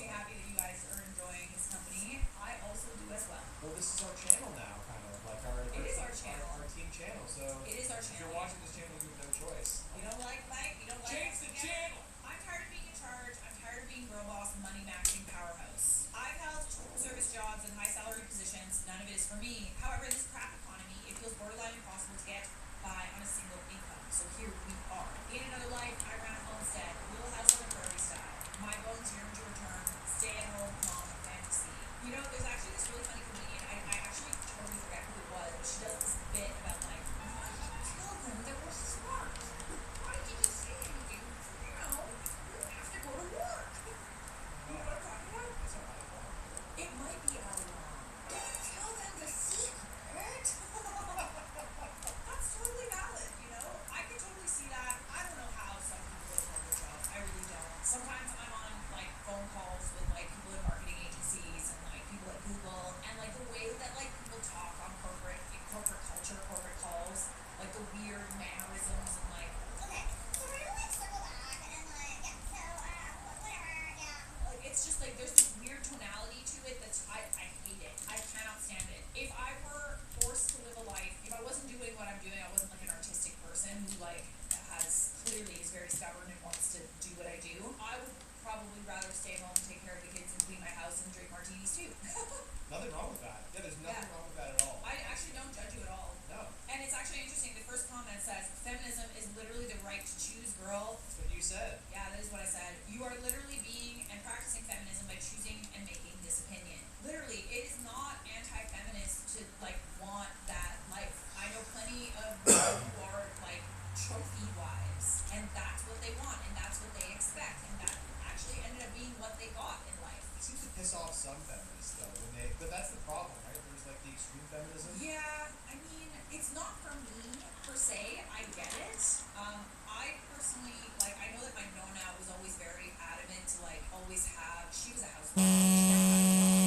really happy that you guys are enjoying his company. I also do as well. Well, this is our channel now, kind of like our. It is our channel. Our team channel. So It is our if channel. you're watching this channel, you have no choice. You don't like Mike? You don't like Change us the together? channel. I'm tired of being in charge. I'm tired of being girl boss, money maxing powerhouse. I've held service jobs and high salary positions. None of it is for me. However, in this crap economy, it feels borderline impossible to get by on a single income. So here we are. In another life, I ran a homestead, little house on the prairie style. My bones yearn to return. Stay at home mom fantasy. You know, there's actually this really funny comedian. I actually totally forget who it was, but she does this bit about like, why did you tell them that we're smart? Why did you say anything? You know, we have to go to work. You know what I'm talking about? That's not my fault. It might be our mom. Don't tell them the secret. That's totally valid, you know? I can totally see that. I don't know how some people get corporate jobs. I really don't. Sometimes I'm on like phone calls with like people in marketing agencies and like people at Google, and like the way that like people talk on corporate culture, corporate calls, like the weird mannerisms and like, Okay, so we're gonna like circle back and like, yeah, so, whatever, yeah. like it's just like there's this weird tonality to it that's I hate it. I cannot stand it. If I were forced to live a life, if I wasn't doing what I'm doing, I wasn't like an artistic person who like is very stubborn and wants to do what I do, I would probably rather stay home and take care of the kids and clean my house and drink martinis too. Nothing wrong with that. Yeah, there's nothing wrong with that at all. I actually don't judge you at all. No. And it's actually interesting. The first comment says, feminism is literally the right to choose, girl. That's what you said. Yeah, that is what I said. You are literally being and practicing feminism by choosing and making this opinion. Literally, it is not anti-feminist to like want that life. I know plenty of women who are like trophy wives, and that's what they want, and that's what they expect, and that actually ended up being what they got in life. It seems to piss off some feminists though, but that's the problem, right? There's like the extreme feminism. Yeah, I mean, it's not for me per se. I get it. I personally like. I know that my Nona was always very adamant to like always have. She was a housewife.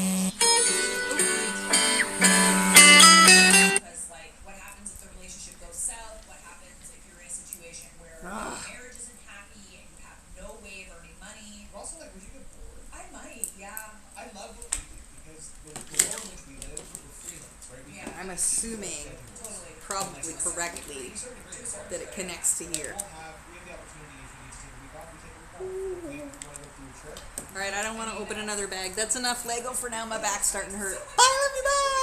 Because like, what happens if the relationship goes south? What happens if you're in a situation where your marriage isn't happy and you have no way of earning money? But also, like, would you get bored? I might. Yeah. I love what we do because the world in which we live, we're freelance, right? We Yeah. I'm assuming, Totally. probably correctly, that it connects to here. We have the opportunity if you need to take a week off, we take a week off. We want to go through a trip. Alright, I don't want to open another bag. That's enough Lego for now. My back's starting to hurt. Bye, love you, bye!